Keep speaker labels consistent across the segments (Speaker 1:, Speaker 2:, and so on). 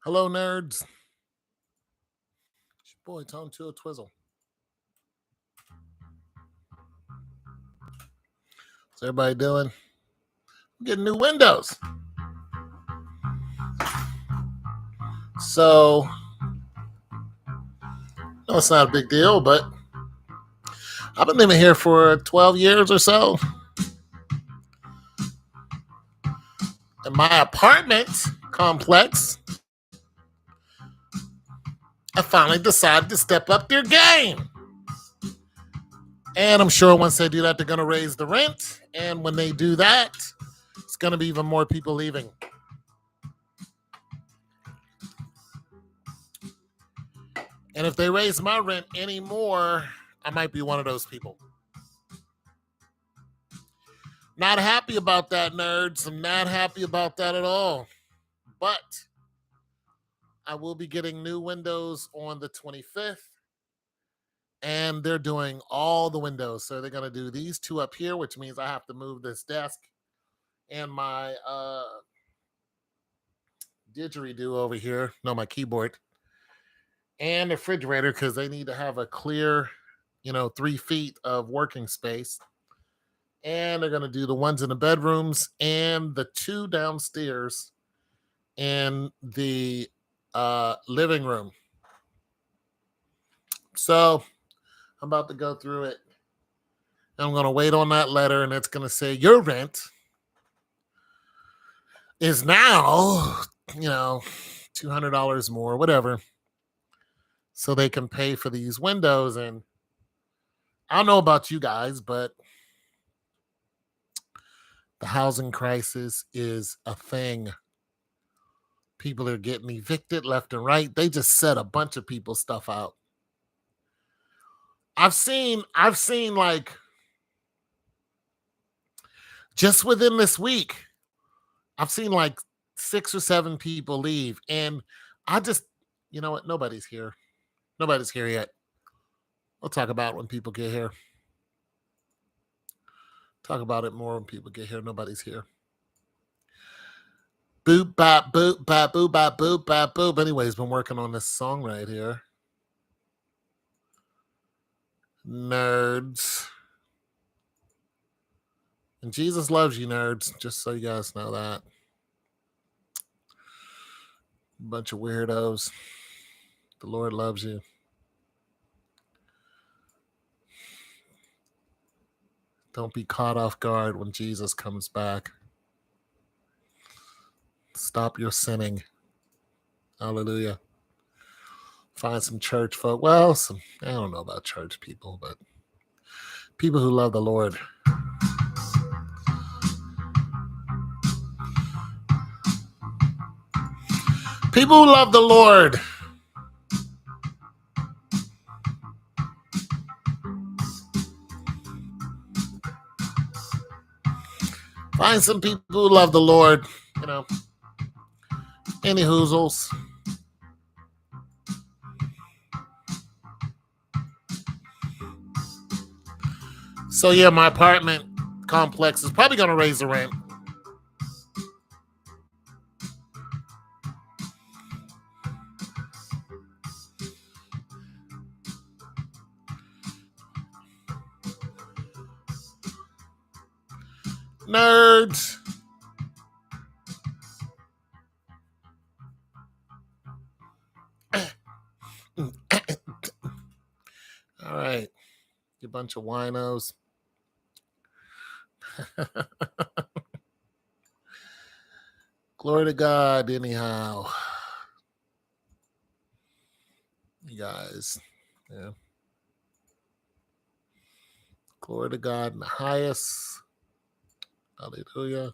Speaker 1: Hello, nerds. It's your boy, Tone to a Twizzle. What's everybody doing? I'm getting new windows. So, no, it's not a big deal, but I've been living here for 12 years or so. In my apartment complex, I finally decided to step up their game. And I'm sure once they do that, they're going to raise the rent. And when they do that, it's going to be even more people leaving. And if they raise my rent anymore, I might be one of those people. Not happy about that, nerds. I'm not happy about that at all. But I will be getting new windows on the 25th. And they're doing all the windows. So they're going to do these two up here, which means I have to move this desk and my didgeridoo over here. No, my keyboard. And the refrigerator, because they need to have a clear, 3 feet of working space. And they're going to do the ones in the bedrooms and the two downstairs in the living room. So I'm about to go through it. I'm going to wait on that letter, and it's going to say your rent is now, $200 more, whatever, so they can pay for these windows. And I don't know about you guys, but the housing crisis is a thing. People are getting evicted left and right. They just set a bunch of people's stuff out. I've seen like just within this week, I've seen like 6 or 7 people leave. And I just, you know what? Nobody's here. Nobody's here yet. We'll talk about it when people get here. Talk about it more when people get here. Nobody's here. Boop, bop, boop, bop, boop, bop, boop, bop, boop. Anyways, been working on this song right here. Nerds. And Jesus loves you, nerds. Just so you guys know that. Bunch of weirdos. The Lord loves you. Don't be caught off guard when Jesus comes back. Stop your sinning. Hallelujah. Find some church folk. Well, I don't know about church people, but people who love the Lord. People who love the Lord. Find some people who love the Lord, Any hoozles. So yeah, my apartment complex is probably going to raise the rent. Nerds. All right. You bunch of winos. Glory to God, anyhow. You guys. Yeah. Glory to God in the highest. Hallelujah.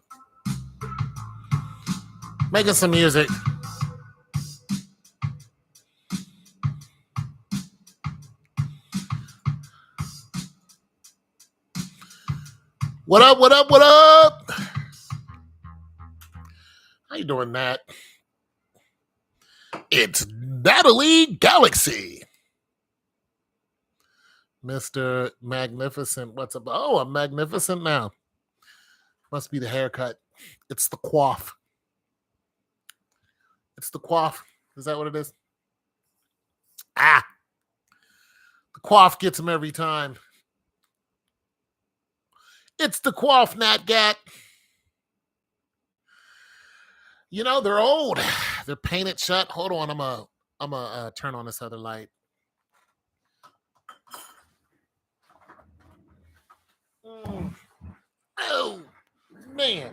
Speaker 1: Making some music. What up, what up, what up? How you doing, Nat? It's Natalie Galaxy. Mr. Magnificent. What's up? Oh, I'm magnificent now. Must be the haircut. It's the coif. It's the coif. Is that what it is? Ah, the quaff gets them every time. It's the quaff, Nat Gat. You know, they're old. They're painted shut. Hold on, I'm a turn on this other light. Oh man.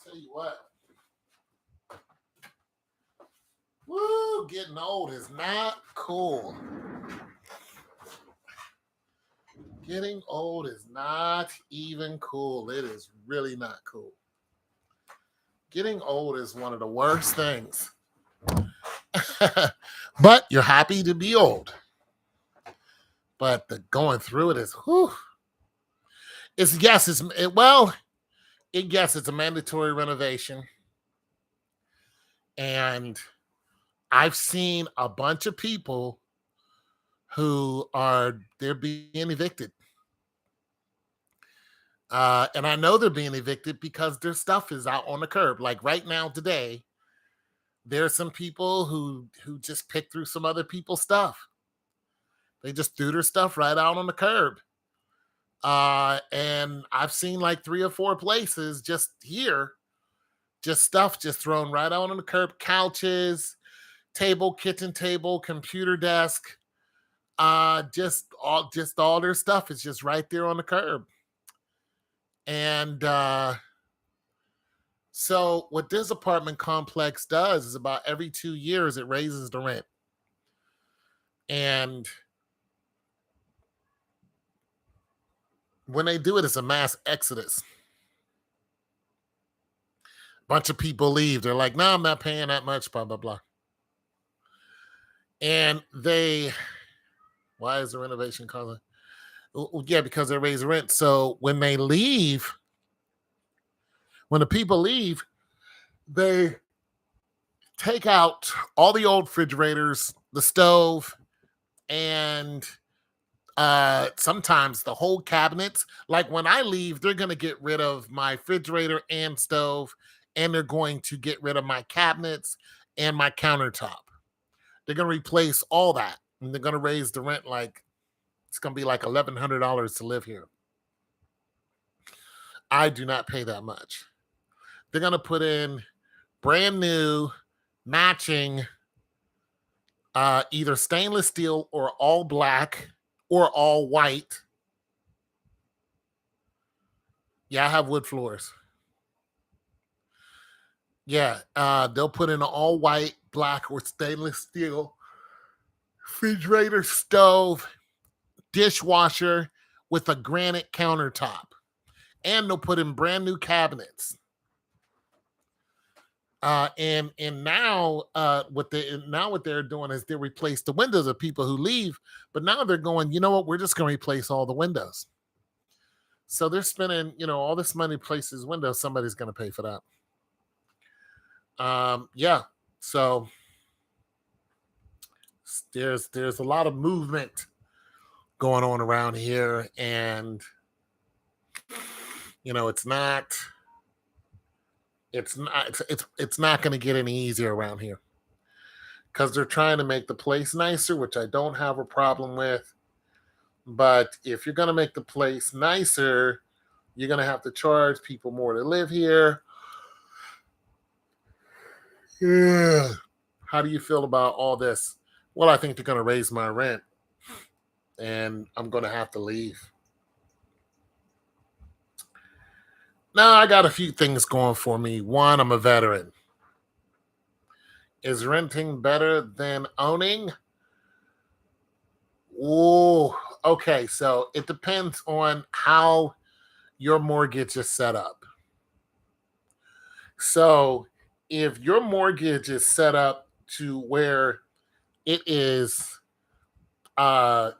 Speaker 1: Tell you what. Woo, getting old is not cool. Getting old is not even cool. It is really not cool. Getting old is one of the worst things. But you're happy to be old. But the going through it is, whew. It's yes, it's it, well, yes, it's a mandatory renovation, and I've seen a bunch of people who they're being evicted. And I know they're being evicted because their stuff is out on the curb. Like right now, today, there are some people who just picked through some other people's stuff. They just threw their stuff right out on the curb. And I've seen like 3 or 4 places just here, just stuff just thrown right out on the curb, couches, table, kitchen table, computer desk, just all their stuff is just right there on the curb. And so what this apartment complex does is about every 2 years it raises the rent. And when they do it, it's a mass exodus. Bunch of people leave. They're like, no, I'm not paying that much, blah, blah, blah. And why is the renovation causing? Yeah, because they raise rent. So when they leave, when the people leave, they take out all the old refrigerators, the stove, and sometimes the whole cabinets. Like when I leave, they're going to get rid of my refrigerator and stove, and they're going to get rid of my cabinets and my countertop. They're going to replace all that, and they're going to raise the rent like it's going to be like $1,100 to live here. I do not pay that much. They're going to put in brand new matching either stainless steel or all black or all white. Yeah, I have wood floors. Yeah, they'll put in an all white, black, or stainless steel refrigerator, stove, dishwasher with a granite countertop. And they'll put in brand new cabinets. And now what they're doing is they replace the windows of people who leave, but now they're going, you know what, we're just going to replace all the windows. So they're spending, all this money to replace these windows. Somebody's going to pay for that. Yeah. So there's a lot of movement going on around here, and it's not going to get any easier around here because they're trying to make the place nicer, which I don't have a problem with. But if you're going to make the place nicer, you're going to have to charge people more to live here. Yeah. How do you feel about all this? Well, I think they're going to raise my rent, and I'm going to have to leave. Now, I got a few things going for me. One, I'm a veteran. Is renting better than owning? Oh, okay. So it depends on how your mortgage is set up. So if your mortgage is set up to where it is, where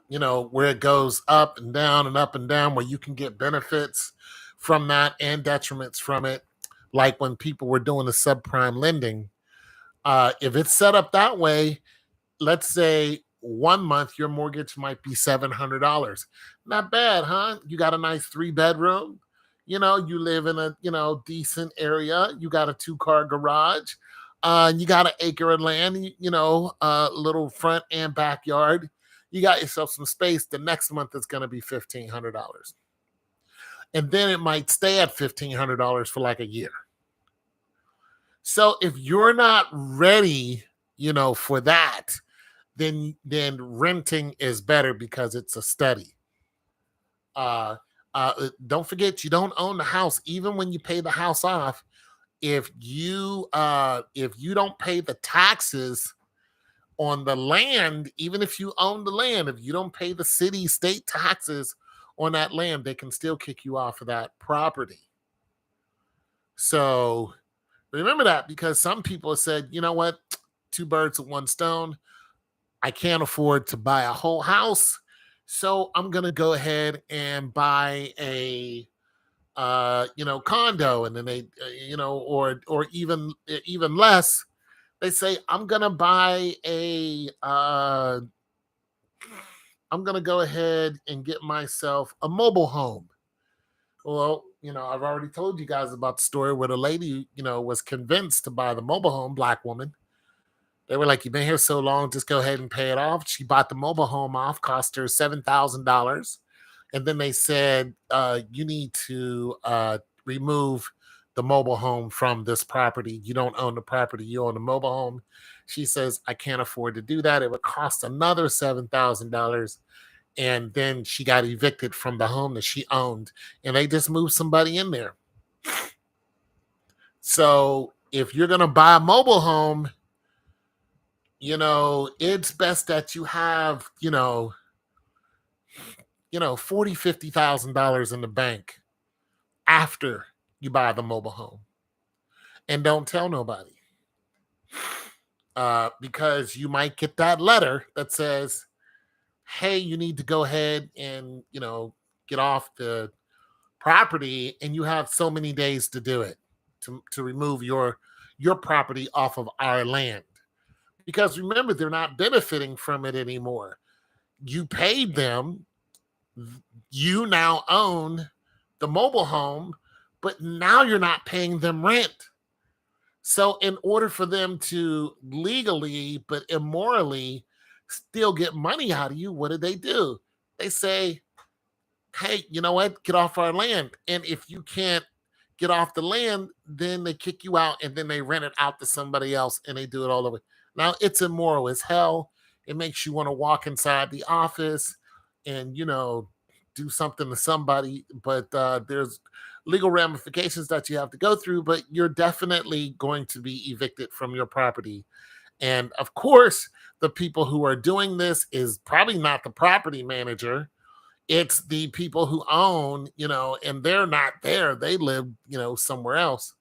Speaker 1: it goes up and down and up and down, where you can get benefits from that and detriments from it, like when people were doing the subprime lending. If it's set up that way, let's say 1 month your mortgage might be $700. Not bad, huh? You got a nice 3-bedroom. You live in a decent area. You got a 2-car garage. You got an acre of land, a little front and backyard. You got yourself some space. The next month it's going to be $1,500. And then it might stay at $1,500 for like a year. So if you're not ready, for that, then renting is better because it's a study. Uh, don't forget, you don't own the house. Even when you pay the house off, if you don't pay the taxes on the land, even if you own the land, if you don't pay the city, state taxes on that land, they can still kick you off of that property. So remember that, because some people have said, you know what, two birds with one stone. I can't afford to buy a whole house, so I'm gonna go ahead and buy a condo, and then they or even less. They say I'm gonna buy I'm gonna go ahead and get myself a mobile home. Well, I've already told you guys about the story where the lady, was convinced to buy the mobile home, black woman. They were like, "You've been here so long, just go ahead and pay it off." She bought the mobile home off, cost her $7,000. And then they said, you need to remove the mobile home from this property. You don't own the property, you own the mobile home. She says, "I can't afford to do that. It would cost another $7,000." And then she got evicted from the home that she owned, and they just moved somebody in there. So if you're going to buy a mobile home, it's best that you have, 40, $50,000 in the bank after you buy the mobile home. And don't tell nobody. Because you might get that letter that says, "Hey, you need to go ahead and, get off the property, and you have so many days to do it, to remove your property off of our land." Because remember, they're not benefiting from it anymore. You paid them, you now own the mobile home, but now you're not paying them rent. So, in order for them to legally but immorally still get money out of you, what do? They say, "Hey, you know what? Get off our land." And if you can't get off the land, then they kick you out, and then they rent it out to somebody else, and they do it all over. Now, it's immoral as hell. It makes you want to walk inside the office and, do something to somebody, but there's legal ramifications that you have to go through, but you're definitely going to be evicted from your property. And of course, the people who are doing this is probably not the property manager. It's the people who own, and they're not there. They live, somewhere else.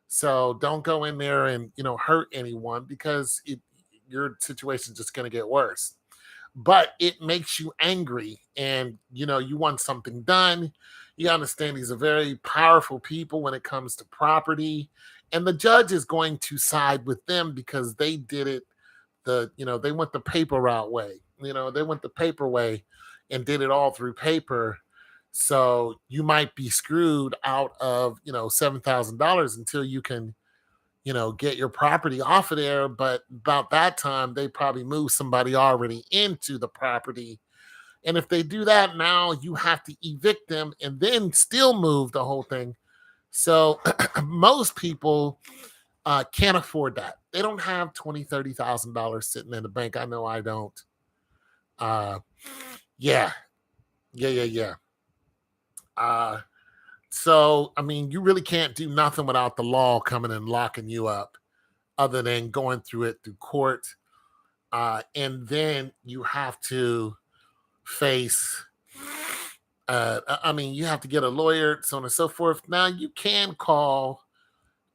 Speaker 1: So don't go in there and, hurt anyone, because your situation's just going to get worse. But it makes you angry, and, you want something done. You understand these are very powerful people when it comes to property, and the judge is going to side with them because they did it they went the paper route way. They went the paper way and did it all through paper. So you might be screwed out of, $7,000 until you can, get your property off of there. But about that time, they probably move somebody already into the property. And if they do that, now you have to evict them and then still move the whole thing. So most people can't afford that. They don't have $20,000, $30,000 sitting in the bank. I know I don't. Uh, yeah, yeah. Uh, so I mean, you really can't do nothing without the law coming and locking you up, other than going through it through court. And then you have to face. I mean, you have to get a lawyer, so on and so forth. Now you can call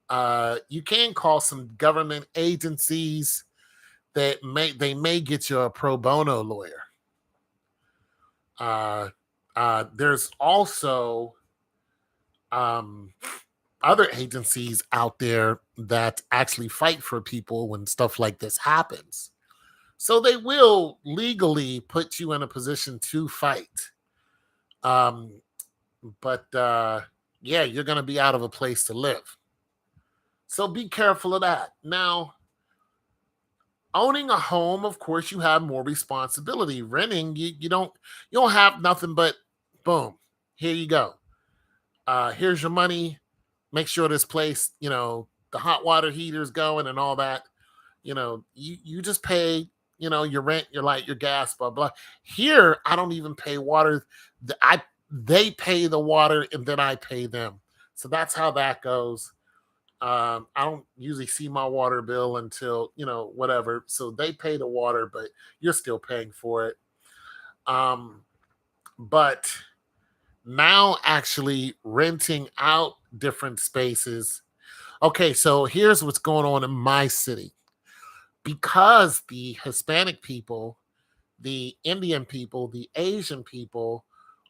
Speaker 1: some government agencies that may get you a pro bono lawyer. There's also um, other agencies out there that actually fight for people when stuff like this happens. So they will legally put you in a position to fight. Um, but yeah, you're going to be out of a place to live. So be careful of that. Now, owning a home, of course, you have more responsibility. Renting, you don't have nothing but boom, here you go. Here's your money. Make sure this place, the hot water heater's going and all that. You just pay, your rent, your light, your gas, blah blah. Here, I don't even pay water. They pay the water and then I pay them. So that's how that goes. I don't usually see my water bill until whatever. So they pay the water, but you're still paying for it. Um, but now actually renting out different spaces. Okay, so here's what's going on in my city. Because the Hispanic people, the Indian people, the Asian people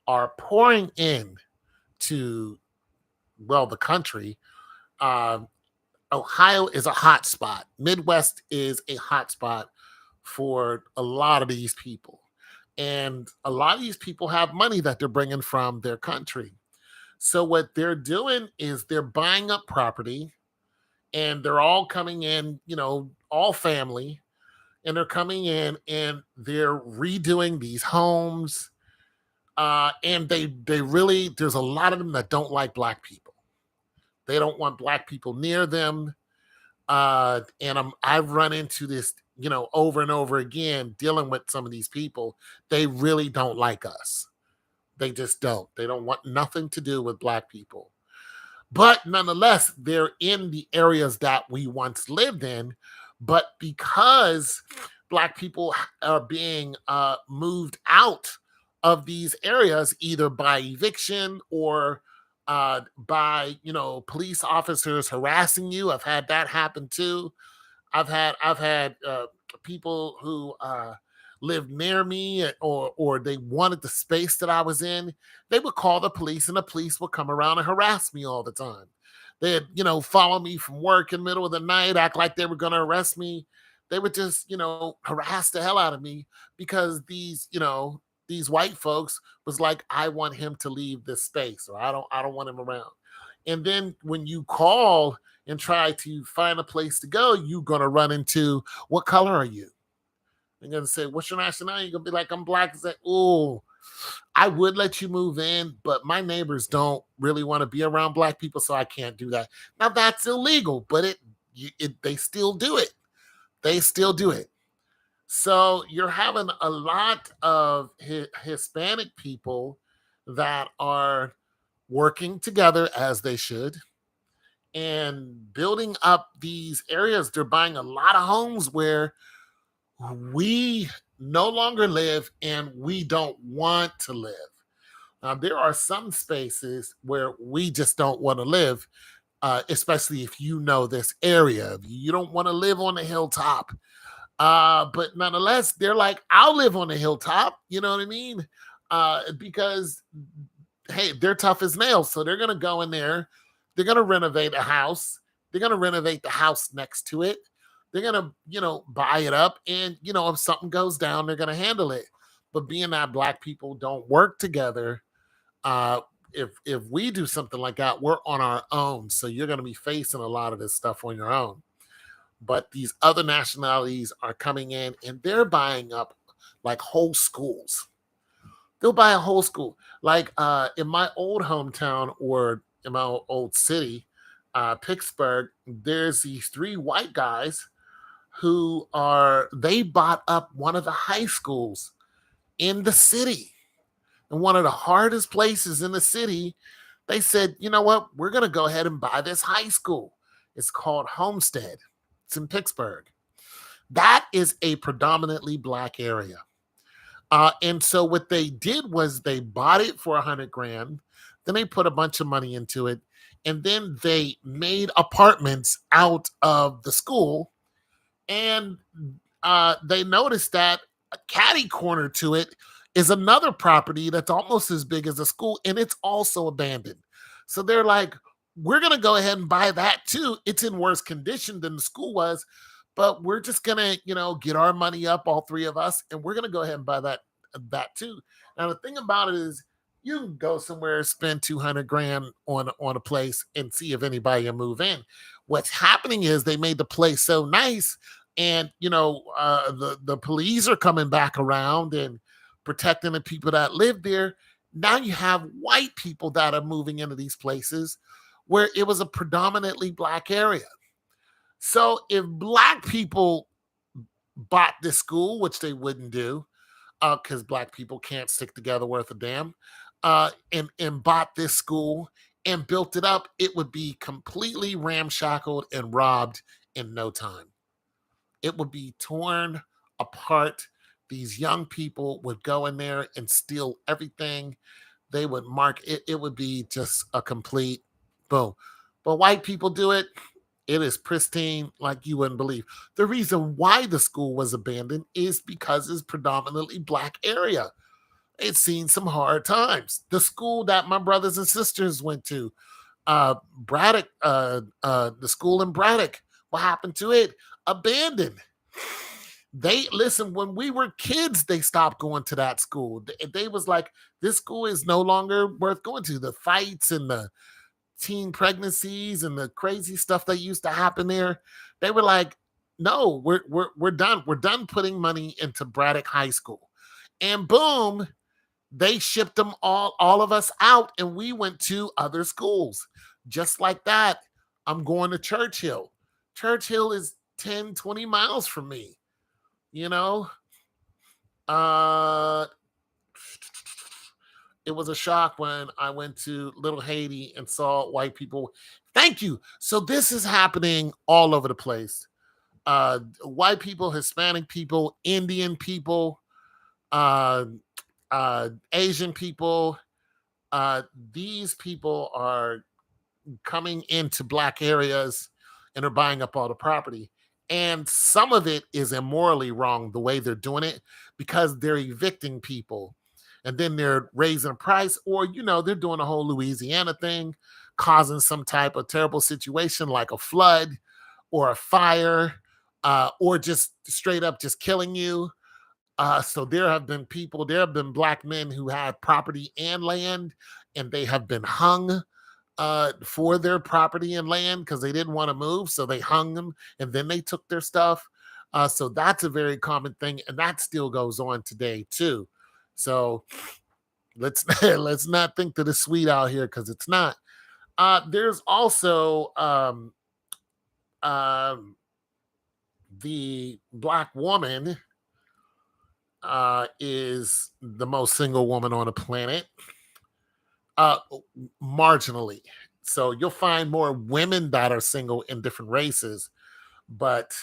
Speaker 1: are pouring in to, well, the country. Um, Ohio is a hot spot. Midwest is a hot spot for a lot of these people. And a lot of these people have money that they're bringing from their country. So what they're doing is they're buying up property and they're all coming in, all family, and they're coming in and they're redoing these homes. And they really, there's a lot of them that don't like black people. They don't want black people near them. And I've run into this, over and over again, dealing with some of these people. They really don't like us. They just don't. They don't want nothing to do with black people. But nonetheless, they're in the areas that we once lived in. But because black people are being moved out of these areas, either by eviction or by police officers harassing you. I've had that happen too. I've had people who lived near me, or they wanted the space that I was in. They would call the police, and the police would come around and harass me all the time. They'd follow me from work in the middle of the night, act like they were going to arrest me. They would just harass the hell out of me because these white folks was like, I want him to leave this space, or I don't want him around. And then when you call and try to find a place to go, you're gonna run into, what color are you? They're gonna say, what's your nationality? You're gonna be like, I'm black. It's like, oh, I would let you move in, but my neighbors don't really want to be around black people, so I can't do that. Now that's illegal, but they still do it. They still do it. So you're having a lot of Hispanic people that are working together as they should and building up these areas. They're buying a lot of homes where we no longer live and we don't want to live. There are some spaces where we just don't want to live, especially if you know this area. You don't want to live on the hilltop. But nonetheless, they're like, I'll live on the hilltop. You know what I mean? Because hey, they're tough as nails. So they're gonna go in there, they're gonna renovate a house, they're gonna renovate the house next to it, they're gonna, buy it up, and if something goes down, they're gonna handle it. But being that black people don't work together, uh if we do something like that, we're on our own. So you're gonna be facing a lot of this stuff on your own. But these other nationalities are coming in and they're buying up like whole schools. They'll buy a whole school. Like in my old hometown, or in my old city, Pittsburgh, there's these three white guys they bought up one of the high schools in the city, and one of the hardest places in the city. They said, you know what, we're going to go ahead and buy this high school. It's called Homestead. It's in Pittsburgh. That is a predominantly black area. And so what they did was they bought it for 100 grand. Then they put a bunch of money into it. And then they made apartments out of the school. And they noticed that a catty corner to it is another property that's almost as big as a school, and it's also abandoned. So they're like, we're going to go ahead and buy that too. It's in worse condition than the school was, but we're just going to, get our money up, all three of us, and we're going to go ahead and buy that too. Now the thing about it is, you can go somewhere, spend 200 grand on a place, and see if anybody will move in. What's happening is they made the place so nice, and the police are coming back around and protecting the people that live there. Now you have white people that are moving into these places where it was a predominantly black area. So if black people bought this school, which they wouldn't do, because black people can't stick together worth a damn, and bought this school and built it up, it would be completely ramshackled and robbed in no time. It would be torn apart. These young people would go in there and steal everything. They would mark it. It would be just a complete boom. But white people do it. It is pristine like you wouldn't believe. The reason why the school was abandoned is because it's predominantly black area. It's seen some hard times. The school that my brothers and sisters went to, Braddock, the school in Braddock, what happened to it? Abandoned. They listen, when we were kids, they stopped going to that school. They was like, this school is no longer worth going to. The fights and the teen pregnancies and the crazy stuff that used to happen there. They were like, no, we're done. We're done putting money into Braddock High School. And boom, they shipped them all of us out, and we went to other schools. Just like that, I'm going to Churchill. Churchill is 10, 20 miles from me, you know? Uh it was a shock when I went to Little Haiti and saw white people. Thank you. So this is happening all over the place. White people, Hispanic people, Indian people, uh, Asian people. These people are coming into black areas and are buying up all the property. And some of it is immorally wrong the way they're doing it, because they're evicting people and then they're raising the price, or they're doing a whole Louisiana thing, causing some type of terrible situation like a flood or a fire, or just straight up just killing you. So there have been black men who had property and land, and they have been hung for their property and land because they didn't want to move. So they hung them and then they took their stuff. So that's a very common thing, and that still goes on today too. So let's let's not think that it's sweet out here, because it's not. There's also um, the black woman is the most single woman on the planet, uh, marginally. So you'll find more women that are single in different races, but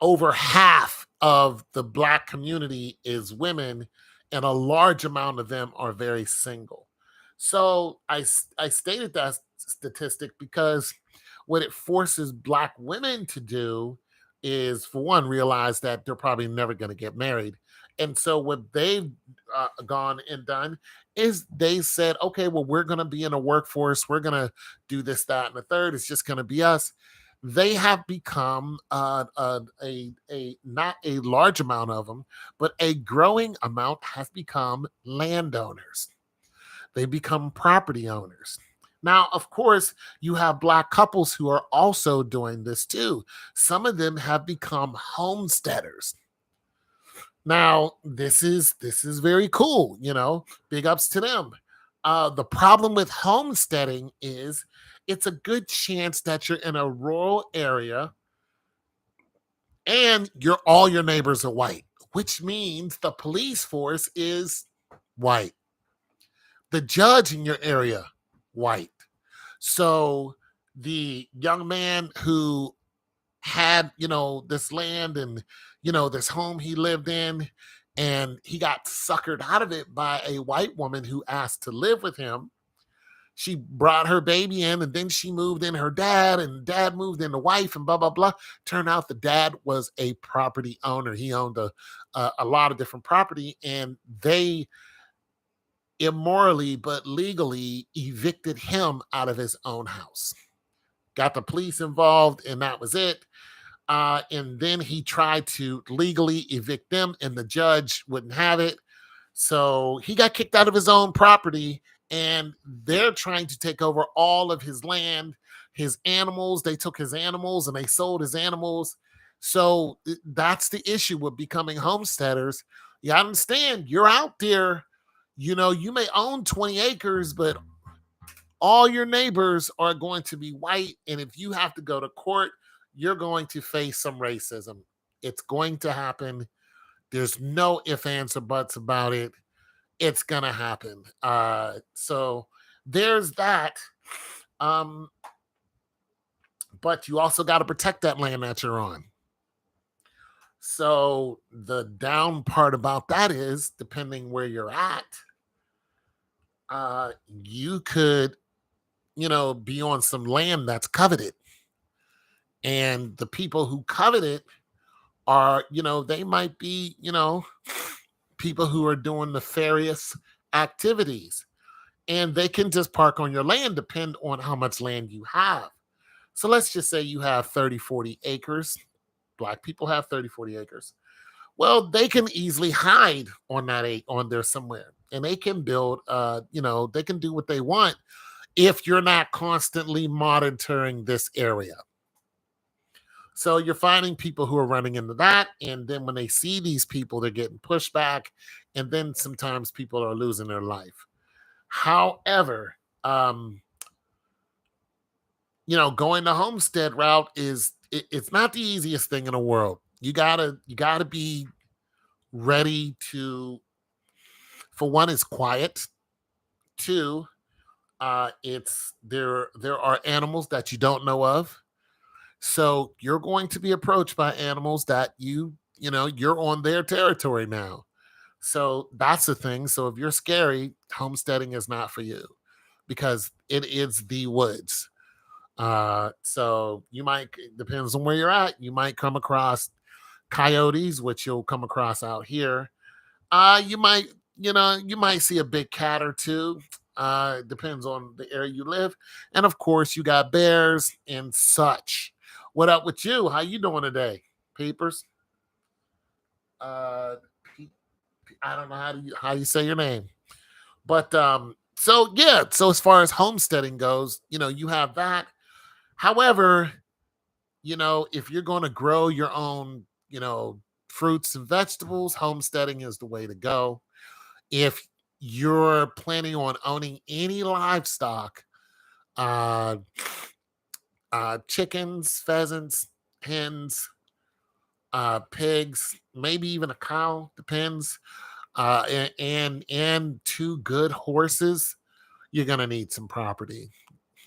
Speaker 1: over half of the black community is women, and a large amount of them are very single. So I stated that statistic because what it forces black women to do is, for one, realize that they're probably never going to get married. And so what they've gone and done is they said, okay, well, we're going to be in a workforce. We're going to do this, that, and the third. It's just going to be us. They have become a not a large amount of them, but a growing amount have become landowners. They become property owners. Now, of course, you have black couples who are also doing this too. Some of them have become homesteaders. Now, this is very cool, big ups to them. The problem with homesteading is it's a good chance that you're in a rural area and all your neighbors are white, which means the police force is white. The judge in your area, white. So the young man who had, this land and, this home he lived in, and he got suckered out of it by a white woman who asked to live with him. She brought her baby in, and then she moved in her dad, and dad moved in the wife, and blah, blah, blah. Turned out the dad was a property owner. He owned a lot of different property, and they immorally but legally evicted him out of his own house. Got the police involved, and that was it. And then he tried to legally evict them, and the judge wouldn't have it. So he got kicked out of his own property, and they're trying to take over all of his land, his animals. They took his animals and they sold his animals. So that's the issue with becoming homesteaders. You understand? You're out there. You may own 20 acres, but all your neighbors are going to be white. And if you have to go to court, you're going to face some racism. It's going to happen. There's no ifs, ands, or buts about it. It's going to happen. So there's that. Um, but you also got to protect that land that you're on. So the down part about that is, depending where you're at, you could, be on some land that's coveted. And the people who covet it are, they might be, people who are doing nefarious activities. And they can just park on your land, depend on how much land you have. So let's just say you have 30, 40 acres. Black people have 30, 40 acres. Well, they can easily hide on on there somewhere. And they can build, they can do what they want if you're not constantly monitoring this area. So you're finding people who are running into that. And then when they see these people, they're getting pushed back. And then sometimes people are losing their life. However, going the homestead route it's not the easiest thing in the world. You gotta be ready to, for one, it's quiet. Two, it's there are animals that you don't know of. So you're going to be approached by animals that you're on their territory now. So that's the thing. So if you're scary, homesteading is not for you because it is the woods. So you might, depends on where you're at, you might come across coyotes, which you'll come across out here. You might, you might see a big cat or two. Depends on the area you live. And of course, you got bears and such. What up with you? How you doing today, Peepers? Uh, I don't know how you say your name, but so yeah. So as far as homesteading goes, you have that. However, if you're going to grow your own, fruits and vegetables, homesteading is the way to go. If you're planning on owning any livestock, uh, chickens, pheasants, hens, pigs, maybe even a cow, depends. And two good horses, you're gonna need some property.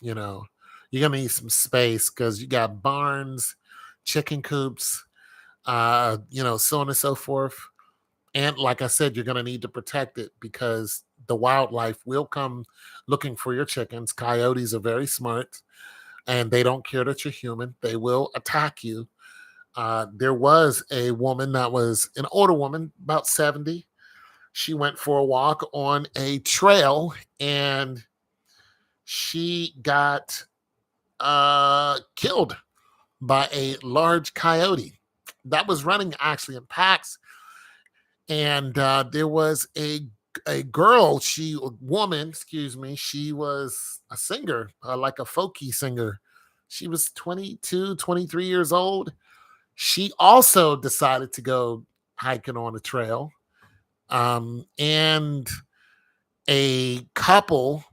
Speaker 1: You know, you're gonna need some space because you got barns, chicken coops, so on and so forth. And like I said, you're gonna need to protect it because the wildlife will come looking for your chickens. Coyotes are very smart and they don't care that you're human. They will attack you. There was a woman that was an older woman, about 70. She went for a walk on a trail and she got killed by a large coyote that was running actually in packs. And there was a girl, woman, excuse me, she was a singer, like a folky singer. She was 22, 23 years old. She also decided to go hiking on a trail. And a couple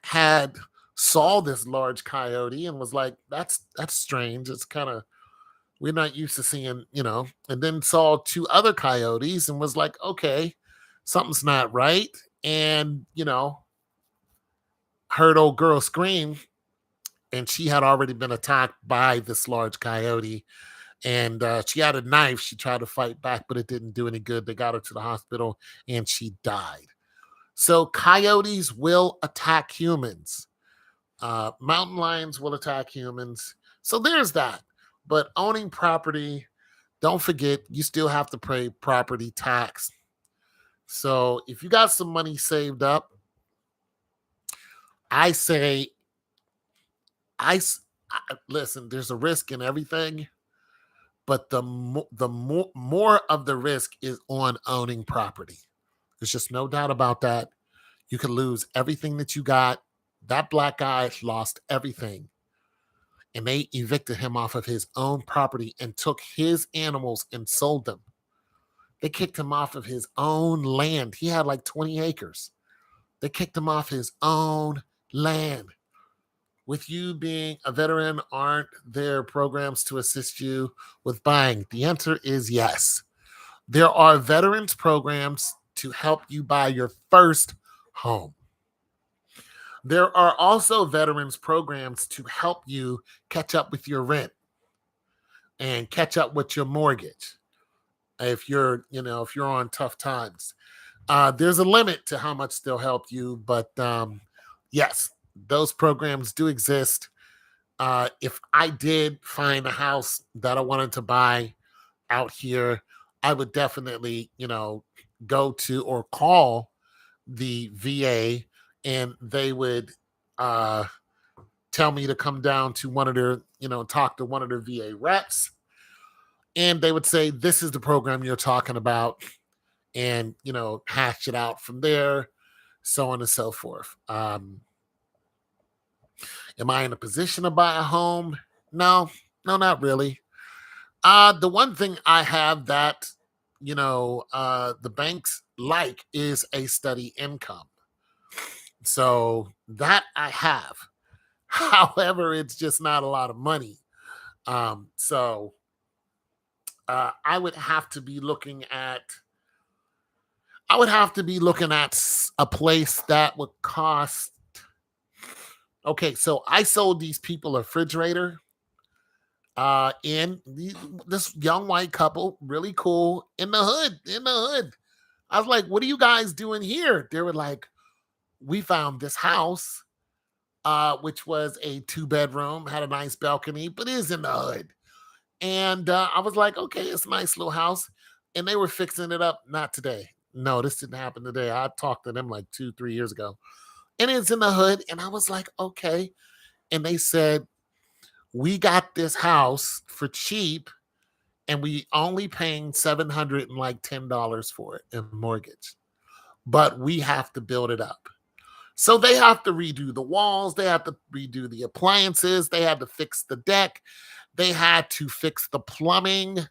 Speaker 1: had saw this large coyote and was like, that's strange. It's kind of, we're not used to seeing, and then saw two other coyotes and was like, okay, something's not right. And, heard old girl scream, and she had already been attacked by this large coyote. And she had a knife. She tried to fight back, but it didn't do any good. They got her to the hospital and she died. So coyotes will attack humans. Mountain lions will attack humans. So there's that. But owning property, don't forget, you still have to pay property tax. So if you got some money saved up, I say, listen, there's a risk in everything, but the more of the risk is on owning property. There's just no doubt about that. You could lose everything that you got. That black guy lost everything. and they evicted him off of his own property and took his animals and sold them. They kicked him off of his own land. He had like 20 acres. They kicked him off his own land. With you being a veteran, aren't there programs to assist you with buying? The answer is yes. There are veterans programs to help you buy your first home. There are also veterans programs to help you catch up with your rent and catch up with your mortgage if you're on tough times. There's a limit to how much they'll help you, but yes, those programs do exist. If I did find a house that I wanted to buy out here, I would definitely, go to or call the VA, and they would uh, tell me to come down to one of their, talk to one of their VA reps, and they would say, "This is the program you're talking about," and hash it out from there, so on and so forth. Am I in a position to buy a home? No, no, not really. The one thing I have that the banks like is a steady income. So that I have. However, it's just not a lot of money. So I would have to be looking at a place that would cost. Okay, so I sold these people a refrigerator. This young white couple, really cool, in the hood. In the hood, I was like, "What are you guys doing here?" They were like, "We found this house, which was a 2 bedroom, had a nice balcony, but is in the hood." And I was like, "Okay, it's a nice little house." And they were fixing it up. Not today. No, this didn't happen today. I talked to them like 2, 3 years ago, and it's in the hood. And I was like, "Okay." And they said, "We got this house for cheap, and we only paying $710 for it in mortgage, but we have to build it up." So they have to redo the walls, they have to redo the appliances, they had to fix the deck, they had to fix the plumbing.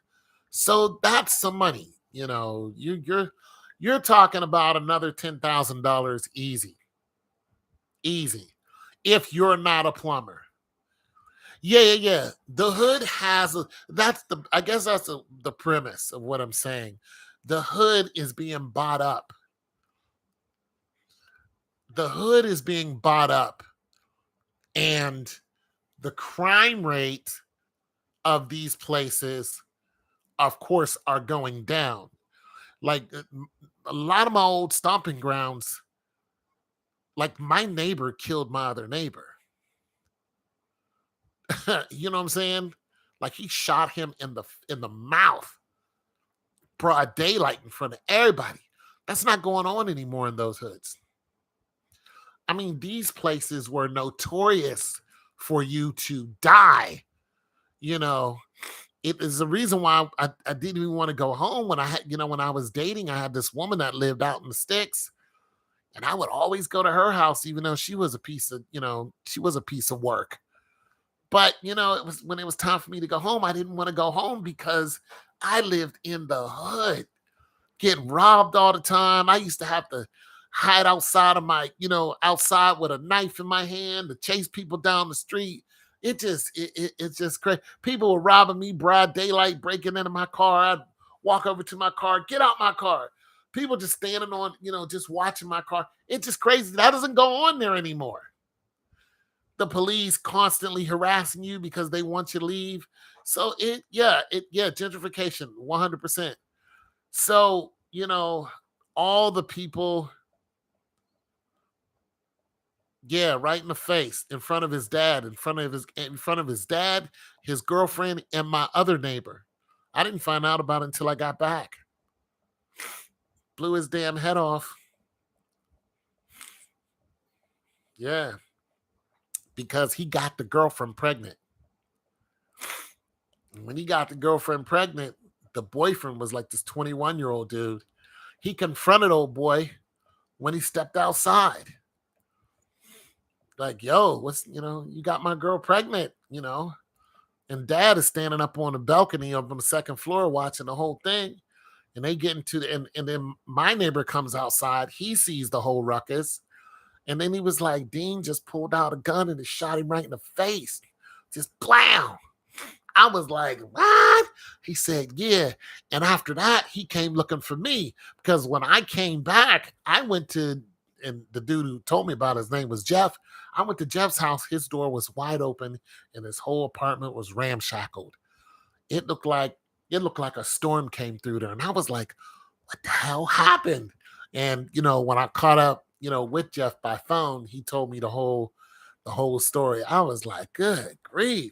Speaker 1: So that's some money. You're talking about another $10,000 easy, easy, if you're not a plumber. Yeah, yeah, yeah. The hood has that's the I guess that's the premise of what I'm saying. The hood is being bought up. The hood is being bought up, and the crime rate of these places, of course, are going down. Like a lot of my old stomping grounds, like my neighbor killed my other neighbor. You know what I'm saying? Like he shot him in the mouth, broad daylight in front of everybody. That's not going on anymore in those hoods. I mean, these places were notorious for you to die. You know, it is the reason why I didn't even want to go home when when I was dating. I had this woman that lived out in the sticks, and I would always go to her house, even though she was a piece of work. But it was when it was time for me to go home. I didn't want to go home because I lived in the hood, getting robbed all the time. I used to have to hide outside of outside with a knife in my hand to chase people down the street. It's just crazy. People were robbing me broad daylight, breaking into my car. I'd walk over to my car, get out my car. People just standing on, just watching my car. It's just crazy. That doesn't go on there anymore. The police constantly harassing you because they want you to leave. So gentrification, 100%. So, all the people, yeah, right in the face, in front of his dad, in front of his dad, his girlfriend, and my other neighbor. I didn't find out about it until I got back. Blew his damn head off. Yeah, because he got the girlfriend pregnant. When he got the girlfriend pregnant, the boyfriend was like this 21-year-old dude. He confronted old boy when he stepped outside. Like, yo, you got my girl pregnant. And dad is standing up on the balcony up on the second floor watching the whole thing. And they get into and then my neighbor comes outside. He sees the whole ruckus. And then he was like, Dean just pulled out a gun and it shot him right in the face. Just blam. I was like, what? He said, yeah. And after that, he came looking for me because when I came back, I went to, and the dude who told me about his name was Jeff. I went to Jeff's house. His door was wide open and his whole apartment was ramshackled. It looked like a storm came through there. And I was like, what the hell happened? And when I caught up, with Jeff by phone, he told me the whole story. I was like, good grief,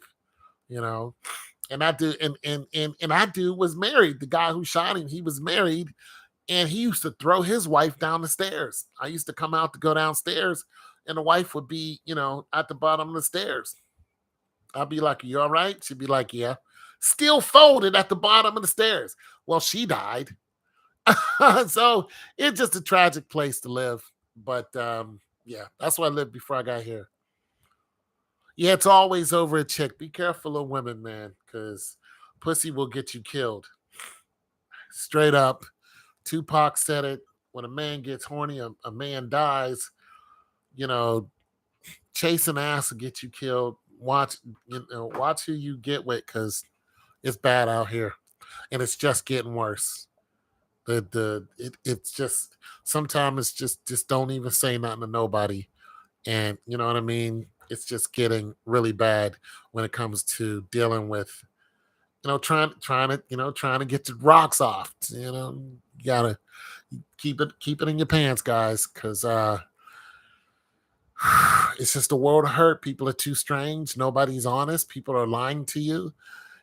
Speaker 1: you know. And that dude and that dude was married. The guy who shot him, he was married, and he used to throw his wife down the stairs. I used to come out to go downstairs, and the wife would be, at the bottom of the stairs. I'd be like, you all right? She'd be like, yeah. Still folded at the bottom of the stairs. Well, she died. So it's just a tragic place to live. But yeah, that's where I lived before I got here. Yeah, it's always over a chick. Be careful of women, man, because pussy will get you killed. Straight up. Tupac said it. When a man gets horny, a man dies. You know, chasing ass will get you killed. Watch who you get with, because it's bad out here, and it's just getting worse. It's just sometimes it's just don't even say nothing to nobody, and you know what I mean. It's just getting really bad when it comes to dealing with trying to get the rocks off. You gotta keep it in your pants, guys, because it's just a world of hurt. People are too strange. Nobody's honest. People are lying to you.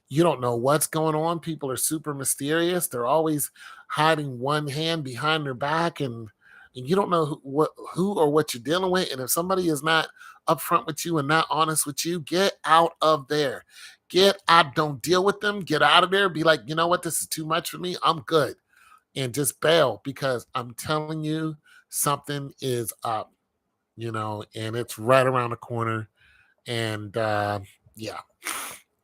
Speaker 1: You don't know what's going on. People are super mysterious. They're always hiding one hand behind their back, and you don't know who or what you're dealing with. And if somebody is not upfront with you and not honest with you, get out of there. Get out. Don't deal with them. Get out of there. Be like, you know what? This is too much for me. I'm good. And just bail, because I'm telling you, something is up, and it's right around the corner. And yeah.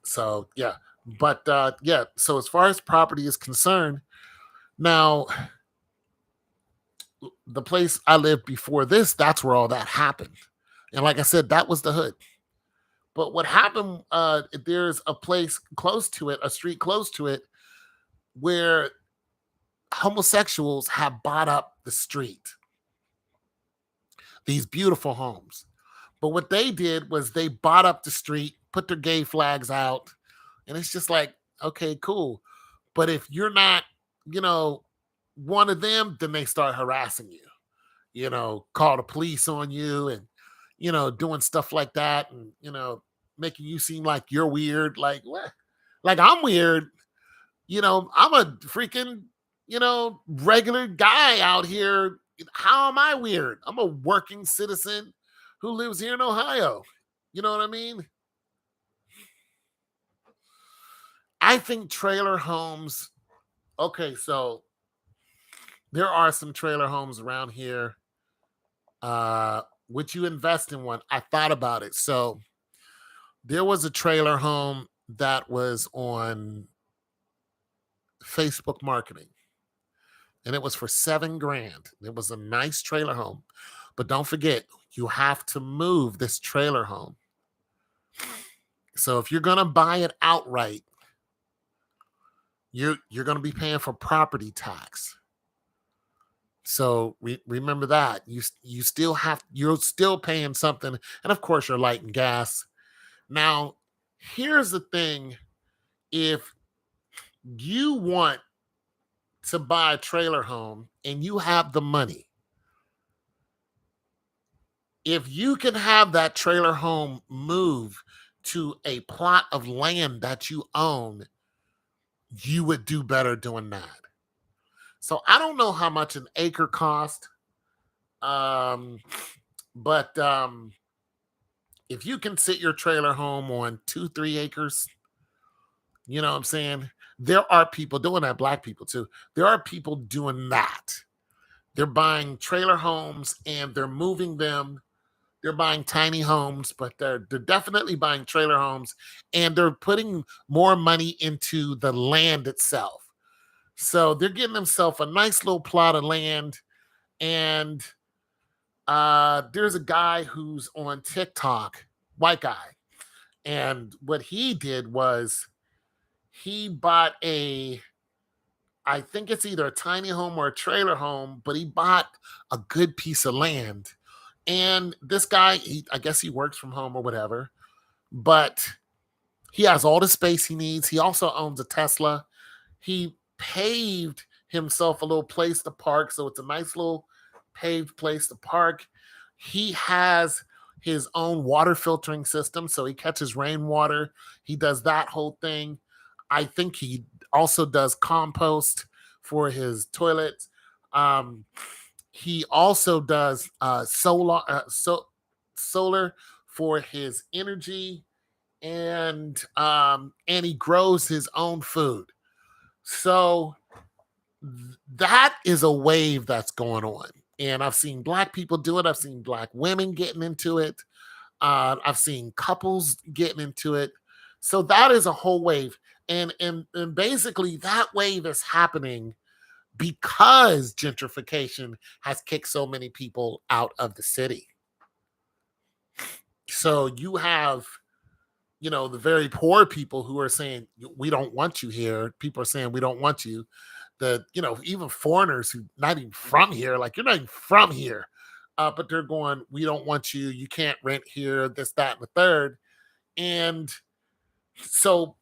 Speaker 1: So, yeah. But yeah. So, as far as property is concerned, now, the place I lived before this, that's where all that happened. And like I said, that was the hood. But what happened, there's a place close to it, a street close to it, where homosexuals have bought up the street, these beautiful homes. But what they did was they bought up the street, put their gay flags out, and it's just like, okay, cool. But if you're not, one of them, then they start harassing you, call the police on you, and, doing stuff like that, and, making you seem like you're weird. Like, what? Like, I'm weird. I'm a freaking, regular guy out here. How am I weird? I'm a working citizen who lives here in Ohio. You know what I mean? I think trailer homes, okay, so there are some trailer homes around here. Would you invest in one? I thought about it. So there was a trailer home that was on Facebook marketing, and it was for $7,000. It was a nice trailer home. But don't forget, you have to move this trailer home. So if you're gonna buy it outright, you're gonna be paying for property tax. So remember that you're still paying something, and of course your light and gas. Now, here's the thing: if you want to buy a trailer home and you have the money, if you can have that trailer home move to a plot of land that you own, you would do better doing that. So I don't know how much an acre cost, um, but if you can sit your trailer home on 2-3 acres, you know what I'm saying? There are people doing that, black people too. There are people doing that. They're buying trailer homes and they're moving them They're buying tiny homes, but they're definitely buying trailer homes, and they're putting more money into the land itself. So they're getting themselves a nice little plot of land, and there's a guy who's on TikTok, white guy, and what he did was he bought a, I think it's either a tiny home or a trailer home, but he bought a good piece of land. And this guy, I guess he works from home or whatever, but he has all the space he needs. He also owns a Tesla. He paved himself a little place to park, so it's a nice little paved place to park. He has his own water filtering system, so he catches rainwater. He does that whole thing. I think he also does compost for his toilets. Um, he also does solar for his energy, and he grows his own food. So that is a wave that's going on. And I've seen black people do it. I've seen black women getting into it. I've seen couples getting into it. So that is a whole wave. And basically that wave is happening because gentrification has kicked so many people out of the city. So you have, the very poor people who are saying, we don't want you here. People are saying, we don't want you. Even foreigners who not even from here, like you're not even from here, but they're going, we don't want you. You can't rent here, this, that, and the third. And so,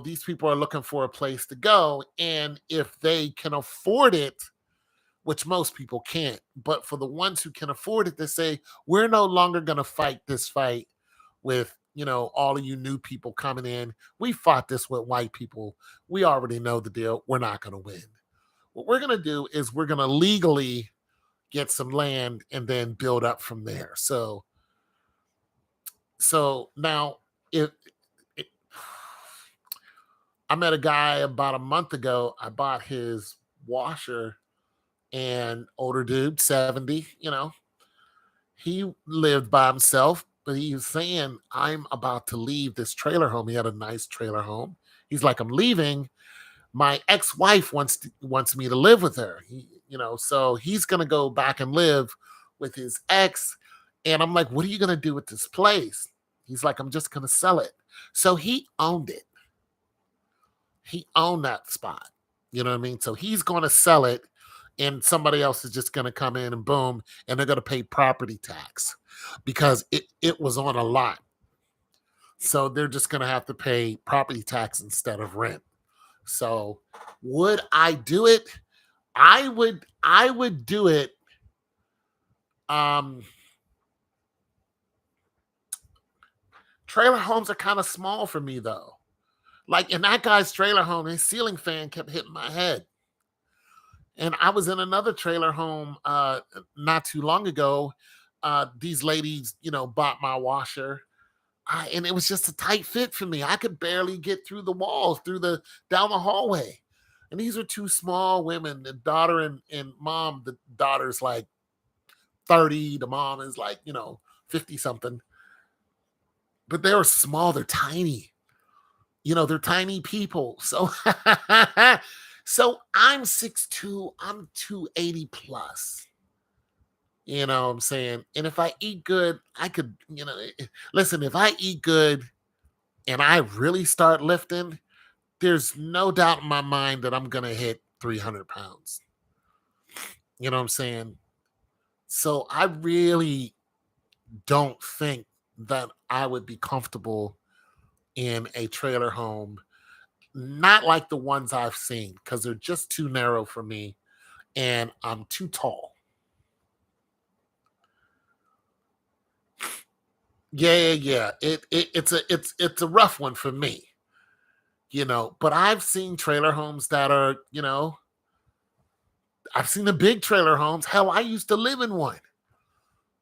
Speaker 1: these people are looking for a place to go. And if they can afford it, which most people can't, but for the ones who can afford it, they say, we're no longer going to fight this fight with, all of you new people coming in. We fought this with white people. We already know the deal. We're not going to win. What we're going to do is we're going to legally get some land and then build up from there. So now if it, I met a guy about a month ago, I bought his washer, and older dude, 70, he lived by himself, but he was saying, I'm about to leave this trailer home. He had a nice trailer home. He's like, I'm leaving. My ex-wife wants me to live with her. So he's gonna go back and live with his ex. And I'm like, what are you gonna do with this place? He's like, I'm just gonna sell it. So he owned it. He owned that spot. You know what I mean? So he's gonna sell it, and somebody else is just gonna come in and boom, and they're gonna pay property tax because it was on a lot. So they're just gonna have to pay property tax instead of rent. So would I do it? I would do it. Um Trailer homes are kind of small for me though. Like in that guy's trailer home, his ceiling fan kept hitting my head. And I was in another trailer home not too long ago. These ladies, bought my washer. And it was just a tight fit for me. I could barely get through the walls, through the down the hallway. And these are two small women, the daughter and mom. The daughter's like 30, the mom is like, 50 something. But they're small, they're tiny. They're tiny people. So so I'm 6'2, I'm 280 plus. You know what I'm saying? And if I eat good, I could, listen, if I eat good and I really start lifting, there's no doubt in my mind that I'm going to hit 300 pounds. You know what I'm saying? So I really don't think that I would be comfortable in a trailer home, not like the ones I've seen, because they're just too narrow for me and I'm too tall. Yeah. It's a rough one for me, but I've seen trailer homes that are, I've seen the big trailer homes. Hell, I used to live in one.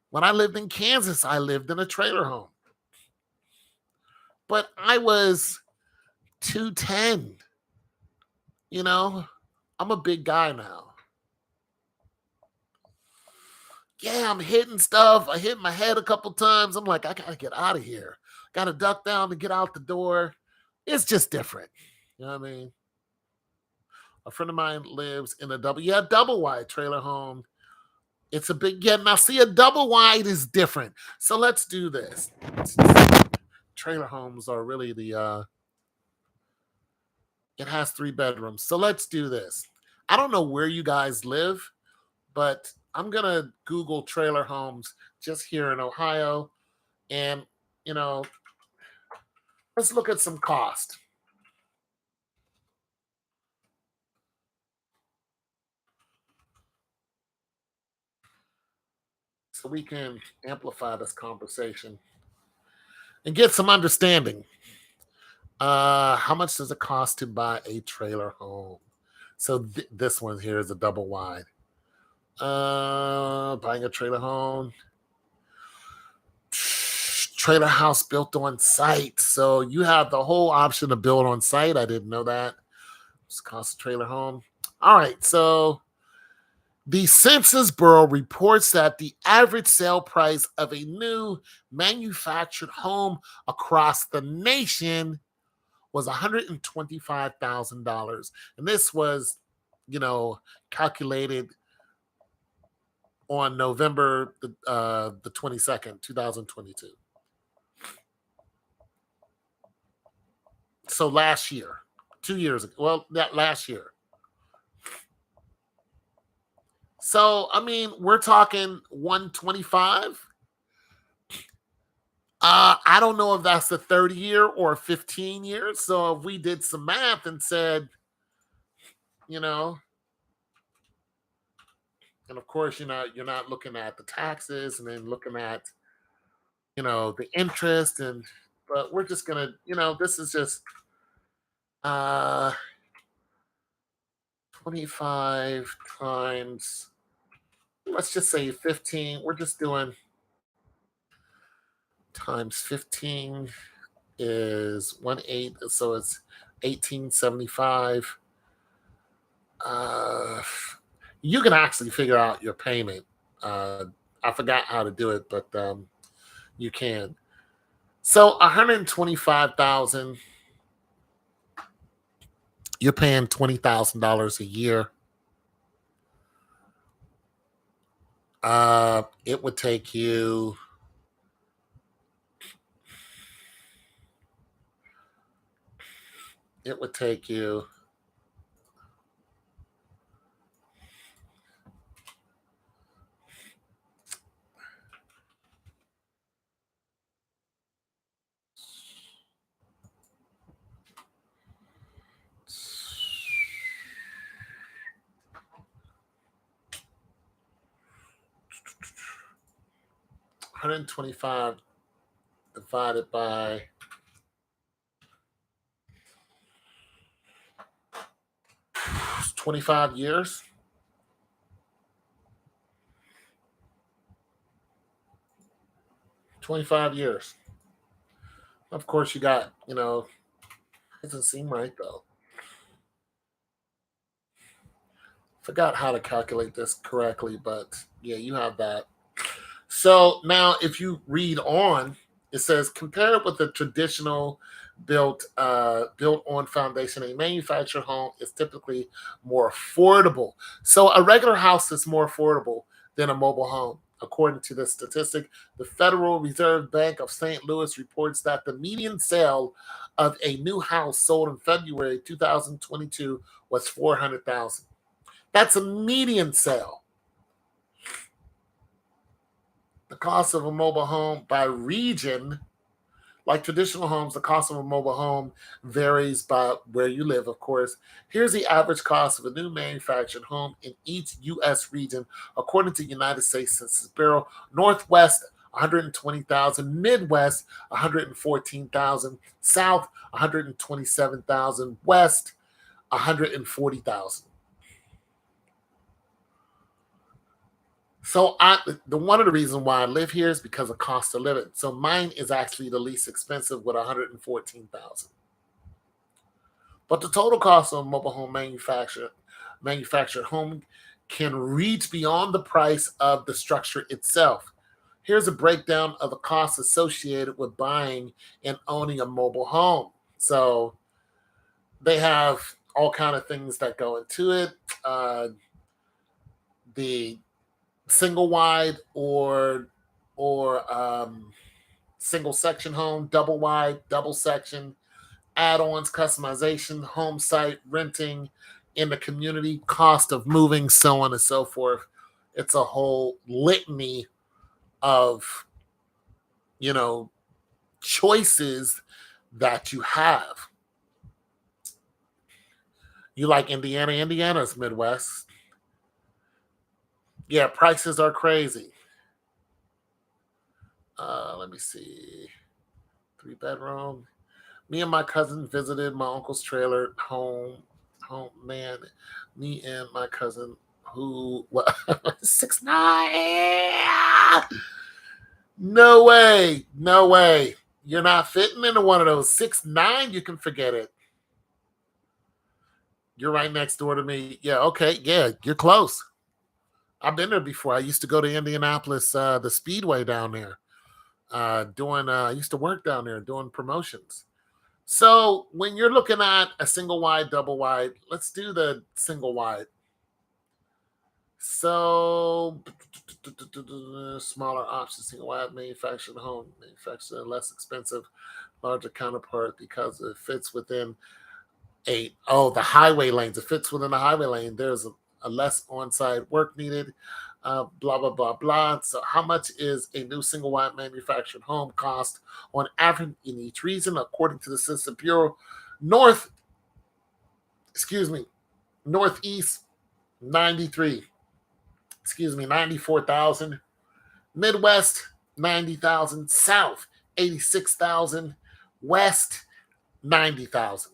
Speaker 1: When I lived in Kansas, I lived in a trailer home. But I was 210, you know? I'm a big guy now. Yeah, I'm hitting stuff. I hit my head a couple times. I'm like, I gotta get out of here. Gotta duck down to get out the door. It's just different. You know what I mean? A friend of mine lives in a double wide trailer home. It's a big, yeah. Now, see, a double wide is different. So let's do this. Trailer homes are really it has 3 bedrooms. So let's do this. I don't know where you guys live, but I'm going to Google trailer homes just here in Ohio. And, you know, let's look at some cost. So we can amplify this conversation and get some understanding. How much does it cost to buy a trailer home? So this one here is a double wide. Buying a trailer home, trailer house built on site. So you have the whole option to build on site. I didn't know that. It's cost a trailer home. All right, so the Census Bureau reports that the average sale price of a new manufactured home across the nation was $125,000. And this was, calculated on November the 22nd, 2022. So last year, 2 years ago. Well, that last year. So, I mean, we're talking 125. I don't know if that's the 30 year or 15 years. So if we did some math and said, you know, and of course, you're not looking at the taxes and then looking at, the interest but we're just gonna, this is just uh 25 times, let's just say 15. We're just doing times 15 is 1/8, so it's 1875. Uh, you can actually figure out your payment. I forgot how to do it, but you can. So 125,000. You're paying $20,000 a year. It would take you. It would take you. $125 divided by 25 years. 25 years. Of course, you got, doesn't seem right though. Forgot how to calculate this correctly, but yeah, you have that. So now, if you read on, it says compared with the traditional built on foundation, a manufactured home is typically more affordable. So a regular house is more affordable than a mobile home. According to this statistic, the Federal Reserve Bank of St. Louis reports that the median sale of a new house sold in February 2022 was 400,000. That's a median sale. The cost of a mobile home by region, like traditional homes, the cost of a mobile home varies by where you live, of course. Here's the average cost of a new manufactured home in each U.S. region, according to United States Census Bureau. Northwest, 120,000, Midwest, 114,000, South, 127,000, West, 140,000. So the one of the reasons why I live here is because of cost of living. So mine is actually the least expensive with 114,000. But the total cost of a mobile home manufactured home can reach beyond the price of the structure itself. Here's a breakdown of the costs associated with buying and owning a mobile home. So they have all kind of things that go into it. The single wide or single section home, double wide, double section, add-ons, customization, home site, renting in the community, cost of moving, so on and so forth. It's a whole litany of, you know, choices that you have. You like Indiana? Indiana's Midwest. Yeah, prices are crazy. Let me see. 3 bedroom. Me and my cousin visited my uncle's trailer home. Home, man. Me and my cousin, who what 6'9". No way, no way. You're not fitting into one of those 6'9". You can forget it. You're right next door to me. Yeah, okay, yeah, you're close. I've been there before. I used to go to Indianapolis, the Speedway down there. Doing I used to work down there doing promotions. So when you're looking at a single wide, double wide, let's do the single wide. So smaller options, single wide, manufactured home, manufactured less expensive, larger counterpart because it fits within the highway lanes. It fits within the highway lane. There's a less on-site work needed. Blah blah blah blah. So, how much is a new single wide manufactured home cost on average in each region, according to the Census Bureau? North, excuse me, Northeast 93. Excuse me, 94,000. Midwest 90,000. South 86,000. West 90,000.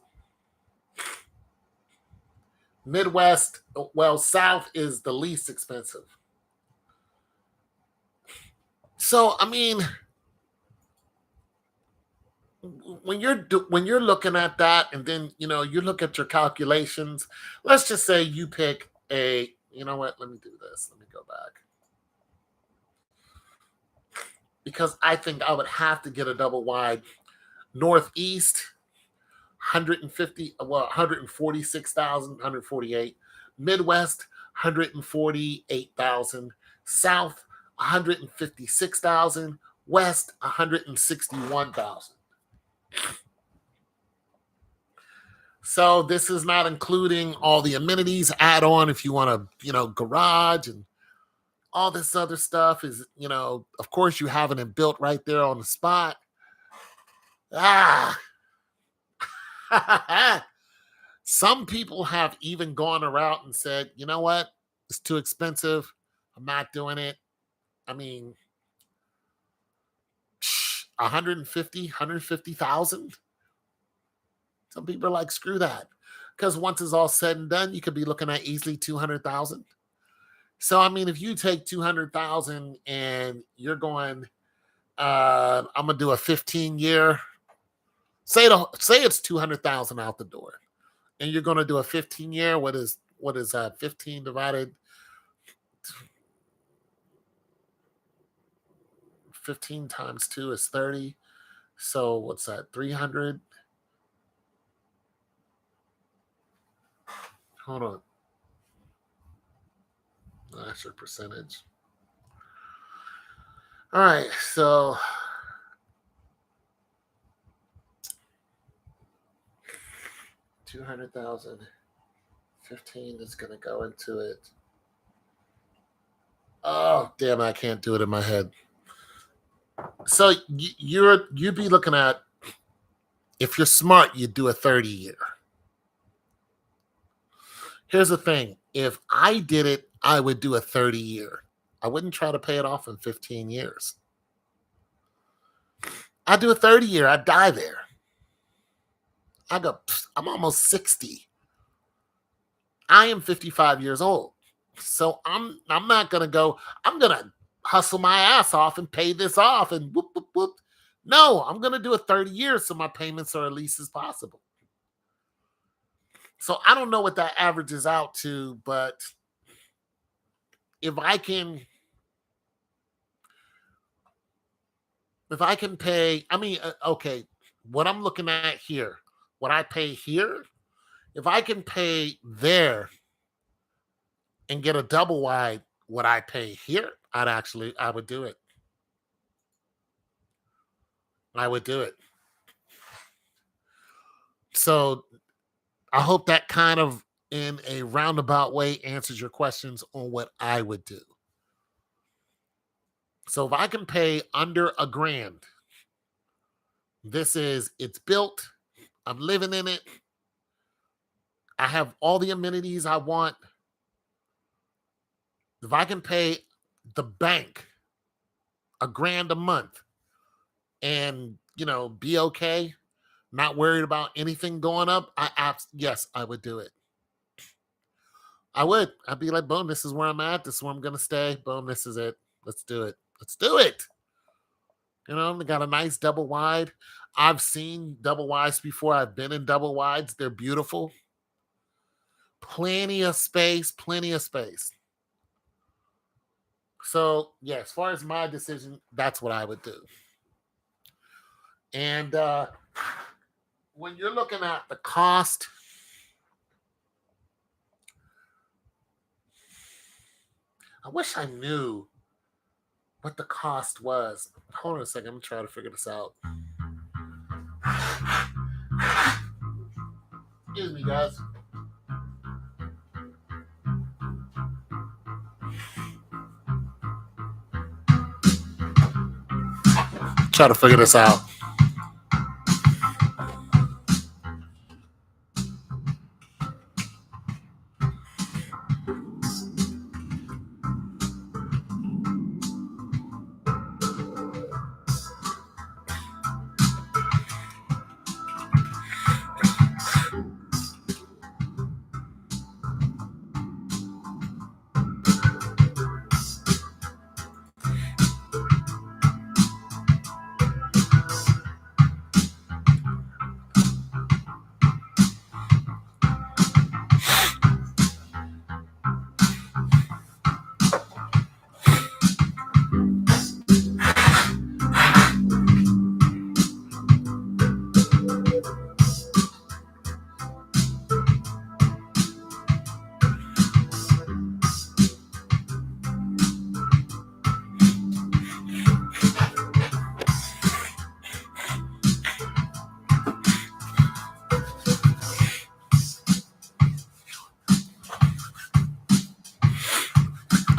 Speaker 1: Midwest, well, South is the least expensive. So, I mean, when you're looking at that, and then you look at your calculations. Let's just say you pick a. You know what? Let me do this. Let me go back because I think I would have to get a double wide. Northeast 150, well, 146,000, 148. Midwest 148,000. South 156,000. West 161,000. So this is not including all the amenities add on if you want to, garage and all this other stuff is, of course you having it built right there on the spot. Ah. Some people have even gone around and said, you know what? It's too expensive. I'm not doing it. I mean, 150, 150,000. Some people are like, screw that. Because once it's all said and done, you could be looking at easily 200,000. So, I mean, if you take 200,000 and you're going, I'm going to do a 15-year, say it's 200,000 out the door, and you're going to do a 15-year. What is 15 divided 15 times 2 is 30. So what's that? 300. Hold on. That's your percentage. All right. So 200,000. 15 is going to go into it. Oh, damn, I can't do it in my head. So you'd be looking at, if you're smart, you'd do a 30-year. Here's the thing. If I did it, I would do a 30-year. I wouldn't try to pay it off in 15 years. I'd do a 30-year. I'd die there. I'm almost 60. I am 55 years old. So I'm not going to go, I'm going to hustle my ass off and pay this off and whoop, whoop, whoop. No, I'm going to do a 30 years so my payments are at least as possible. So I don't know what that averages out to, but if I can pay, I mean, okay, what I'm looking at here, what I pay here, if I can pay there and get a double wide, what I pay here, I would do it. I would do it. So I hope that kind of in a roundabout way answers your questions on what I would do. So if I can pay under $1,000, it's built, I'm living in it, I have all the amenities I want. If I can pay the bank $1,000 a month and, be okay, not worried about anything going up, yes, I would do it. I would. I'd be like, boom, this is where I'm at. This is where I'm going to stay. Boom, this is it. Let's do it. Let's do it. They got a nice double wide. I've seen double wides before. I've been in double wides. They're beautiful. Plenty of space, plenty of space. So, yeah, as far as my decision, that's what I would do. And when you're looking at the cost, I wish I knew what the cost was. Hold on a second. I'm trying to figure this out. Excuse me, guys. Try to figure this out.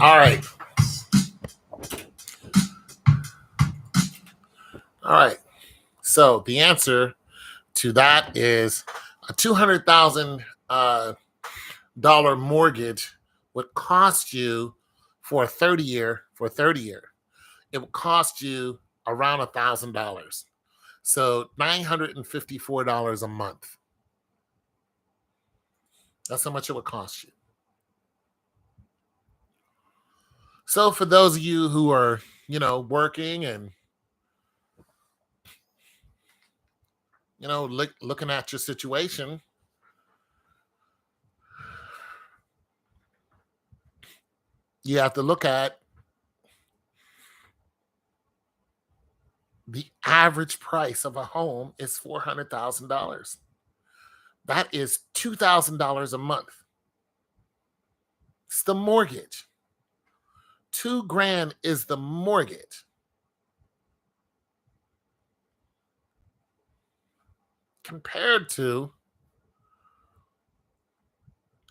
Speaker 1: All right. All right. So the answer to that is a $200,000 mortgage would cost you for a 30 year. It would cost you around $1,000. So $954 a month. That's how much it would cost you. So for those of you who are, working and, looking at your situation, you have to look at the average price of a home is $400,000. That is $2,000 a month. It's the mortgage. $2,000 is the mortgage. Compared to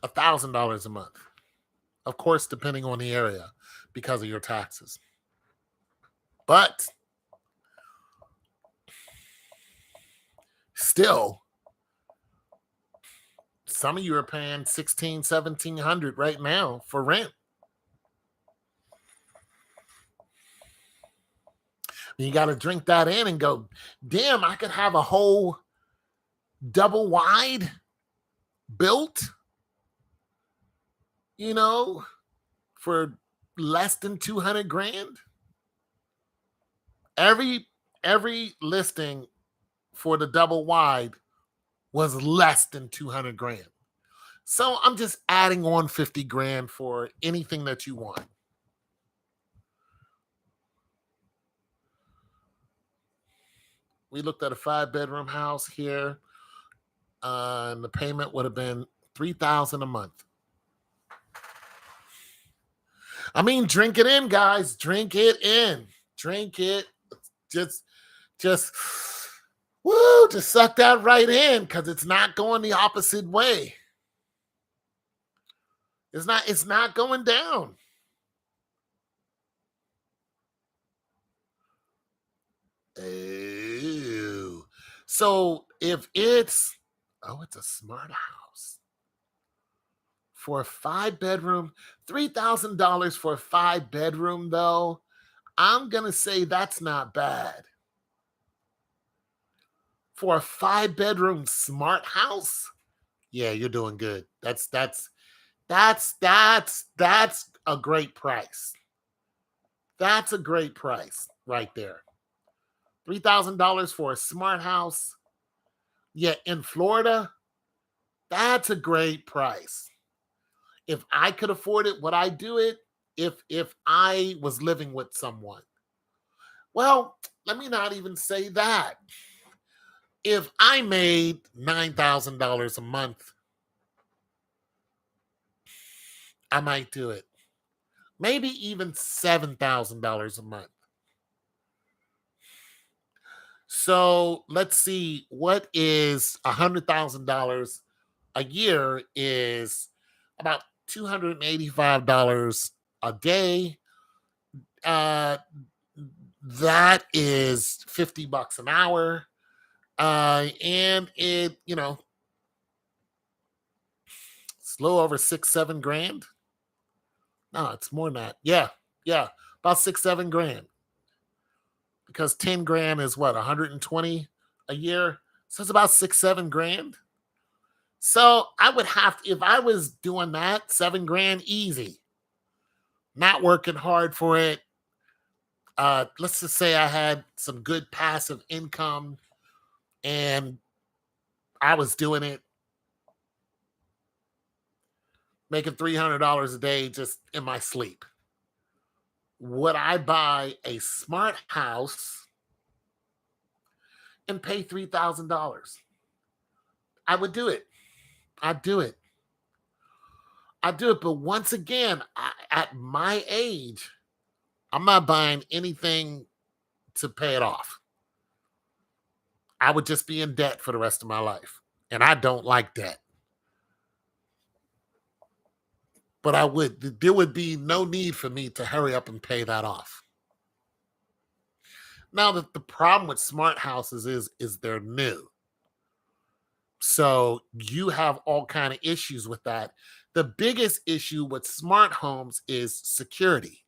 Speaker 1: $1,000 a month. Of course, depending on the area because of your taxes. But still, some of you are paying $1,600, $1,700 right now for rent. You got to drink that in and go, damn, I could have a whole double wide built, for less than $200,000. Every listing for the double wide was less than $200,000. So I'm just adding on $50,000 for anything that you want. We looked at a 5 bedroom house here, and the payment would have been 3,000 a month. I mean, drink it in, guys. Drink it in. Drink it. Just, just, woo, just suck that right in, because it's not going the opposite way. It's not going down. Ew. So if it's it's a smart house for a 5 bedroom, $3,000 for a 5 bedroom though. I'm gonna say that's not bad for a 5 bedroom smart house. Yeah, you're doing good. That's a great price. That's a great price right there. $3,000 for a smart house. Yeah, in Florida, that's a great price. If I could afford it, would I do it? If I was living with someone. Well, let me not even say that. If I made $9,000 a month, I might do it. Maybe even $7,000 a month. So let's see, what is $100,000 a year is about $285 a day. Uh, that is $50 an hour. And it's a little over 6, 7 grand. No, it's more than that. Yeah, yeah, about 6, 7 grand. Because 10 grand is what, 120 a year? So it's about 6, 7 grand. So I would have to, if I was doing that, 7 grand easy, not working hard for it. Let's just say I had some good passive income and I was doing it, making $300 a day just in my sleep. Would I buy a smart house and pay $3,000? I would do it. I'd do it. I'd do it. But once again, at my age, I'm not buying anything to pay it off. I would just be in debt for the rest of my life. And I don't like debt. But there would be no need for me to hurry up and pay that off. Now, the problem with smart houses is they're new. So you have all kind of issues with that. The biggest issue with smart homes is security.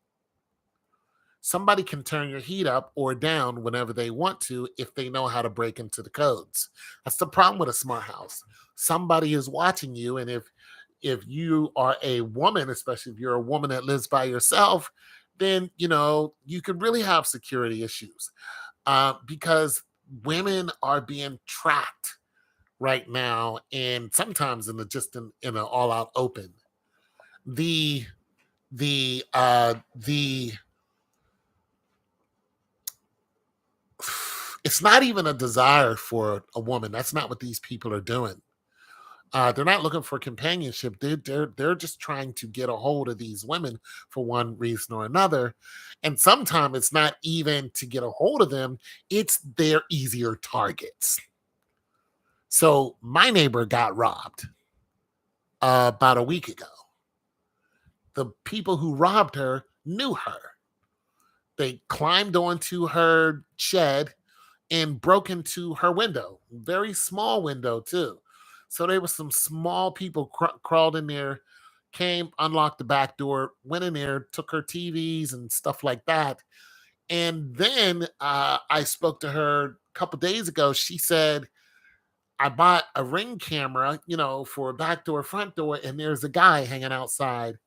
Speaker 1: Somebody can turn your heat up or down whenever they want to if they know how to break into the codes. That's the problem with a smart house. Somebody is watching you, and if you are a woman, especially if you're a woman that lives by yourself, then you could really have security issues, because women are being tracked right now, and sometimes in an all out open. The the it's not even a desire for a woman. That's not what these people are doing. They're not looking for companionship. They're just trying to get a hold of these women for one reason or another. And sometimes it's not even to get a hold of them, it's their easier targets. So my neighbor got robbed about a week ago. The people who robbed her knew her. They climbed onto her shed and broke into her window. Very small window, too. So there was some small people crawled in there, came, unlocked the back door, went in there, took her TVs and stuff like that. And then I spoke to her a couple days ago. She said, I bought a Ring camera, for a back door, front door, and there's a guy hanging outside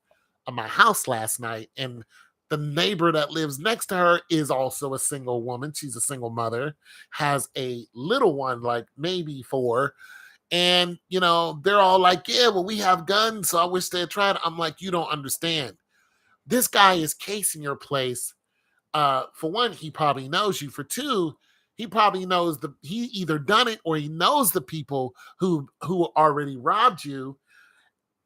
Speaker 1: of my house last night. And the neighbor that lives next to her is also a single woman. She's a single mother, has a little one, like maybe 4. And, they're all like, yeah, well, we have guns, so I wish they had tried. I'm like, you don't understand. This guy is casing your place. For one, he probably knows you. For two, he probably knows he either done it or he knows the people who already robbed you.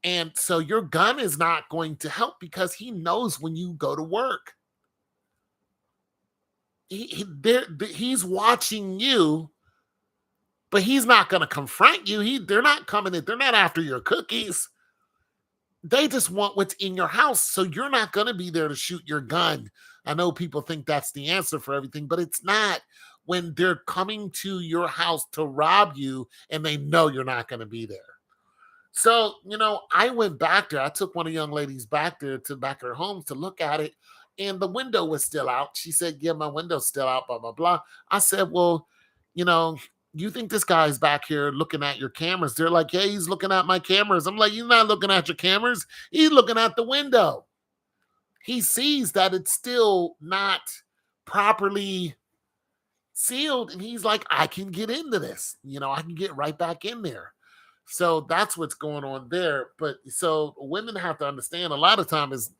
Speaker 1: And so your gun is not going to help because he knows when you go to work. He's watching you, but he's not going to confront you. They're not coming in. They're not after your cookies. They just want what's in your house. So you're not going to be there to shoot your gun. I know people think that's the answer for everything, but it's not when they're coming to your house to rob you and they know you're not going to be there. So, I went back there. I took one of the young ladies back there to back her home to look at it, and the window was still out. She said, "Yeah, my window's still out, blah, blah, blah." I said, "Well, you know, you think this guy's back here looking at your cameras?" They're like, "Yeah, he's looking at my cameras." I'm like, "He's not looking at your cameras. He's looking at the window." He sees that it's still not properly sealed, and he's like, "I can get into this. I can get right back in there." So that's what's going on there. But so women have to understand a lot of time is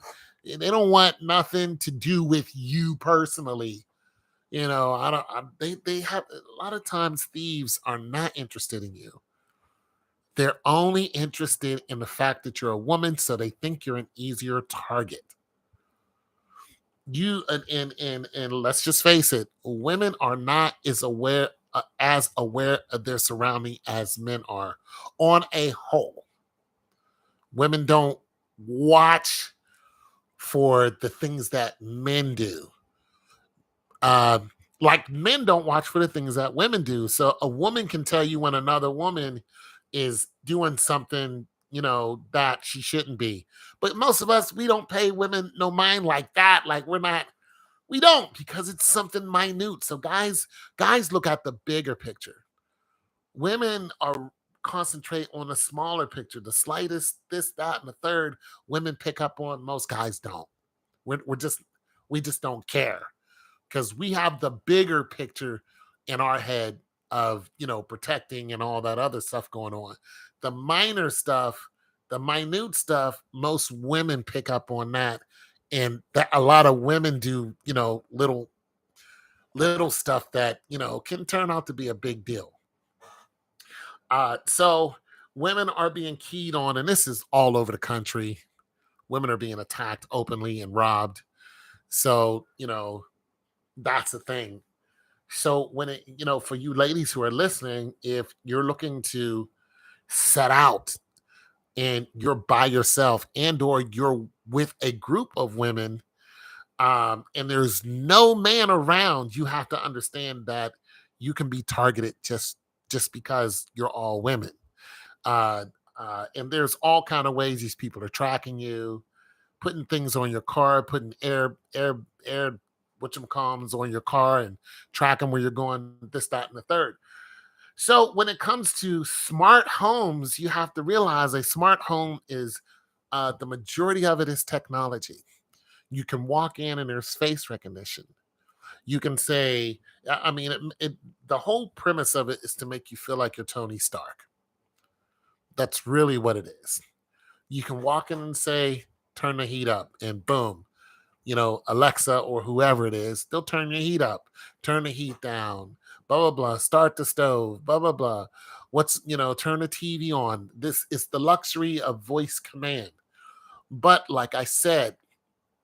Speaker 1: they don't want nothing to do with you personally. I don't. They have a lot of times thieves are not interested in you. They're only interested in the fact that you're a woman, so they think you're an easier target. And let's just face it, women are not as aware of their surrounding as men are on a whole. Women don't watch for the things that men do. Like men don't watch for the things that women do. So a woman can tell you when another woman is doing something, that she shouldn't be. But most of us, we don't pay women no mind like that. Like we don't because it's something minute. So guys look at the bigger picture. Women are concentrate on the smaller picture, the slightest, this, that, and the third. Women pick up on. Most guys don't. We just don't care because we have the bigger picture in our head of protecting and all that other stuff going on. The minor stuff, the minute stuff, most women pick up on that, and that a lot of women do little stuff that can turn out to be a big deal. So women are being keyed on, and this is all over the country. Women are being attacked openly and robbed. So that's the thing. So when for you ladies who are listening, if you're looking to set out and you're by yourself and or you're with a group of women, and there's no man around, you have to understand that you can be targeted just because you're all women. Uh, and there's all kind of ways these people are tracking you, putting things on your car, putting air whatchamacallits on your car and tracking where you're going, this, that, and the third. So when it comes to smart homes, you have to realize a smart home is the majority of it is technology. You can walk in and there's face recognition. You can say, I mean, the whole premise of it is to make you feel like you're Tony Stark. That's really what it is. You can walk in and say, "Turn the heat up," and boom, Alexa or whoever it is, they'll turn your heat up, turn the heat down, blah, blah, blah, start the stove, blah, blah, blah. Turn the TV on. This is the luxury of voice command. But like I said,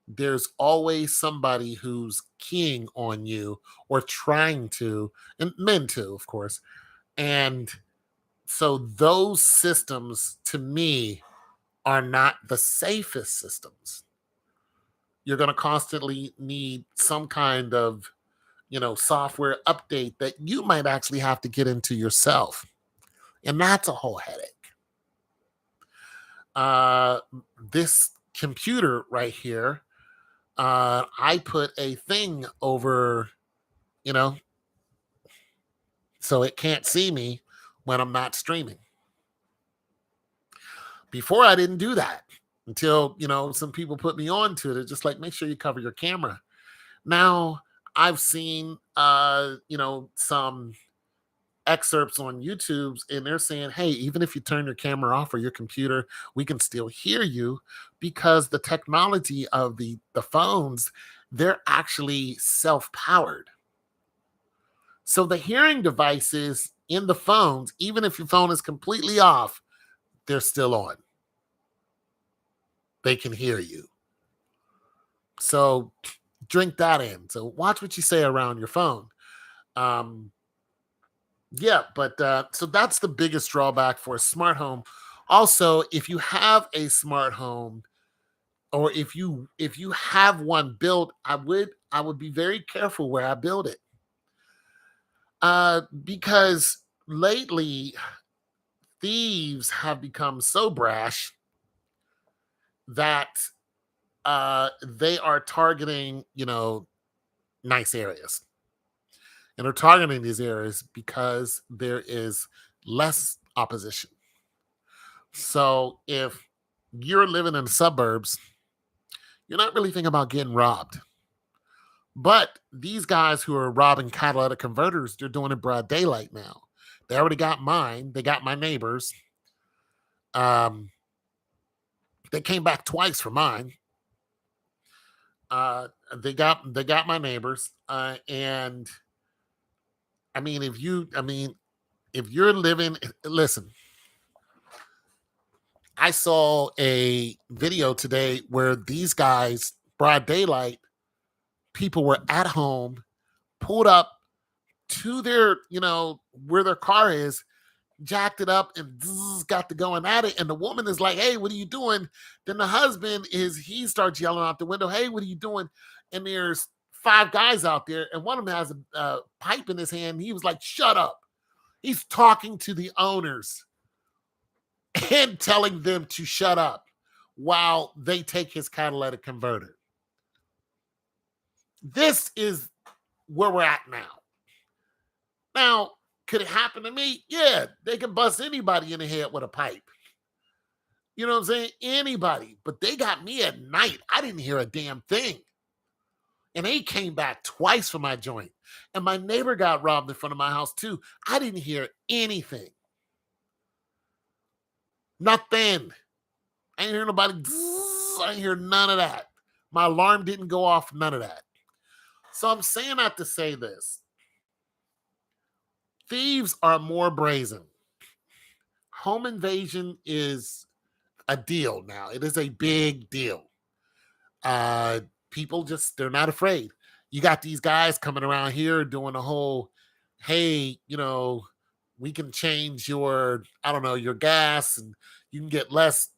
Speaker 1: there's always somebody who's keying on you or trying to, and men too, of course. And so those systems to me are not the safest systems. You're going to constantly need some kind of software update that you might actually have to get into yourself, and that's a whole headache. This computer right here, I put a thing over, so it can't see me when I'm not streaming. Before I didn't do that until some people put me on to it. It's just like, make sure you cover your camera. Now I've seen some excerpts on YouTube, and they're saying, "Hey, even if you turn your camera off or your computer, we can still hear you," because the technology of the phones, they're actually self-powered. So the hearing devices in the phones, even if your phone is completely off, they're still on. They can hear you. So drink that in. So watch what you say around your phone. Um, yeah, but so that's the biggest drawback for a smart home. Also, if you have a smart home, or if you have one built, I would be very careful where I build it. Because lately thieves have become so brash that they are targeting, nice areas. And they're targeting these areas because there is less opposition. So if you're living in the suburbs, you're not really thinking about getting robbed. But these guys who are robbing catalytic converters, they're doing it broad daylight now. They already got mine. They got my neighbors. Um, they came back twice for mine. They got my neighbors. And if you're living, listen, I saw a video today where these guys, broad daylight, people were at home, pulled up to their, where their car is, jacked it up and got to going at it. And the woman is like, "Hey, what are you doing?" Then the husband he starts yelling out the window, "Hey, what are you doing?" And there's five guys out there, and one of them has a pipe in his hand. He was like, "Shut up." He's talking to the owners and telling them to shut up while they take his catalytic converter. This is where we're at now. Now, could it happen to me? Yeah, they can bust anybody in the head with a pipe. You know what I'm saying? Anybody. But they got me at night. I didn't hear a damn thing. And they came back twice for my joint. And my neighbor got robbed in front of my house too. I didn't hear anything. Nothing. I ain't hear nobody. I ain't hear none of that. My alarm didn't go off. None of that. So I'm saying that to say this. Thieves are more brazen. Home invasion is a deal now. It is a big deal. Uh, People just they're not afraid. You got these guys coming around here doing a whole, hey, we can change your, I don't know, your gas, and you can get less,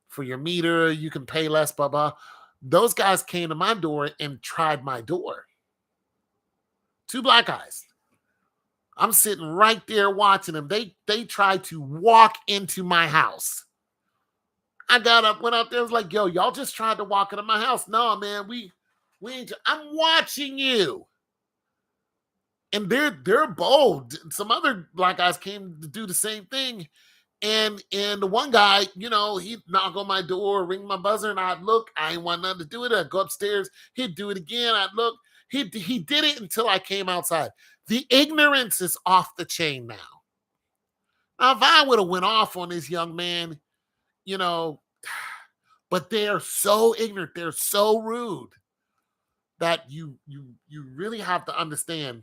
Speaker 1: for your meter. You can pay less, blah blah. Those guys came to my door and tried my door. Two black guys. I'm sitting right there watching them. They tried to walk into my house. I got up, went out there, was like, "Yo, y'all just tried to walk into my house." "No, man, we ain't. I'm watching you." And they're bold. Some other black guys came to do the same thing. And the one guy, he'd knock on my door, ring my buzzer, and I'd look. I ain't want nothing to do with it. I'd go upstairs, he'd do it again. I'd look. He did it until I came outside. The ignorance is off the chain now. Now, if I would have went off on this young man, you know, but they are so ignorant, they're so rude that you really have to understand,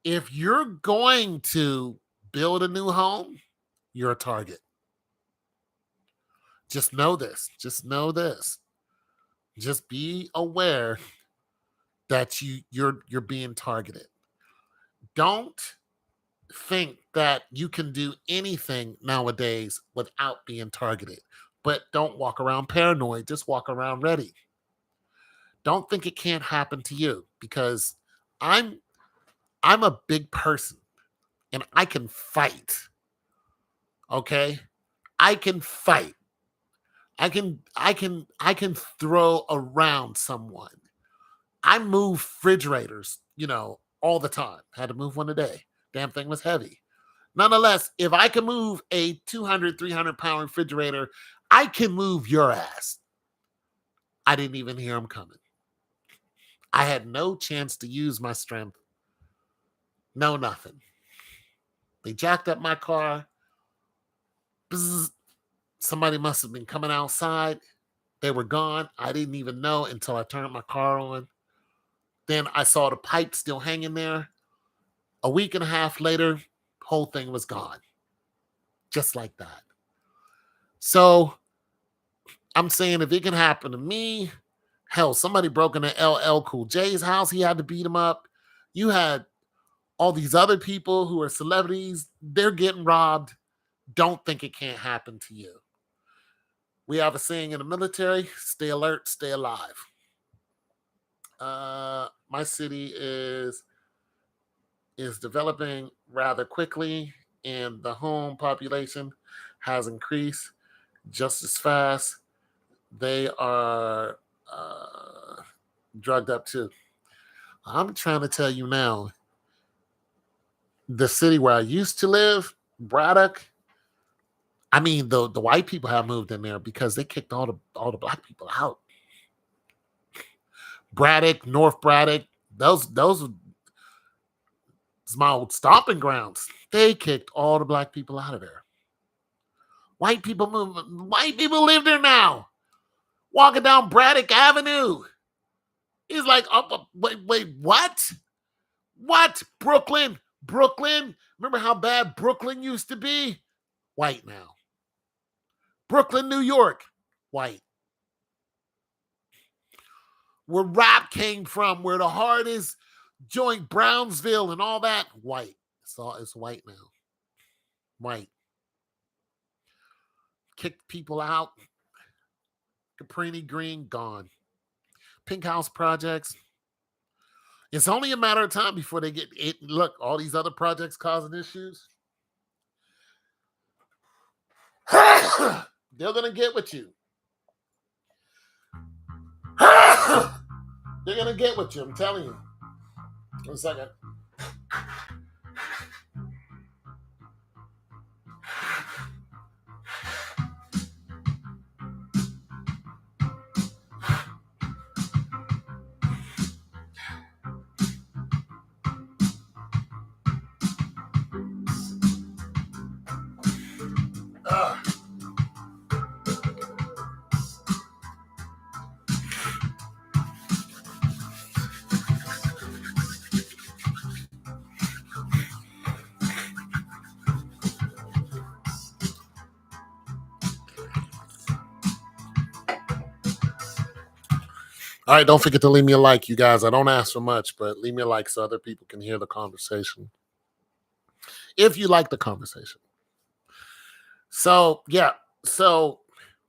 Speaker 1: if you're going to build a new home, you're a target. Just know this. Just know this. Just be aware that you're being targeted. Don't think that you can do anything nowadays without being targeted. But don't walk around paranoid. Just walk around ready. Don't think it can't happen to you, because I'm I'm a big person and I can fight. Okay? I can fight. I can throw around someone. I move refrigerators, all the time. Had to move one today. Damn thing was heavy. Nonetheless, if I can move a 200, 300 pound refrigerator, I can move your ass. I didn't even hear him coming. I had no chance to use my strength. No, nothing. They jacked up my car. Bzzz. Somebody must have been coming outside. They were gone. I didn't even know until I turned my car on. Then I saw the pipe still hanging there. A week and a half later, whole thing was gone. Just like that. So I'm saying if it can happen to me, hell, somebody broke into LL Cool J's house. He had to beat him up. You had all these other people who are celebrities. They're getting robbed. Don't think it can't happen to you. We have a saying in the military: stay alert, stay alive. My city is developing rather quickly, and the home population has increased just as fast. They are drugged up too. I'm trying to tell you now, the city where I used to live, Braddock. I mean, the white people have moved in there because they kicked all the black people out. Braddock, North Braddock, those is my old stomping grounds. They kicked all the black people out of there. White people move. White people live there now. Walking down Braddock Avenue. He's like, oh, wait, what? What? Brooklyn? Remember how bad Brooklyn used to be? White now. Brooklyn, New York, white. Where rap came from, where the hardest joint, Brownsville and all that, white. It's white now. White. Kicked people out. Caprini Green, gone. Pink House Projects. It's only a matter of time before they get it. Look, all these other projects causing issues. They're going to get with you. They're going to get with you, I'm telling you. 1 second. All right, don't forget to leave me a like, you guys. I don't ask for much, but leave me a like so other people can hear the conversation. If you like the conversation. So, yeah. So,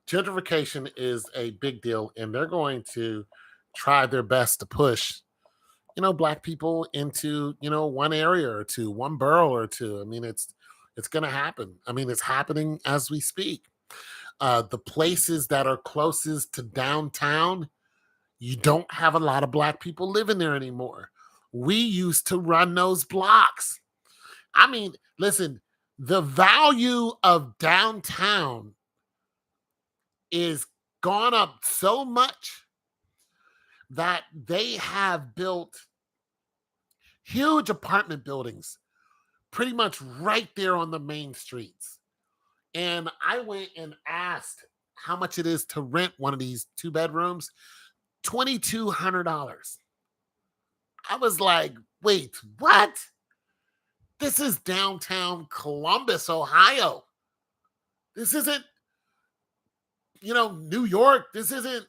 Speaker 1: gentrification is a big deal, and they're going to try their best to push, black people into, one area or two, one borough or two. I mean, it's going to happen. I mean, it's happening as we speak. The places that are closest to downtown, you don't have a lot of black people living there anymore. We used to run those blocks. I mean, listen, the value of downtown is gone up so much that they have built huge apartment buildings pretty much right there on the main streets. And I went and asked how much it is to rent one of these 2 bedrooms. $2,200. I was like, wait, what? This is downtown Columbus, Ohio. This isn't, New York. This isn't,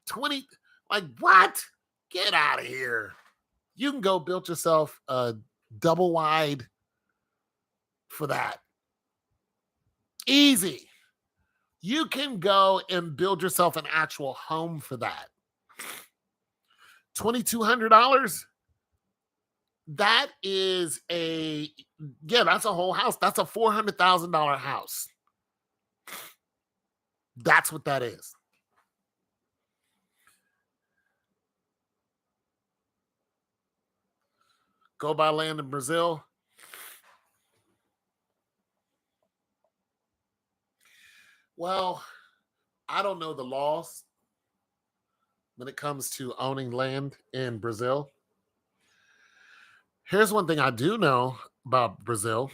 Speaker 1: 20. Like, what? Get out of here. You can go build yourself a double wide for that. Easy. You can go and build yourself an actual home for that. $2,200. That is that's a whole house. That's a $400,000 house. That's what that is. Go buy land in Brazil. Well, I don't know the laws when it comes to owning land in Brazil. Here's one thing I do know about Brazil.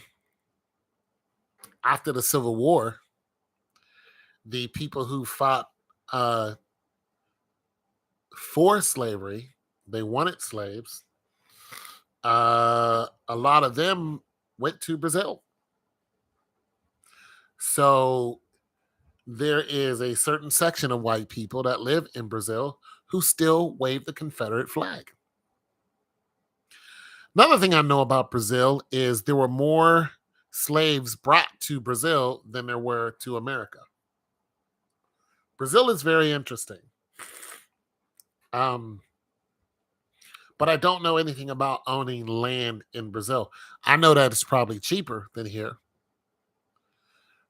Speaker 1: After the Civil War, the people who fought for slavery, they wanted slaves. a lot of them went to Brazil. So there is a certain section of white people that live in Brazil who still wave the Confederate flag. Another thing I know about Brazil is there were more slaves brought to Brazil than there were to America. Brazil is very interesting. Um, but I don't know anything about owning land in Brazil. I know that it's probably cheaper than here.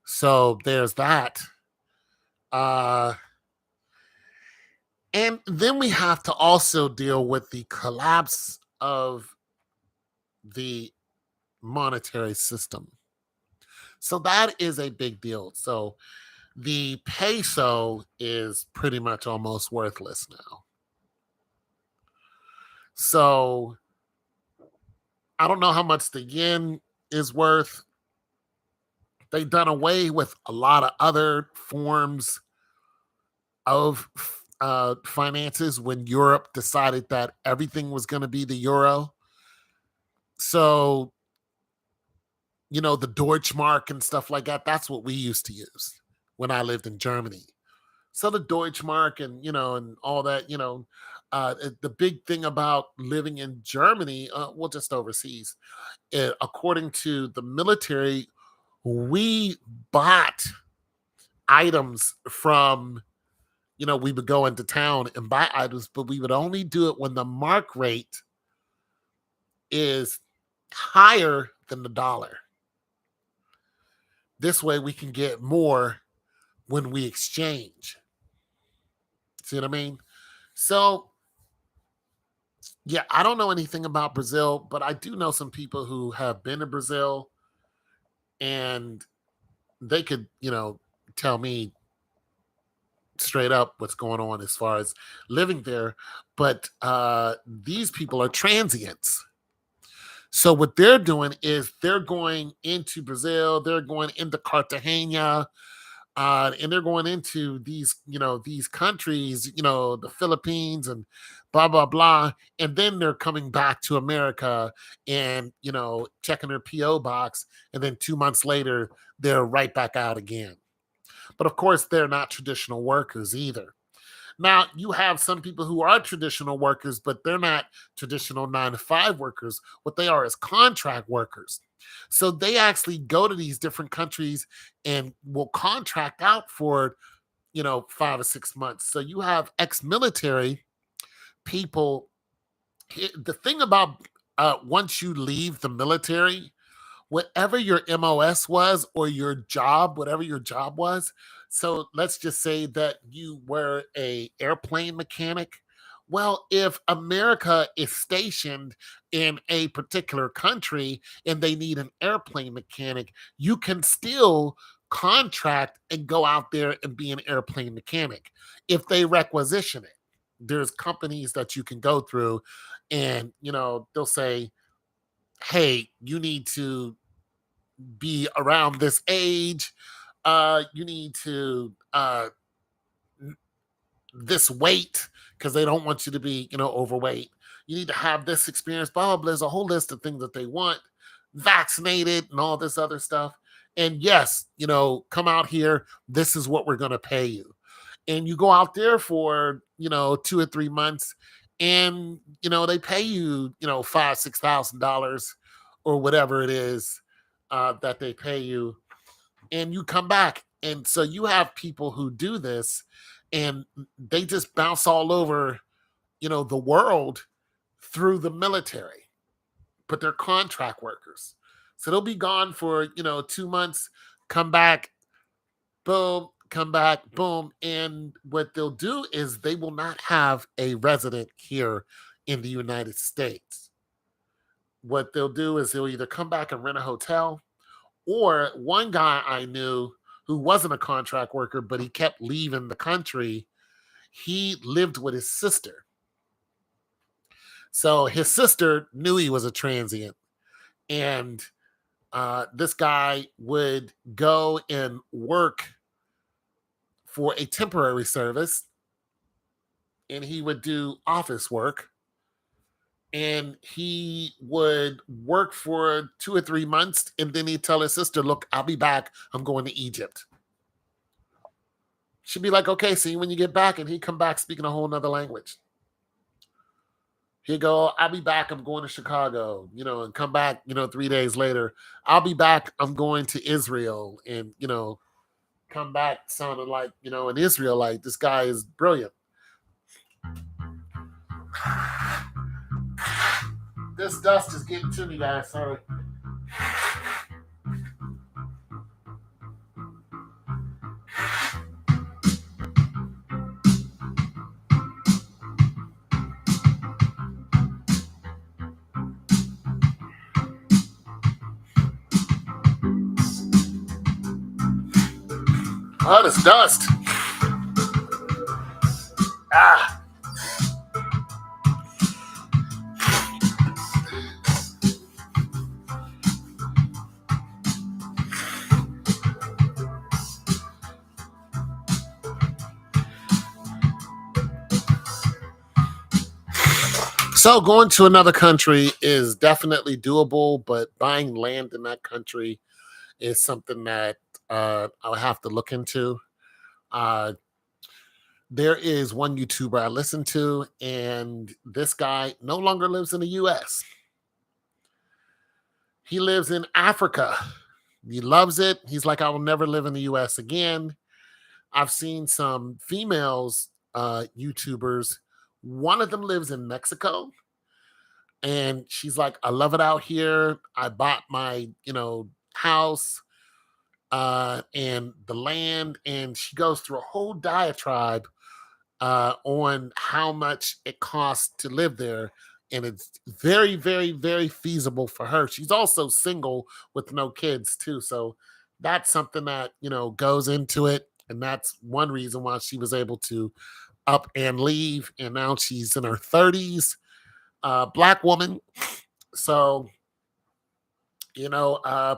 Speaker 1: So there's that. Uh, and then we have to also deal with the collapse of the monetary system. So that is a big deal. So the peso is pretty much almost worthless now. So I don't know how much the yen is worth. They've done away with a lot of other forms of finances when Europe decided that everything was going to be the euro. So, the Deutschmark and stuff like that, that's what we used to use when I lived in Germany. So the Deutschmark and, and all that, the big thing about living in Germany, well, just overseas, according to the military, we bought items from, we would go into town and buy items, but we would only do it when the mark rate is higher than the dollar. This way we can get more when we exchange. See what I mean? So, yeah, I don't know anything about Brazil, but I do know some people who have been to Brazil and they could, tell me straight up what's going on as far as living there. But these people are transients. So what they're doing is they're going into Brazil, they're going into Cartagena, and they're going into these countries, the Philippines and blah blah blah, and then they're coming back to America and checking their PO box, and then 2 months later they're right back out again. But of course, they're not traditional workers either. Now, you have some people who are traditional workers, but they're not traditional 9 to 5 workers. What they are is contract workers. So they actually go to these different countries and will contract out for, 5 or 6 months. So you have ex military people. The thing about once you leave the military, whatever your MOS was or your job, whatever your job was. So let's just say that you were a airplane mechanic. Well, if America is stationed in a particular country and they need an airplane mechanic, you can still contract and go out there and be an airplane mechanic if they requisition it. There's companies that you can go through and, they'll say, hey, you need to be around this age. You need to this weight because they don't want you to be, overweight. You need to have this experience. Blah blah blah. There's a whole list of things that they want. Vaccinated and all this other stuff. And yes, come out here. This is what we're going to pay you. And you go out there for 2 or 3 months, and they pay you $5,000, $6,000 or whatever it is that they pay you, and you come back. And so you have people who do this and they just bounce all over, the world through the military, but they're contract workers. So they'll be gone for, 2 months, come back, boom, come back, boom. And what they'll do is they will not have a resident here in the United States. What they'll do is they'll either come back and rent a hotel. Or one guy I knew who wasn't a contract worker, but he kept leaving the country. He lived with his sister. So his sister knew he was a transient. And this guy would go and work for a temporary service, and he would do office work. and he would work for 2 or 3 months, and then he'd tell his sister, "Look, I'll be back. I'm going to Egypt." She'd be like, "Okay, see you when you get back," and he'd come back speaking a whole nother language. He'd go, "I'll be back. I'm going to Chicago," and come back, 3 days later. "I'll be back. I'm going to Israel," and come back sounding like an Israelite. This guy is brilliant. This dust is getting to me, guys. Sorry. Oh, this dust. Ah. So going to another country is definitely doable, but buying land in that country is something that I'll have to look into. Uh, there is one YouTuber I listen to, and this guy no longer lives in the US. He lives in Africa. He loves it. He's like, "I will never live in the US again." I've seen some females, YouTubers. One of them lives in Mexico, and she's like, "I love it out here. I bought my, house and the land," and she goes through a whole diatribe on how much it costs to live there. And it's very, very, very feasible for her. She's also single with no kids, too. So that's something that, goes into it. And that's one reason why she was able to up and leave. And now she's in her 30s, Black woman. So,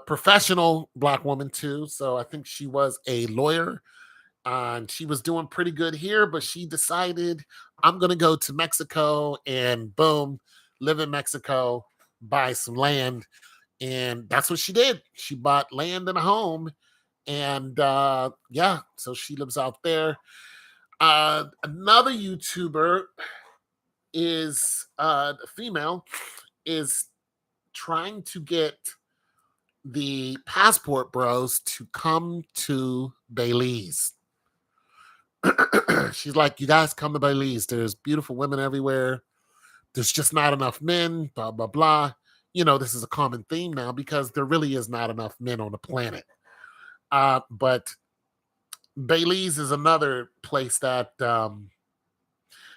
Speaker 1: professional Black woman, too. So I think she was a lawyer, and she was doing pretty good here, but she decided, "I'm going to go to Mexico," and boom, live in Mexico, buy some land. And that's what she did. She bought land and a home. And yeah, so she lives out there. Another YouTuber is female, is trying to get the Passport Bros to come to Belize. She's like, "You guys come to Belize. There's beautiful women everywhere. There's just not enough men, blah, blah, blah." This is a common theme now because there really is not enough men on the planet. But Belize is another place that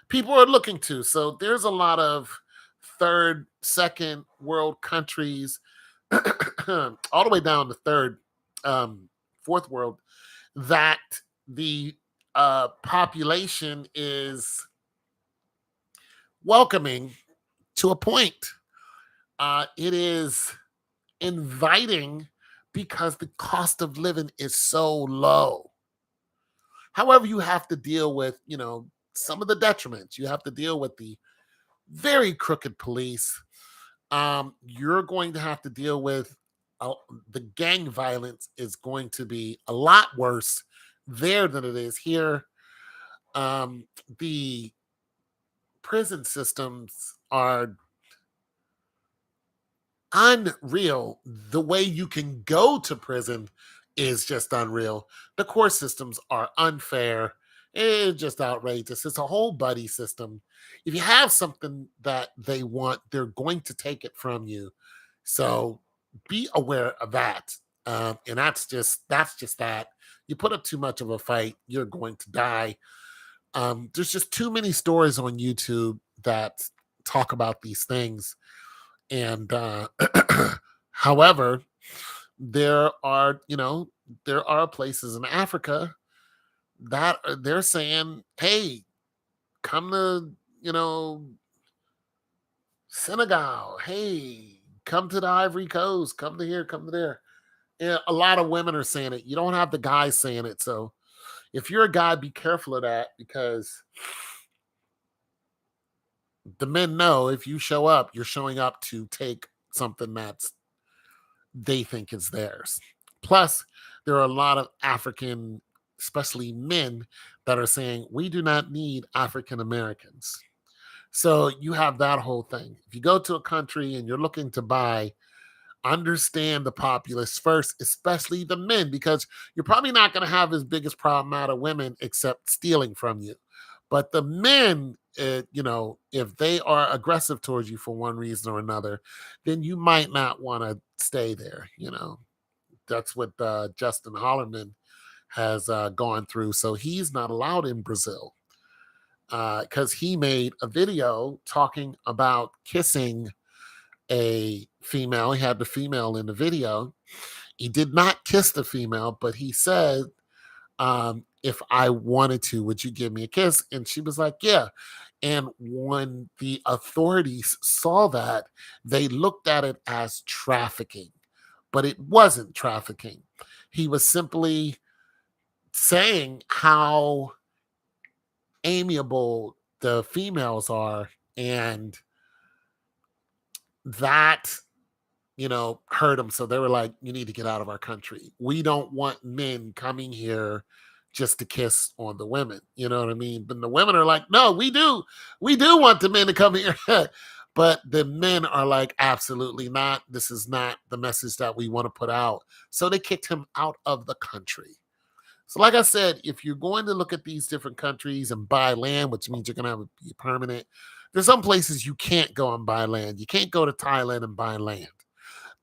Speaker 1: people are looking to. So there's a lot of third, second world countries, all the way down to third, fourth world, that the population is welcoming to a point. It is inviting because the cost of living is so low. However, you have to deal with, some of the detriments. You have to deal with the very crooked police. You're going to have to deal with the gang violence is going to be a lot worse there than it is here. The prison systems are unreal. The way you can go to prison is just unreal. The court systems are unfair. It's just outrageous. It's a whole buddy system. If you have something that they want, they're going to take it from you. So be aware of that. And that's just that. You put up too much of a fight, you're going to die. There's just too many stories on YouTube that talk about these things. And however, there are, there are places in Africa that they're saying, "Hey, come to, Senegal. Hey, come to the Ivory Coast. Come to here. Come to there." And a lot of women are saying it. You don't have the guys saying it. So if you're a guy, be careful of that, because The men know if you show up, you're showing up to take something that's they think is theirs. Plus, there are a lot of African, especially men, that are saying we do not need African Americans. So you have that whole thing. If you go to a country and you're looking to buy, understand the populace first, especially the men, because you're probably not going to have as biggest problem out of women except stealing from you. But the men, if they are aggressive towards you for one reason or another, then you might not want to stay there. That's what Justin Hollerman has gone through. So he's not allowed in Brazil because he made a video talking about kissing a female. He had the female in the video. He did not kiss the female, but he said, if I wanted to, would you give me a kiss? And she was like, yeah. And when the authorities saw that, they looked at it as trafficking, but it wasn't trafficking. He was simply saying how amiable the females are, and that hurt them. So they were like, you need to get out of our country. We don't want men coming here just to kiss on the women. You know what I mean? But the women are like, no, we do. We do want the men to come here. But the men are like, absolutely not. This is not the message that we want to put out. So they kicked him out of the country. So, like I said, if you're going to look at these different countries and buy land, which means you're going to have to be permanent, there's some places you can't go and buy land. You can't go to Thailand and buy land.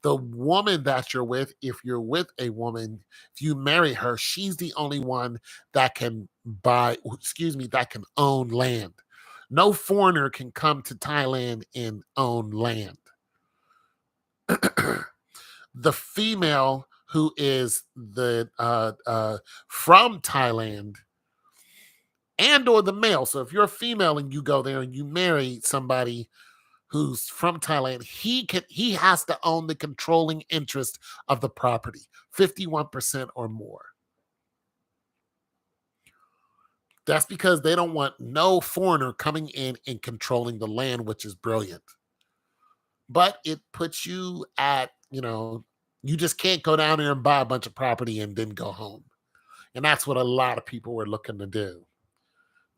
Speaker 1: The woman that you're with, if you're with a woman, if you marry her, she's the only one that can that can own land. No foreigner can come to Thailand and own land. The female who is the from Thailand, and or the male. So if you're a female and you go there and you marry somebody who's from Thailand, he has to own the controlling interest of the property, 51% or more. That's because they don't want no foreigner coming in and controlling the land, which is brilliant. But it puts you at, you just can't go down there and buy a bunch of property and then go home. And that's what a lot of people were looking to do.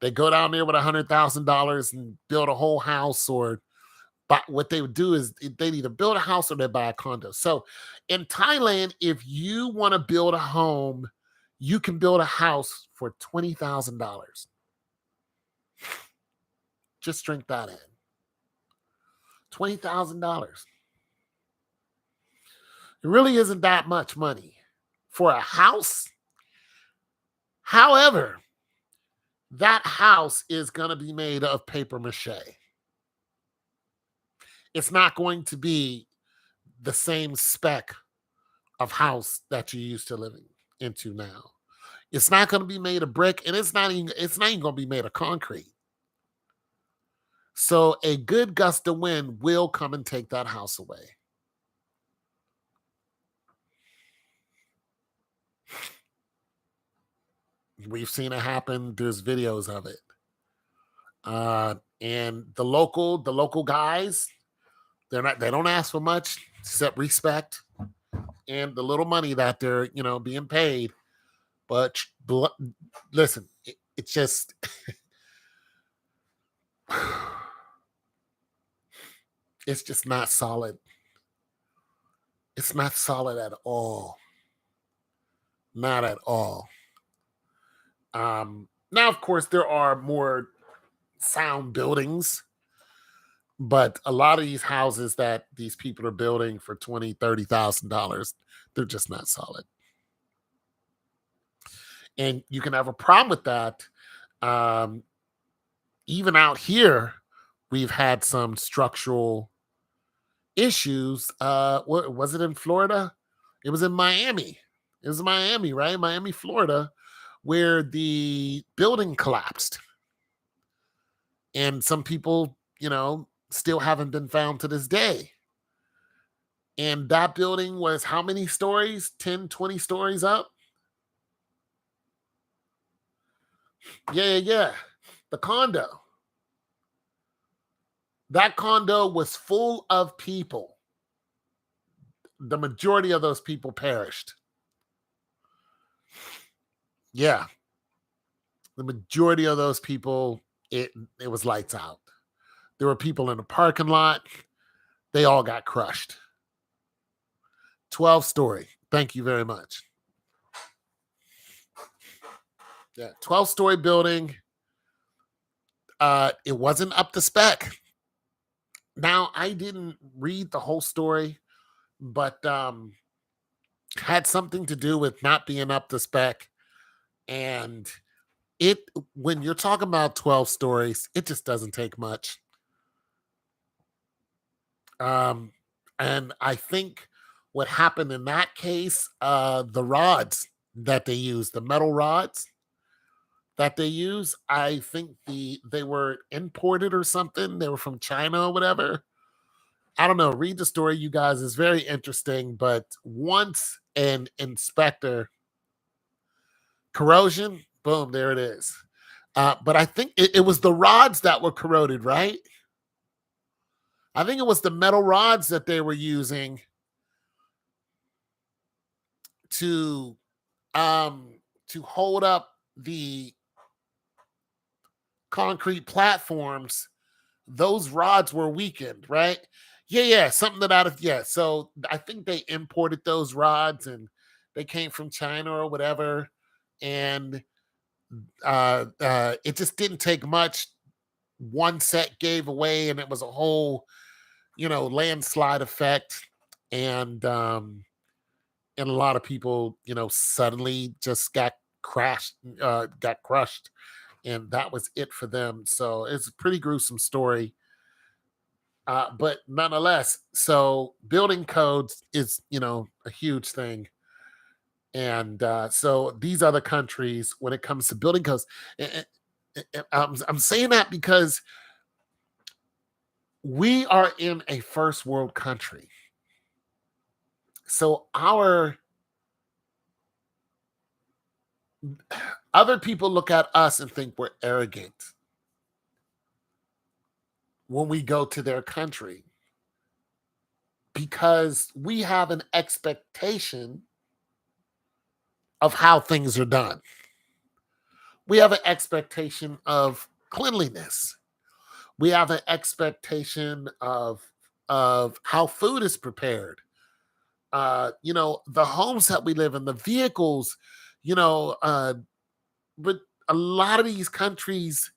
Speaker 1: They go down there with $100,000 and build a whole house, or but what they would do is they either build a house or they buy a condo. So in Thailand, if you want to build a home, you can build a house for $20,000. Just drink that in. $20,000. It really isn't that much money for a house. However, that house is going to be made of paper mache. It's not going to be the same spec of house that you're used to living into now. It's not going to be made of brick, and it's not even going to be made of concrete. So a good gust of wind will come and take that house away. We've seen it happen. There's videos of it. And the local guys, they don't ask for much except respect and the little money that they're, being paid. But listen, it's just it's just not solid. It's not solid at all. Not at all. Now, of course, there are more sound buildings, but a lot of these houses that these people are building for $20,000-$30,000, they're just not solid. And you can have a problem with that. Even out here, we've had some structural issues. What was it in Florida? It was in Miami. It was Miami, right? Miami, Florida, where the building collapsed. And some people, still haven't been found to this day. And that building was how many stories? 10, 20 stories up? Yeah. The condo. That condo was full of people. The majority of those people perished. Yeah. The majority of those people, it was lights out. There were people in the parking lot. They all got crushed. 12-story. Thank you very much. Yeah, 12-story building. It wasn't up to spec. Now, I didn't read the whole story, but had something to do with not being up to spec. And it when you're talking about 12 stories, it just doesn't take much. Um, and I think what happened in that case, the rods that they use, the metal rods that they use, I think they were imported or something. They were from China or whatever. I don't know. Read the story, you guys. It's very interesting. But once an inspector, corrosion, boom, there it is. But I think it was the rods that were corroded, right? I think it was the metal rods that they were using to hold up the concrete platforms. Those rods were weakened, right? Yeah, something that out of yeah. So I think they imported those rods and they came from China or whatever, and it just didn't take much. One set gave away, and it was a whole landslide effect, and a lot of people suddenly just got crushed, and that was it for them. So it's a pretty gruesome story. But nonetheless, so building codes is a huge thing. And so these other countries, when it comes to building codes, I'm saying that because we are in a first world country. So our other people look at us and think we're arrogant when we go to their country because we have an expectation of how things are done. We have an expectation of cleanliness. We have an expectation of how food is prepared. The homes that we live in, the vehicles, but a lot of these countries,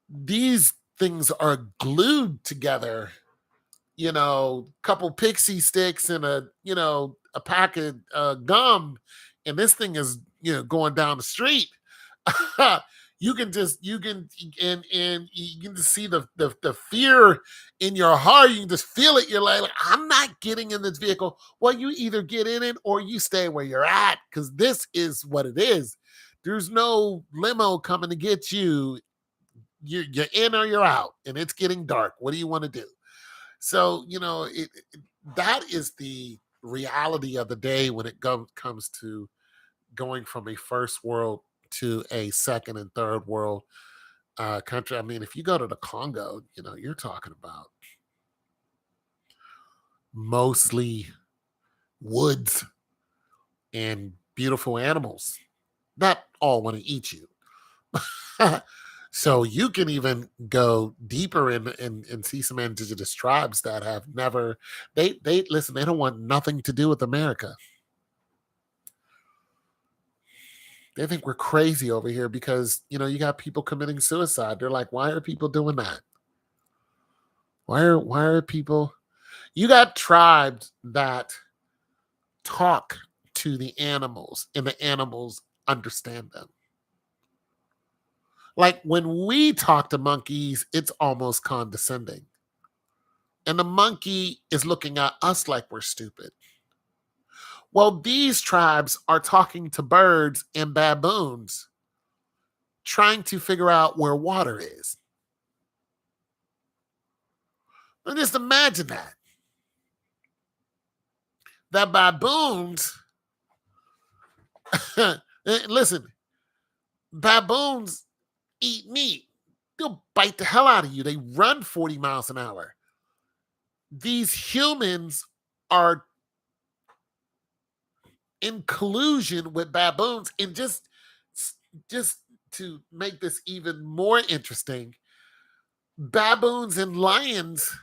Speaker 1: these things are glued together. Couple pixie sticks and a pack of gum, and this thing is going down the street. And you can just see the fear in your heart. You can just feel it. You're like, I'm not getting in this vehicle. Well, you either get in it or you stay where you're at, because this is what it is. There's no limo coming to get you. You're in or you're out, and it's getting dark. What do you want to do? So that is the reality of the day when it comes to going from a first world to a second and third world country. I mean, if you go to the Congo, you're talking about mostly woods and beautiful animals that all want to eat you. So you can even go deeper and see some indigenous tribes that have never they listen, they don't want nothing to do with America. They think we're crazy over here because you got people committing suicide. They're like, why are people doing that? Why are people you got tribes that talk to the animals and the animals understand them. Like when we talk to monkeys, it's almost condescending. And the monkey is looking at us like we're stupid. Well, these tribes are talking to birds and baboons, trying to figure out where water is. And just imagine that. The baboons, listen, baboons eat meat. they'll bite the hell out of you. They run 40 miles an hour. These humans are in collusion with baboons. And just to make this even more interesting, baboons and lions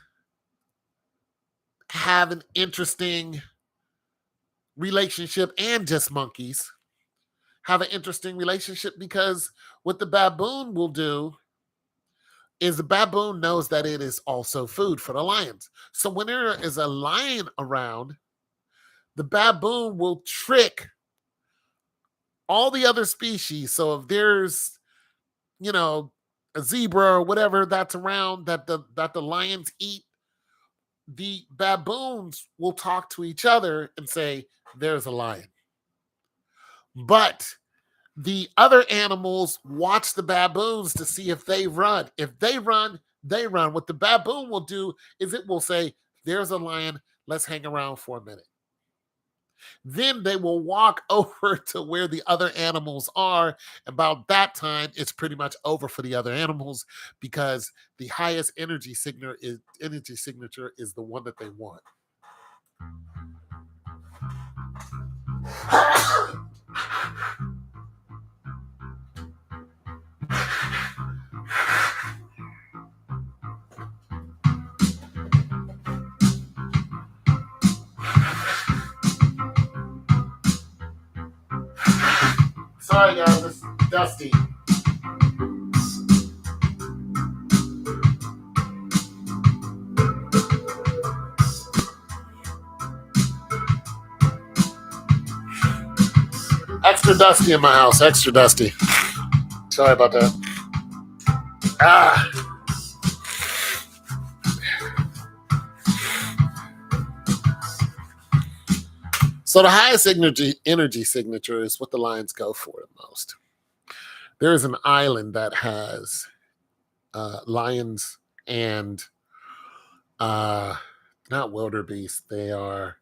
Speaker 1: have an interesting relationship, and just monkeys have an interesting relationship, because what the baboon will do is the baboon knows that it is also food for the lions. So when there is a lion around, the baboon will trick all the other species. So if there's, a zebra or whatever that's around that the lions eat, the baboons will talk to each other and say, there's a lion. But the other animals watch the baboons to see if they run. If they run, they run. What the baboon will do is it will say, there's a lion, let's hang around for a minute. Then they will walk over to where the other animals are. About that time, it's pretty much over for the other animals, because the highest energy signature is the one that they want. Sorry guys, it's dusty. Extra dusty in my house, extra dusty. Sorry about that. So the highest energy signature is what the lions go for the most. There is an island that has lions and not wildebeest. They are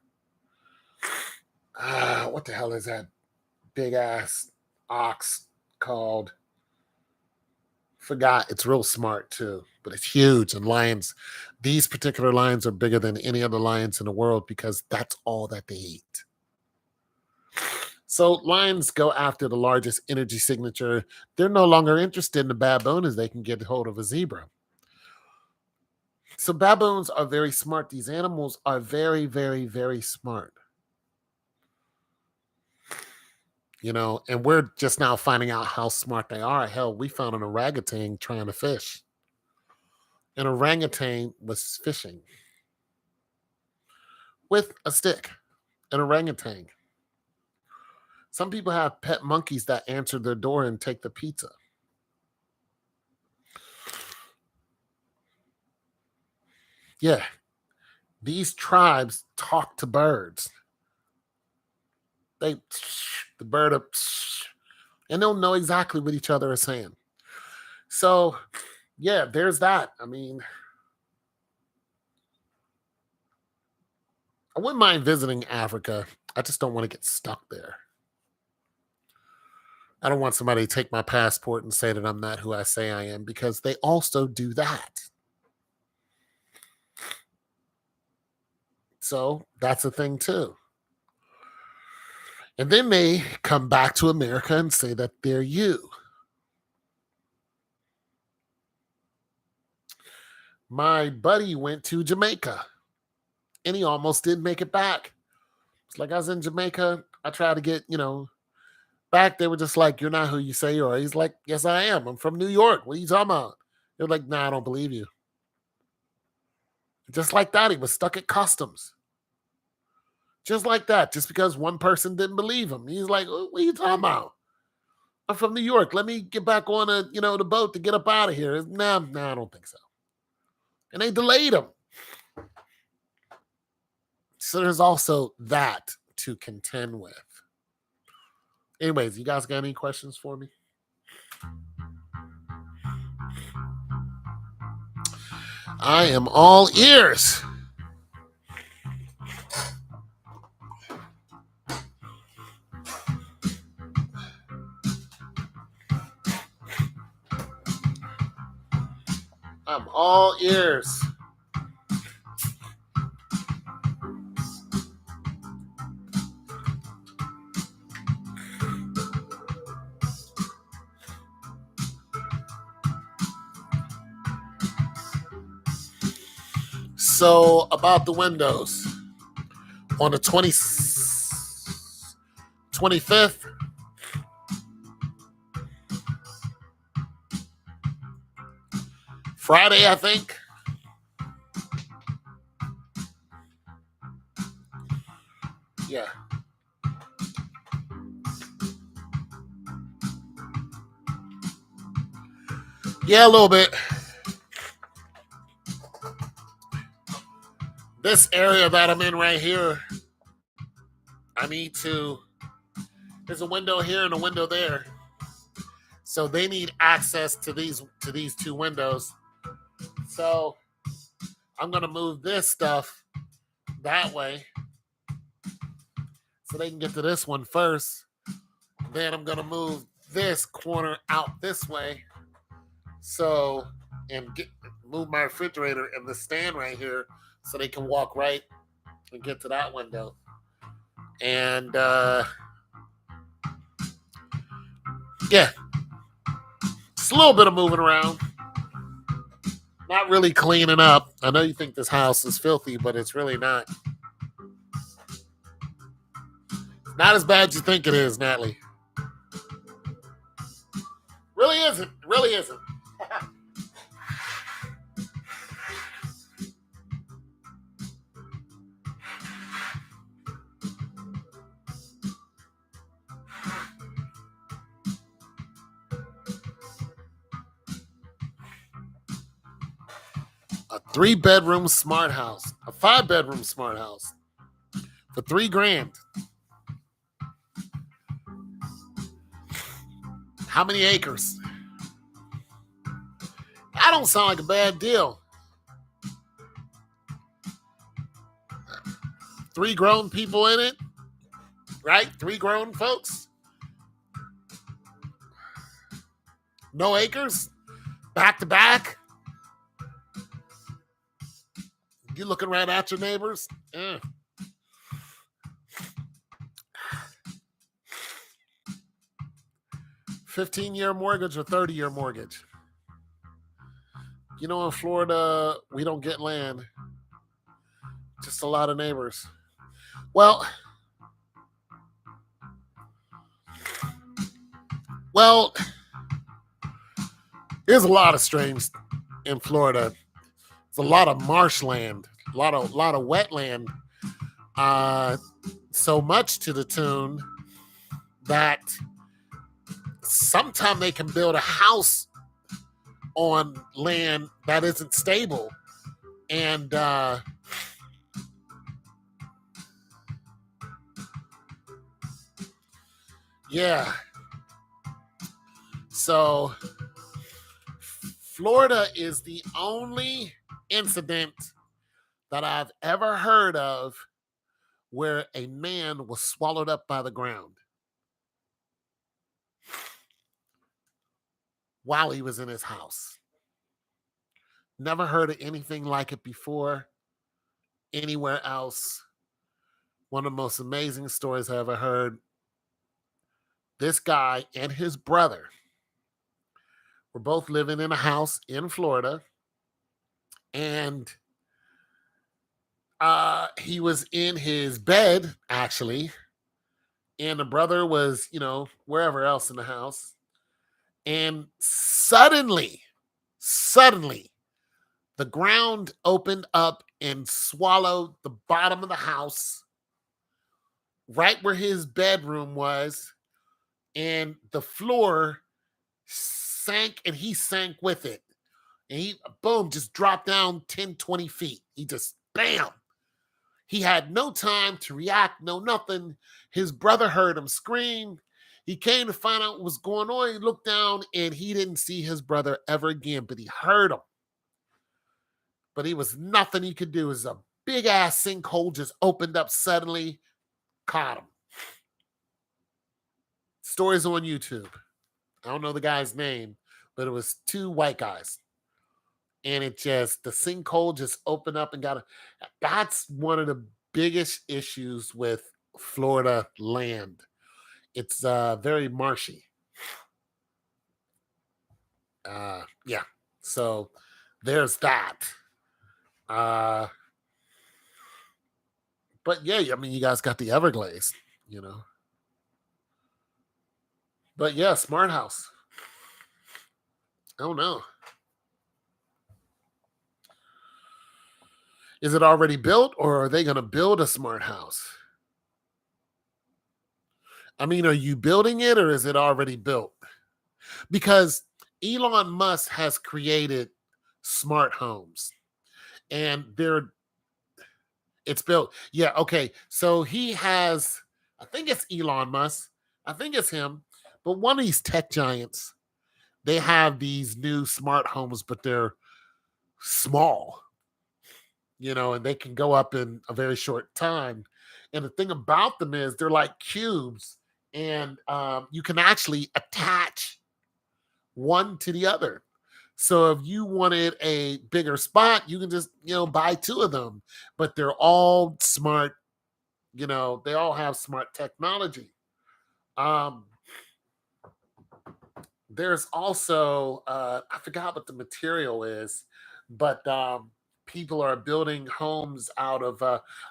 Speaker 1: what the hell is that big ass ox called? Forgot. It's real smart too, but it's huge. And lions, these particular lions are bigger than any other lions in the world, because that's all that they eat. So lions go after the largest energy signature. They're no longer interested in the baboon as they can get hold of a zebra. So baboons are very smart. These animals are very, very, very smart. And we're just now finding out how smart they are. Hell, we found an orangutan trying to fish. An orangutan was fishing with a stick. An orangutan. Some people have pet monkeys that answer their door and take the pizza. Yeah. These tribes talk to birds. The bird up, and they'll know exactly what each other are saying. So, yeah, there's that. I mean, I wouldn't mind visiting Africa. I just don't want to get stuck there. I don't want somebody to take my passport and say that I'm not who I say I am, because they also do that. So that's a thing too. And then they come back to America and say that they're you. My buddy went to Jamaica and he almost didn't make it back. It's like, I was in Jamaica. I tried to get, back. They were just like, you're not who you say you are. He's like, yes, I am. I'm from New York. What are you talking about? They're like, nah, I don't believe you. Just like that, he was stuck at customs. Just like that, just because one person didn't believe him. He's like, what are you talking about? I'm from New York. Let me get back on the boat to get up out of here. Nah, I don't think so. And they delayed him. So there's also that to contend with. Anyways, you guys got any questions for me? I am all ears. I'm all ears. So about the windows. On the 25th, Friday, I think. Yeah. Yeah, a little bit. This area that I'm in right here, I need to. There's a window here and a window there, so they need access to these two windows. So I'm gonna move this stuff that way, so they can get to this one first. Then I'm gonna move this corner out this way, so and move my refrigerator and the stand right here, so they can walk right and get to that window. And yeah, just a little bit of moving around. Not really cleaning up. I know you think this house is filthy, but it's really not. Not as bad as you think it is, Natalie. Really isn't. Really isn't. A 3-bedroom smart house, a 5-bedroom smart house for $3,000. How many acres? That don't sound like a bad deal. 3 grown people in it, right? 3 grown folks. No acres, back to back. You looking right at your neighbors? 15-year mortgage or 30-year mortgage? You know, in Florida, we don't get land. Just a lot of neighbors. Well, there's a lot of streams in Florida. There's a lot of marshland, a lot of wetland. So much to the tune that sometimes they can build a house on land that isn't stable. And yeah. So Florida is the only incident that I've ever heard of where a man was swallowed up by the ground while he was in his house. Never heard of anything like it before anywhere else. One of the most amazing stories I ever heard. This guy and his brother were both living in a house in Florida, and he was in his bed, actually, and the brother was, wherever else in the house. And suddenly, the ground opened up and swallowed the bottom of the house, right where his bedroom was, and the floor sank, and he sank with it. And he, boom, just dropped down 10, 20 feet. He just, bam. He had no time to react, no nothing. His brother heard him scream. He came to find out what was going on. He looked down, and he didn't see his brother ever again, but he heard him. But he was nothing he could do. It was a big-ass sinkhole just opened up suddenly, caught him. Stories on YouTube. I don't know the guy's name, but it was 2 white guys. and the sinkhole just opened up and got a. That's one of the biggest issues with Florida land. It's very marshy. Yeah. So there's that. Uh, but yeah, I mean, you guys got the Everglades, you know. But yeah, smart house. Oh no, is it already built, or are they going to build a smart house? I mean, are you building it, or is it already built? Because Elon Musk has created smart homes, and it's built. Yeah, okay. So he has, I think it's Elon Musk. I think it's him. But one of these tech giants, they have these new smart homes, but they're small, and they can go up in a very short time. And the thing about them is they're like cubes, and you can actually attach one to the other. So if you wanted a bigger spot, you can just, buy two of them. But they're all smart, they all have smart technology. Um, there's also I forgot what the material is, but people are building homes out of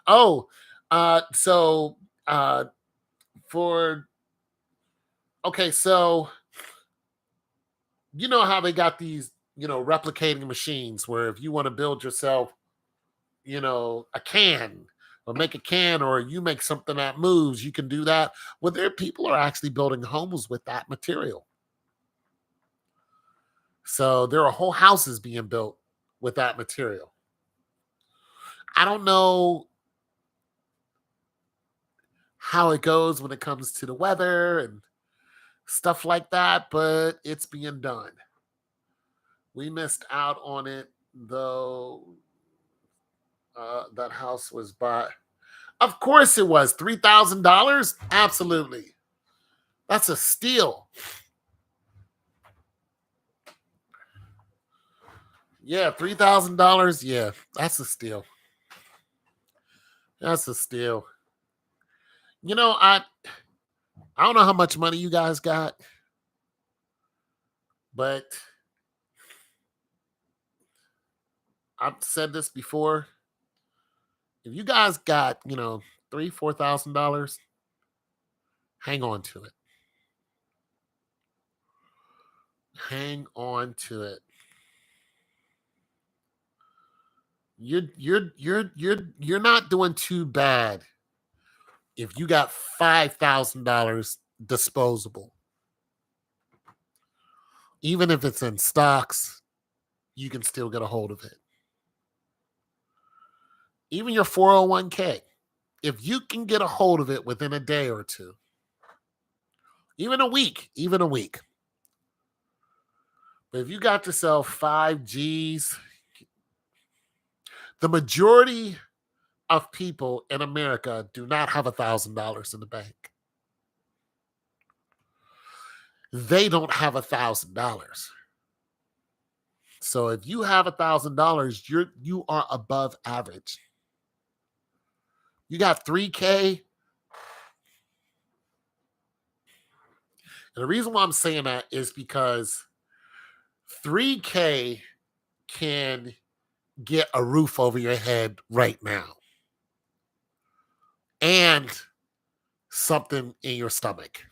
Speaker 1: oh, so for okay, so you know how they got these, replicating machines where if you want to build yourself, a can or make a can, or you make something that moves, you can do that. Well, there people are actually building homes with that material. So there are whole houses being built with that material. I don't know how it goes when it comes to the weather and stuff like that, but it's being done. We missed out on it though. That house was bought. Of course it was $3,000. Absolutely, that's a steal. Yeah, $3,000. Yeah, that's a steal. That's a steal. You know, I don't know how much money you guys got, but I've said this before. If you guys got, $3,000, $4,000, hang on to it. Hang on to it. You're not doing too bad if you got $5,000 disposable. Even if it's in stocks, you can still get a hold of it. Even your 401k, if you can get a hold of it within a day or two, even a week. But if you got yourself 5Gs, the majority of people in America do not have $1,000 in the bank. They don't have $1,000. So if you have $1,000, you are above average. You got 3K. And the reason why I'm saying that is because 3K can get a roof over your head right now and something in your stomach.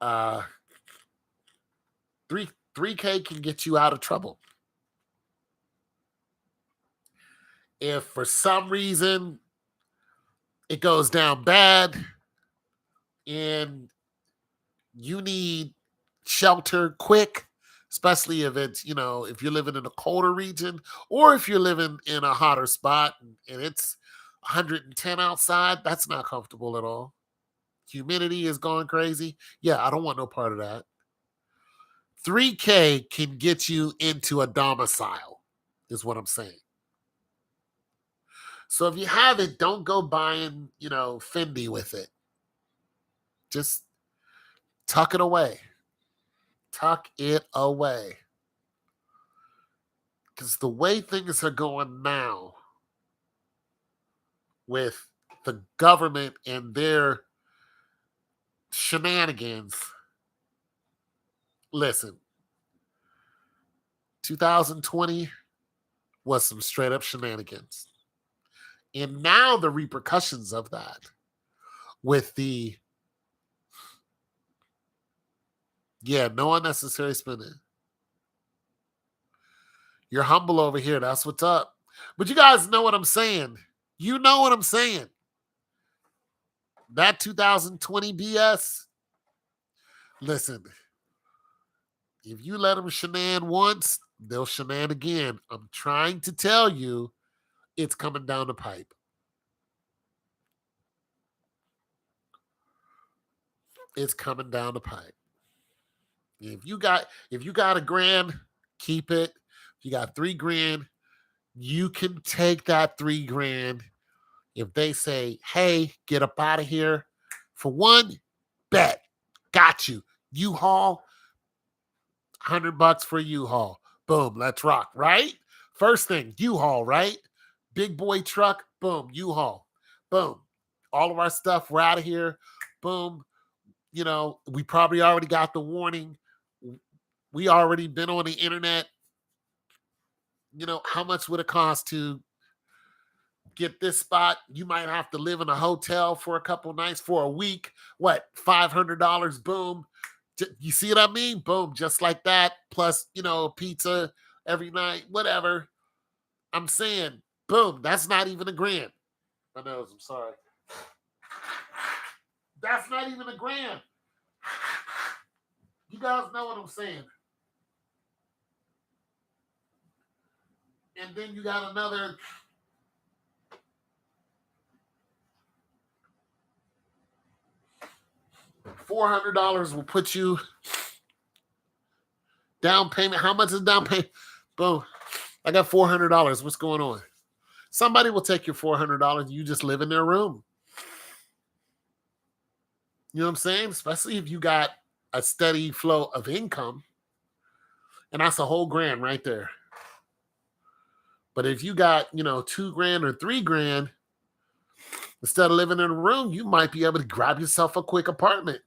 Speaker 1: Uh, 3K can get you out of trouble. If for some reason it goes down bad and you need shelter quick, especially if it's, if you're living in a colder region or if you're living in a hotter spot and it's 110 outside, that's not comfortable at all. Humidity is going crazy. Yeah, I don't want no part of that. 3K can get you into a domicile, is what I'm saying. So if you have it, don't go buying, Fendi with it. Just tuck it away. Tuck it away. Because the way things are going now with the government and their shenanigans, listen, 2020 was some straight up shenanigans. And now the repercussions of that with no unnecessary spending. You're humble over here. That's what's up. But you guys know what I'm saying. You know what I'm saying. That 2020 BS, listen, if you let them shenan once, they'll shenan again. I'm trying to tell you, it's coming down the pipe. It's coming down the pipe. If you got $1,000, keep it. If you got $3,000, you can take that $3,000. If they say, hey, get up out of here for one, bet. Got you. U-Haul, $100 for a U-Haul. Boom, let's rock, right? First thing, U-Haul, right? Big boy truck, boom, U-Haul. Boom. All of our stuff, we're out of here. Boom. You know, we probably already got the warning. We already been on the internet. You know, how much would it cost to get this spot? You might have to live in a hotel for a couple nights, for a week. What, $500? Boom. You see what I mean? Boom, just like that. Plus, you know, pizza every night, whatever. I'm saying, boom, that's not even $1,000. My nose, I'm sorry. That's not even $1,000. You guys know what I'm saying. And then you got another $400 will put you down payment. How much is down payment? Boom. I got $400. What's going on? Somebody will take your $400. You just live in their room. You know what I'm saying? Especially if you got a steady flow of income. And that's a whole grand right there. But if you got, you know, $2,000 or $3,000, instead of living in a room, you might be able to grab yourself a quick apartment.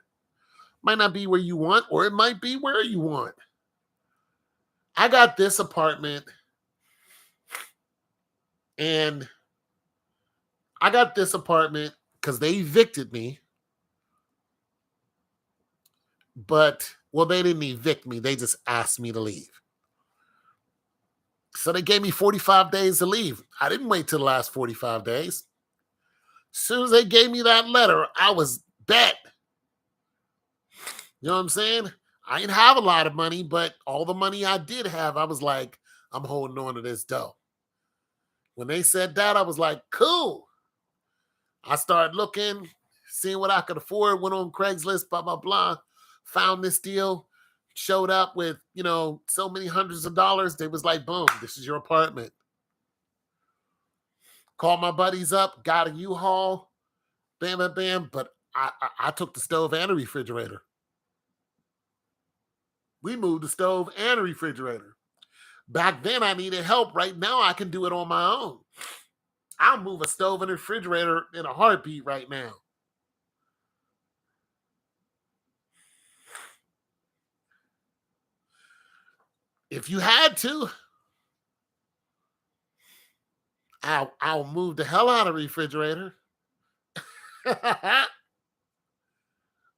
Speaker 1: Might not be where you want, or it might be where you want. I got this apartment, and I got this apartment because they evicted me. But, well, they didn't evict me. They just asked me to leave. So they gave me 45 days to leave. I didn't wait till the last 45 days. As soon as they gave me that letter, I was bet. You know what I'm saying? I didn't have a lot of money, but all the money I did have, I was like, I'm holding on to this dough. When they said that, I was like, cool. I started looking, seeing what I could afford, went on Craigslist, blah, blah, blah, found this deal, showed up with, you know, so many hundreds of dollars. They was like, boom, this is your apartment. Called my buddies up, got a U-Haul, bam, bam, bam. But I took the stove and a refrigerator. We moved the stove and a refrigerator. Back then, I needed help. Right now, I can do it on my own. I'll move a stove and a refrigerator in a heartbeat right now. If you had to, I'll move the hell out of refrigerator.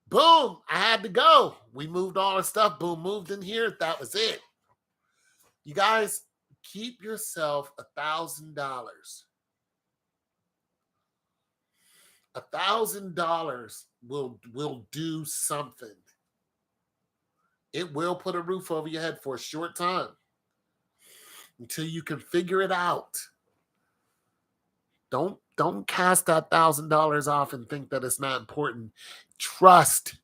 Speaker 1: Boom, I had to go. We moved all our stuff. Boom, moved in here. That was it. You guys, keep yourself $1,000. $1,000 will do something. It will put a roof over your head for a short time until you can figure it out. Don't cast that $1,000 off and think that it's not important. Trust.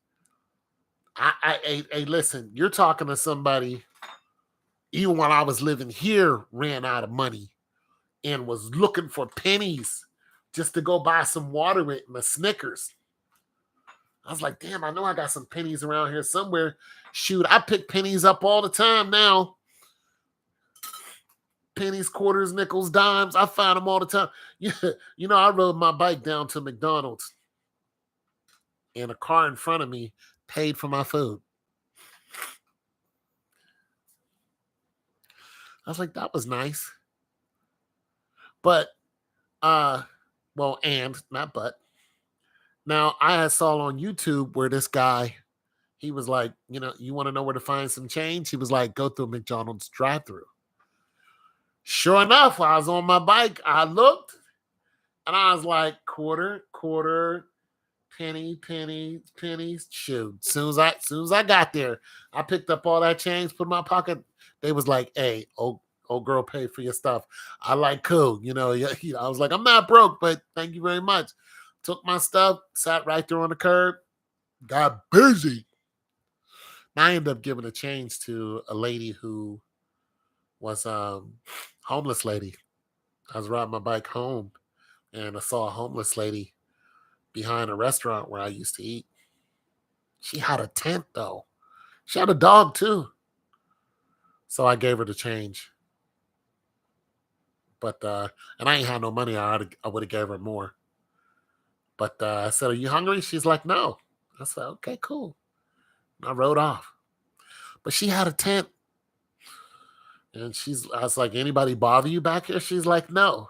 Speaker 1: Hey, listen, you're talking to somebody, even when I was living here, ran out of money and was looking for pennies just to go buy some water with and a Snickers. I was like, damn, I know I got some pennies around here somewhere. Shoot, I pick pennies up all the time now. pennies, quarters, nickels, dimes. I find them all the time. Yeah, I rode my bike down to McDonald's and a car in front of me paid for my food. I was like, that was nice. But well, and not but. Now I saw on YouTube where this guy, he was like, you want to know where to find some change? He was like, go through McDonald's drive-through. Sure enough, while I was on my bike, I looked and I was like, quarter, quarter, penny, penny, pennies. Shoot. Soon as I got there, I picked up all that change, put in my pocket. They was like, hey, old girl, pay for your stuff. I like cool. I was like, I'm not broke, but thank you very much. Took my stuff, sat right there on the curb, got busy. I ended up giving a change to a lady who was homeless lady. I was riding my bike home and I saw a homeless lady behind a restaurant where I used to eat. She had a tent though. She had a dog too. So I gave her the change. But and I ain't had no money. I would have gave her more. But I said, "Are you hungry?" She's like, "No." I said, "Okay, cool." And I rode off. But she had a tent, and I was like, "Anybody bother you back here?" She's like, "No,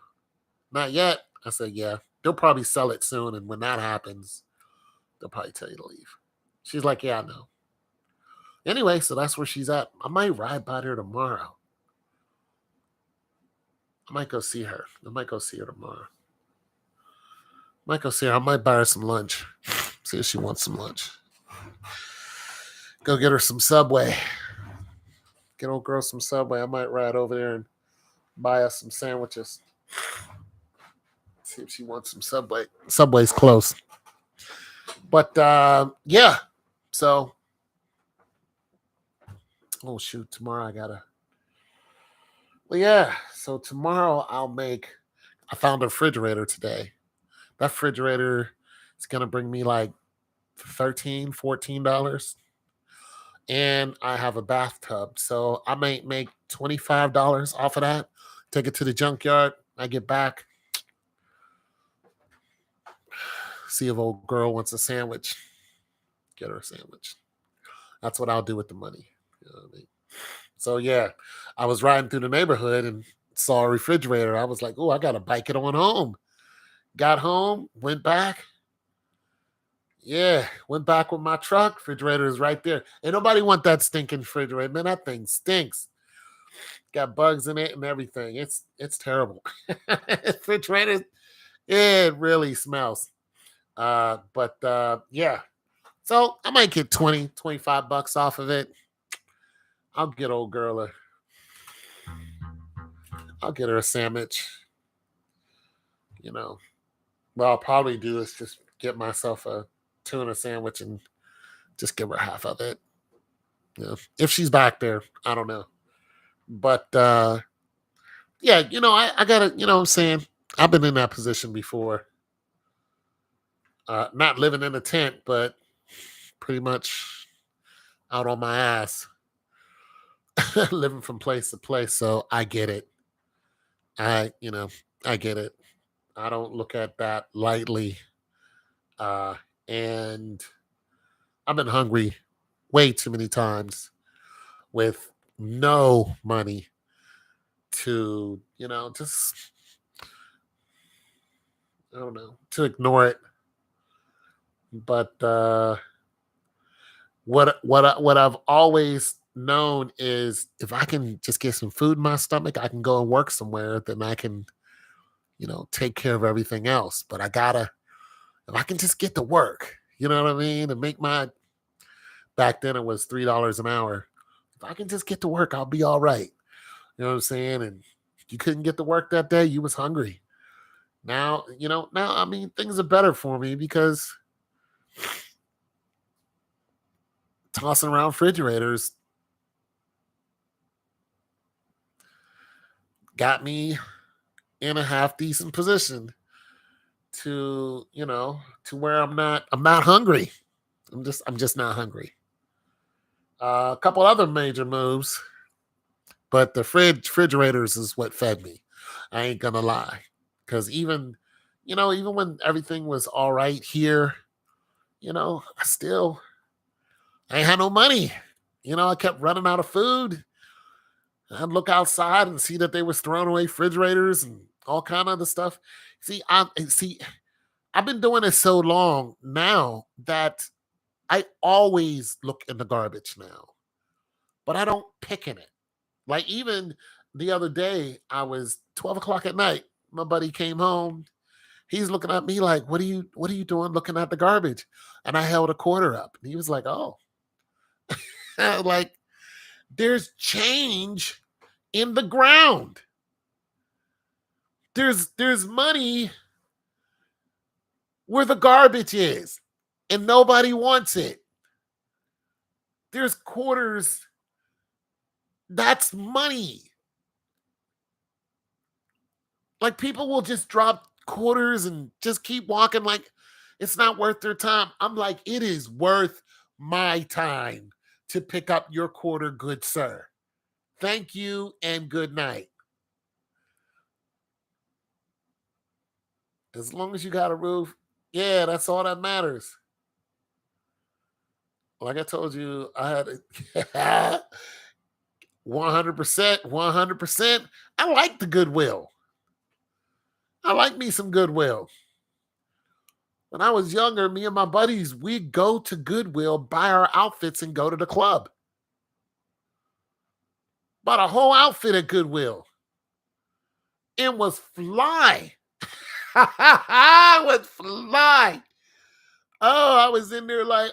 Speaker 1: not yet." I said, "Yeah, they'll probably sell it soon, and when that happens, they'll probably tell you to leave." She's like, "Yeah, I know." Anyway, so that's where she's at. I might ride by there tomorrow. I might go see her. I might go see her tomorrow. Might go see her. I might buy her some lunch. See if she wants some lunch. Go get her some Subway. Get old girl some Subway. I might ride over there and buy us some sandwiches. See if she wants some Subway. Subway's close. But yeah. So, oh shoot, tomorrow I gotta. Well, yeah. So tomorrow I found a refrigerator today. That refrigerator is gonna bring me like $13, $14. And I have a bathtub. So I might make $25 off of that. Take it to the junkyard. I get back. See if old girl wants a sandwich. Get her a sandwich. That's what I'll do with the money. You know what I mean? So yeah, I was riding through the neighborhood and saw a refrigerator. I was like, oh, I gotta bike it on home. Got home, went back. Yeah, went back with my truck. Refrigerator is right there. Ain't nobody want that stinking refrigerator. Man, that thing stinks. Got bugs in it and everything. It's terrible. Refrigerator, it really smells. But yeah. So I might get 20, $25 off of it. I'll get old girl I'll get her a sandwich. You know. What I'll probably do is just get myself a tuna sandwich and just give her half of it. If she's back there, I don't know. But yeah, I gotta, what I'm saying, I've been in that position before. Not living in a tent, but pretty much out on my ass, living from place to place. So I get it. I, you know, I get it. I don't look at that lightly. Uh, and I've been hungry way too many times with no money to, just, I don't know, to ignore it. But what I've always known is if I can just get some food in my stomach, I can go and work somewhere. Then I can, take care of everything else. But I gotta, if I can just get to work, you know what I mean, and make my back then it was $3 an hour. If I can just get to work, I'll be all right. You know what I'm saying? And you couldn't get to work that day, you was hungry. Now I mean things are better for me because tossing around refrigerators got me in a half decent position to, to where I'm not hungry. I'm just not hungry. A couple other major moves. But the refrigerators is what fed me. I ain't gonna lie. Because even when everything was all right here, I ain't had no money. I kept running out of food. I'd look outside and see that they was throwing away refrigerators and all kind of other stuff. See, I've been doing it so long now that I always look in the garbage now, but I don't pick in it. Like even the other day, I was 12 o'clock at night. My buddy came home. He's looking at me like, what are you doing looking at the garbage? And I held a quarter up. And he was like, oh. Like, there's change in the ground. There's money where the garbage is, and nobody wants it. There's quarters. That's money. Like people will just drop quarters and just keep walking like it's not worth their time. I'm like, it is worth my time to pick up your quarter, good sir. Thank you and good night. As long as you got a roof, yeah, that's all that matters. Like I told you, I had 100%, 100%. I like the Goodwill. I like me some Goodwill. When I was younger, me and my buddies, we'd go to Goodwill, buy our outfits, and go to the club. Bought a whole outfit at Goodwill. It was fly. I was fly. Oh, I was in there like,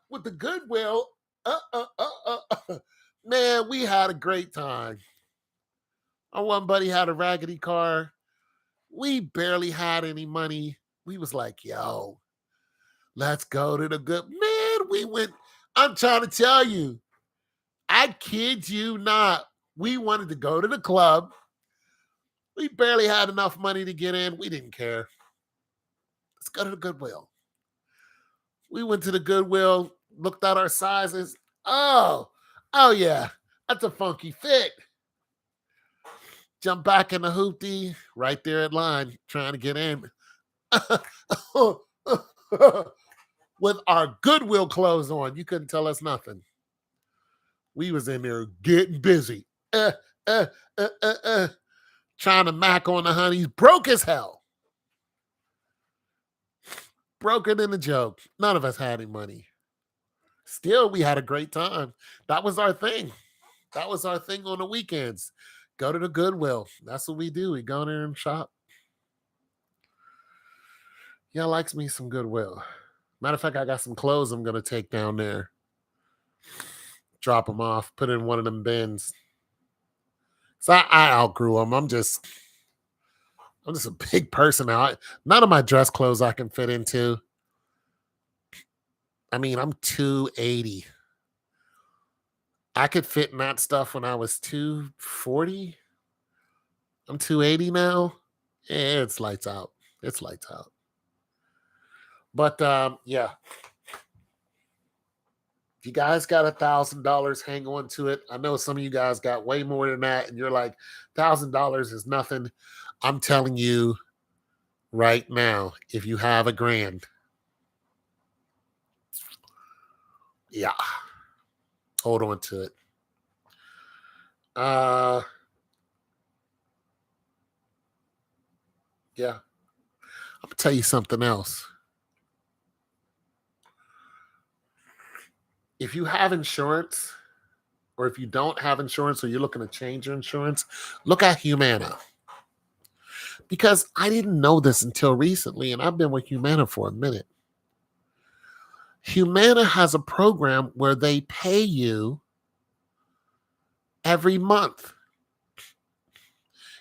Speaker 1: with the Goodwill. Man, we had a great time. Our one buddy had a raggedy car. We barely had any money. We was like, yo, let's go to the good. Man, we went. I'm trying to tell you, I kid you not. We wanted to go to the club. We barely had enough money to get in. We didn't care. Let's go to the Goodwill. We went to the Goodwill, looked at our sizes. Oh yeah, that's a funky fit. Jump back in the hoopty, right there at line, trying to get in. With our Goodwill clothes on, you couldn't tell us nothing. We was in there getting busy. Trying to mac on the honeys, broke as hell. Broken in a joke. None of us had any money. Still, we had a great time. That was our thing. That was our thing on the weekends. Go to the Goodwill. That's what we do. We go there and shop. Yeah, likes me some Goodwill. Matter of fact, I got some clothes I'm gonna take down there. Drop them off. Put in one of them bins. So I outgrew them. I'm just a big person now. None of my dress clothes I can fit into. I mean, I'm 280. I could fit in that stuff when I was 240. I'm 280 now. Yeah, it's lights out. It's lights out. But yeah, if you guys got $1,000, hang on to it. I know some of you guys got way more than that, and you're like, $1,000 is nothing. I'm telling you right now, if you have a grand, yeah, hold on to it. Yeah. I'm gonna tell you something else. If you have insurance, or if you don't have insurance, or you're looking to change your insurance, look at Humana. Because I didn't know this until recently, and I've been with Humana for a minute. Humana has a program where they pay you every month.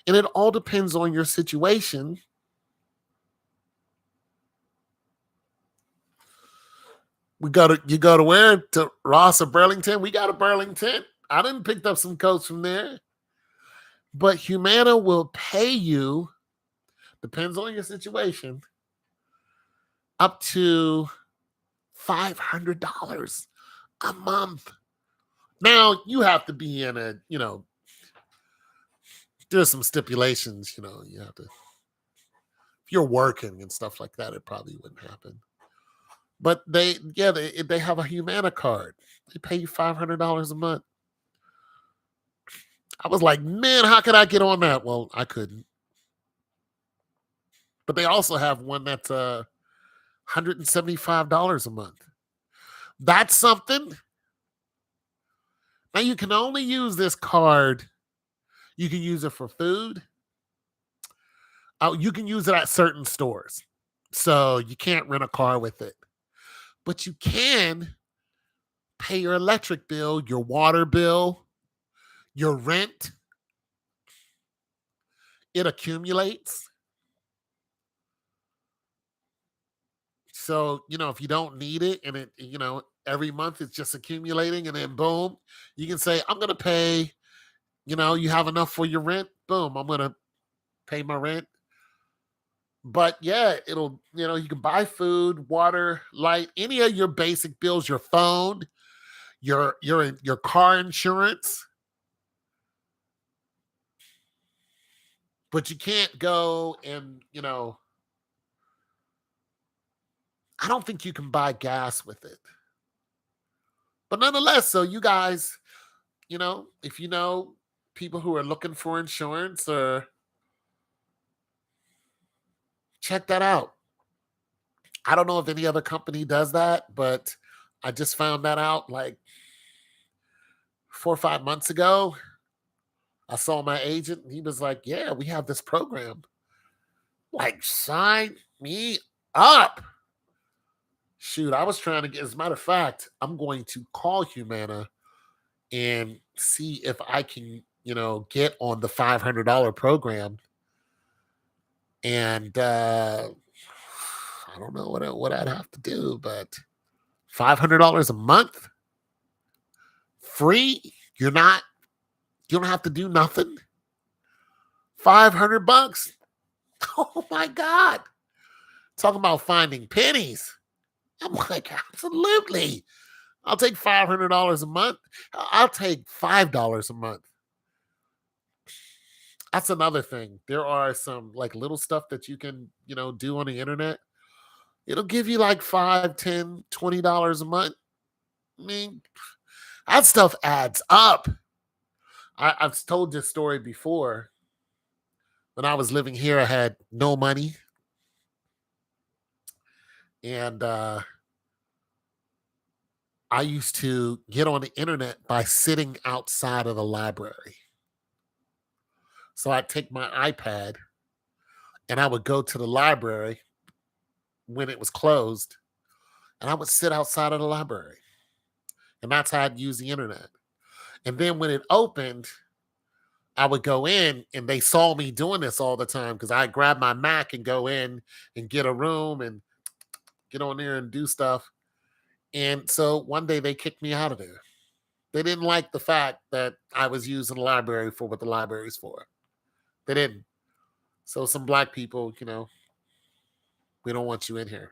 Speaker 1: And it all depends on your situation. You go to where? To Ross or Burlington? We got a Burlington. I didn't pick up some coats from there. But Humana will pay you, depends on your situation, up to $500 a month. Now you have to be in a, there's some stipulations, you have to, if you're working and stuff like that, it probably wouldn't happen. But they have a Humana card. They pay you $500 a month. I was like, man, how could I get on that? Well, I couldn't. But they also have one that's $175 a month. That's something. Now you can only use this card. You can use it for food. You can use it at certain stores. So you can't rent a car with it. But you can pay your electric bill, your water bill, your rent. It accumulates. So, if you don't need it and every month it's just accumulating and then boom, you can say, I'm going to pay, you have enough for your rent. Boom, I'm going to pay my rent. But yeah, it'll, you can buy food, water, light, any of your basic bills, your phone, your car insurance. But you can't go and, I don't think you can buy gas with it. But nonetheless, so you guys, if you know people who are looking for insurance, or check that out. I don't know if any other company does that, but I just found that out like 4 or 5 months ago. I saw my agent and he was like, yeah, we have this program. Like, sign me up. Shoot, I was trying to get, as a matter of fact, I'm going to call Humana and see if I can, get on the $500 program. And I don't know what I'd have to do, but $500 a month, free. You don't have to do nothing. $500. Oh my God! Talking about finding pennies. I'm like, absolutely. I'll take $500 a month. I'll take $5 a month. That's another thing. There are some like little stuff that you can, do on the internet. It'll give you like $5, $10, $20 a month. I mean, that stuff adds up. I've told this story before. When I was living here, I had no money. And I used to get on the internet by sitting outside of the library. So I'd take my iPad and I would go to the library when it was closed, and I would sit outside of the library. And that's how I'd use the internet. And then when it opened, I would go in, and they saw me doing this all the time because I grab my Mac and go in and get a room and get on there and do stuff. And so one day they kicked me out of there. They didn't like the fact that I was using the library for what the library's for. They didn't. So some black people, we don't want you in here.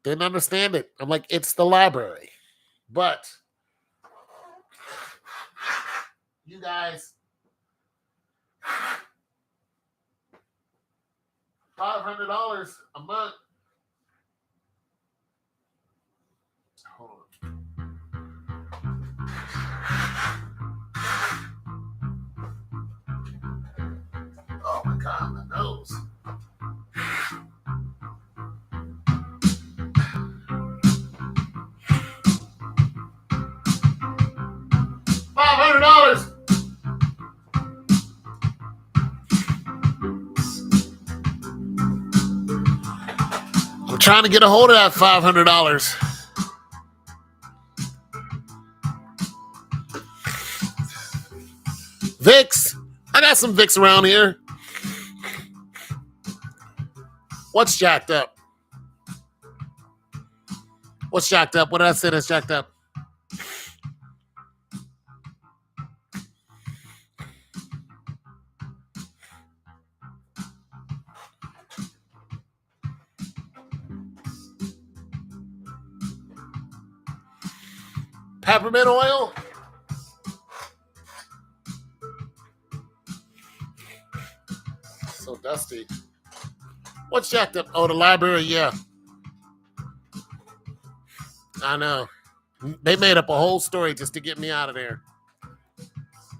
Speaker 1: Didn't understand it. I'm like, it's the library. But you guys, $500 a month. Hold on. Oh my God, my nose. $500. I'm trying to get a hold of that $500. Vicks. I got some Vicks around here. What's jacked up? What's jacked up? What did I say that's jacked up? Peppermint oil. So dusty. What's jacked up? Oh, the library, yeah. I know. They made up a whole story just to get me out of there.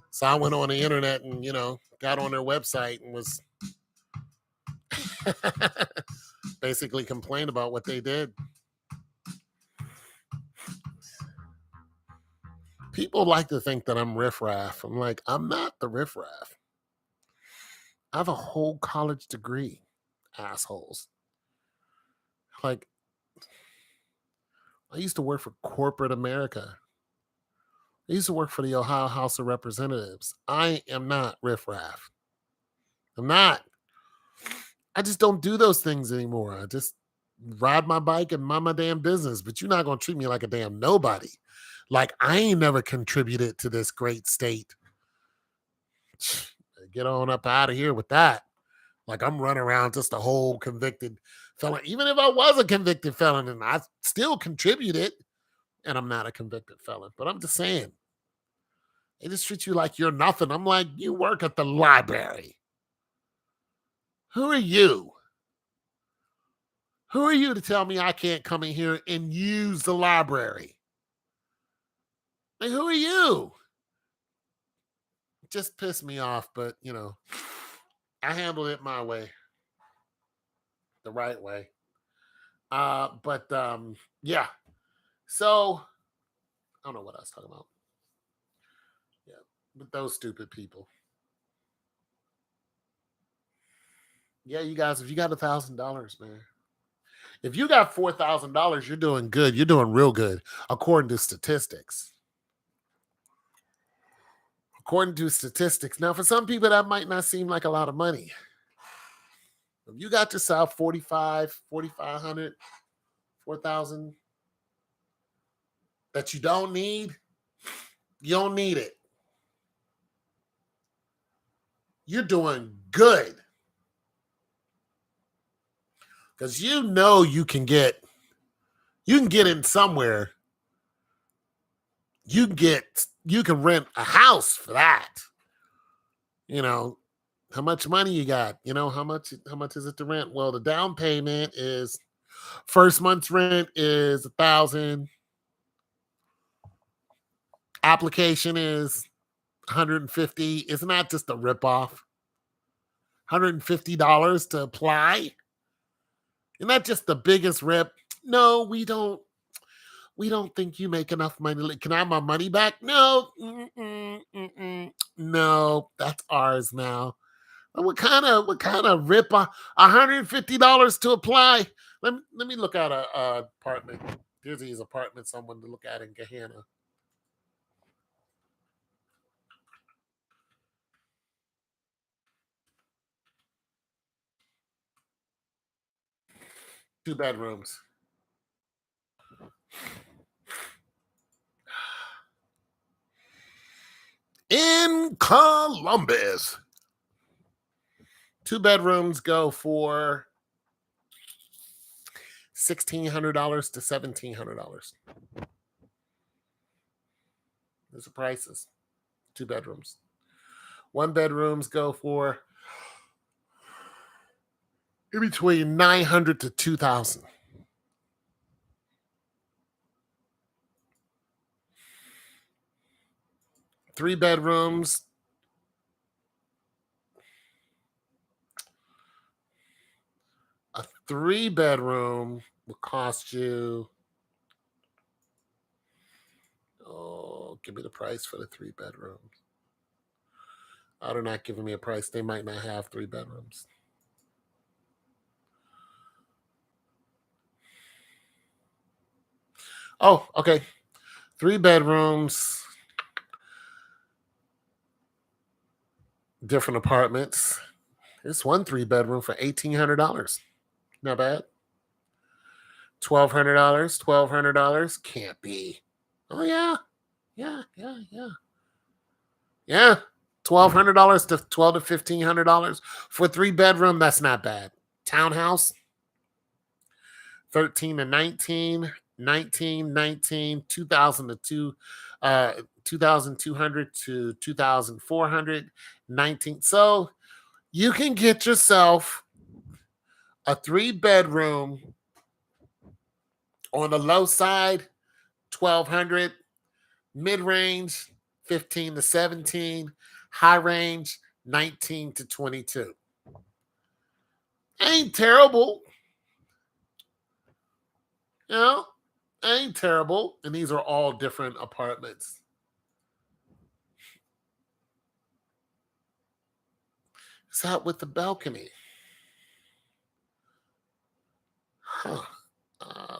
Speaker 1: So I went on the internet and, got on their website and was basically complained about what they did. People like to think that I'm riffraff. I'm like, I'm not the riffraff. I have a whole college degree, assholes. Like, I used to work for corporate America. I used to work for the Ohio House of Representatives. I am not riffraff. I'm not. I just don't do those things anymore. I just ride my bike and mind my damn business. But you're not going to treat me like a damn nobody. Like I ain't never contributed to this great state. Get on up out of here with that. Like I'm running around just a whole convicted felon. Even if I was a convicted felon and I still contributed, and I'm not a convicted felon, but I'm just saying, they just treat you like you're nothing. I'm like, you work at the library. Who are you? Who are you to tell me I can't come in here and use the library? Like, who are you? Just pissed me off, but I handled it my way. The right way. But yeah. So I don't know what I was talking about. Yeah, but those stupid people. Yeah, you guys, if you got $1,000, man. If you got $4,000, you're doing good. You're doing real good, according to statistics. According to statistics. Now, for some people, that might not seem like a lot of money. If you got yourself 4,500, 4,000 that you don't need, you don't need it. You're doing good. Because you can get in somewhere. You can rent a house for that. How much money you got? How much is it to rent? Well, the down payment is first month's rent is $1,000. Application is $150. Isn't that just a ripoff? $150 to apply? Isn't that just the biggest rip? No, we don't think you make enough money. Can I have my money back? No. No, that's ours now. What kind of rip? $150 to apply? Let me look at a apartment. Here's his apartment. Someone to look at in Gahanna. Two bedrooms. In Columbus. Two bedrooms go for $1,600 to $1,700. Those are prices. Two bedrooms. One bedrooms go for in between $900 to $2,000. Three bedrooms. A 3-bedroom will cost you. Oh, give me the price for the 3 bedrooms. Oh, they're not giving me a price. They might not have 3 bedrooms. Oh, okay. 3 bedrooms. Different apartments. This one 3-bedroom for $1,800. Not bad. $1,200. $1,200 can't be. Oh yeah, yeah. $1,200 to $1,200 to $1,500 for a 3-bedroom. That's not bad. Townhouse, 13 to 19. 1919, 2000 to 2200 to 2400, 19. So you can get yourself a 3-bedroom on the low side, 1200, mid range, 15 to 17, high range, 19 to 22. Ain't terrible. You know, ain't terrible. And these are all different apartments. Is that with the balcony? Huh.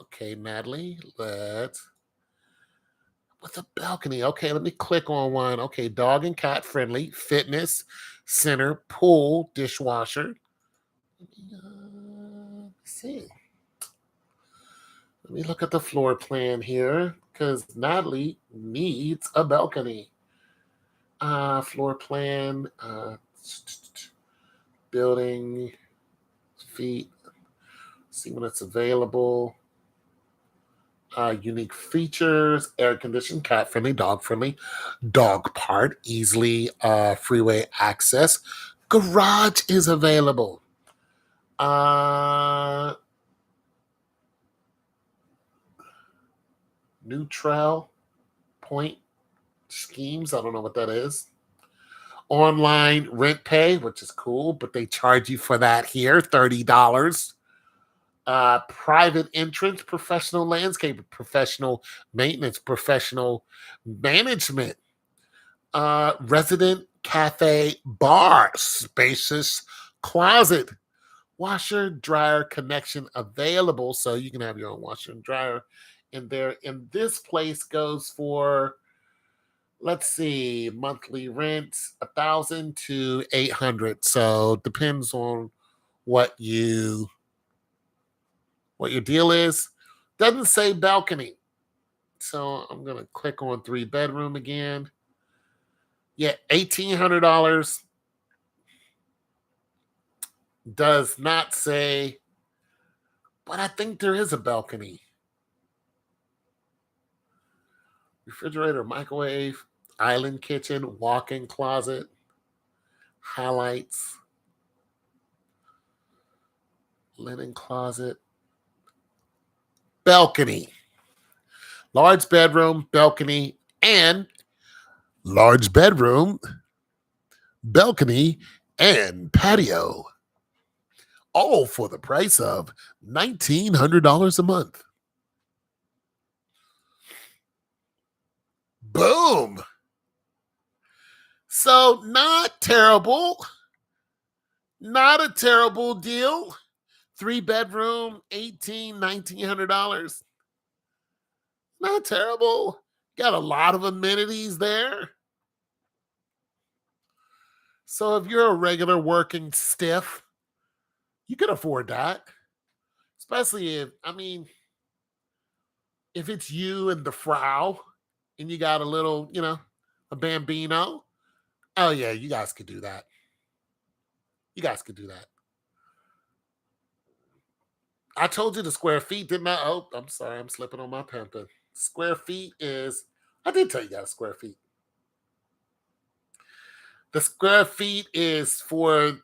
Speaker 1: Okay, Natalie, let's. With a balcony. Okay, let me click on one. Okay, dog and cat friendly, fitness center, pool, dishwasher. Let's see. Let me look at the floor plan here because Natalie needs a balcony. Floor plan, building feet. See when it's available. Unique features, air conditioned, cat friendly, dog part, easily freeway access. Garage is available. Neutral point schemes. I don't know what that is. Online rent pay, which is cool, but they charge you for that here, $30. Private entrance, professional landscape, professional maintenance, professional management, resident cafe bar, spacious closet, washer dryer connection available, so you can have your own washer and dryer in there. And this place goes for, let's see, monthly rent 1,000 to 800. So depends on what your deal is. Doesn't say balcony. So I'm gonna click on 3-bedroom again. Yeah, $1,800. Does not say, but I think there is a balcony. Refrigerator, microwave, island kitchen, walk-in closet, highlights, linen closet, balcony, large bedroom, balcony, and large bedroom, balcony, and patio. All for the price of $1,900 a month. Boom. So not terrible. Not a terrible deal. 3-bedroom, $1,900. Not terrible. Got a lot of amenities there. So if you're a regular working stiff, you can afford that. Especially if it's you and the Frau and you got a little, a bambino. Oh yeah, you guys could do that. You guys could do that. I told you the square feet, didn't I? Oh, I'm sorry, I'm slipping on my pimping. Square feet is, I did tell you guys square feet. The square feet is for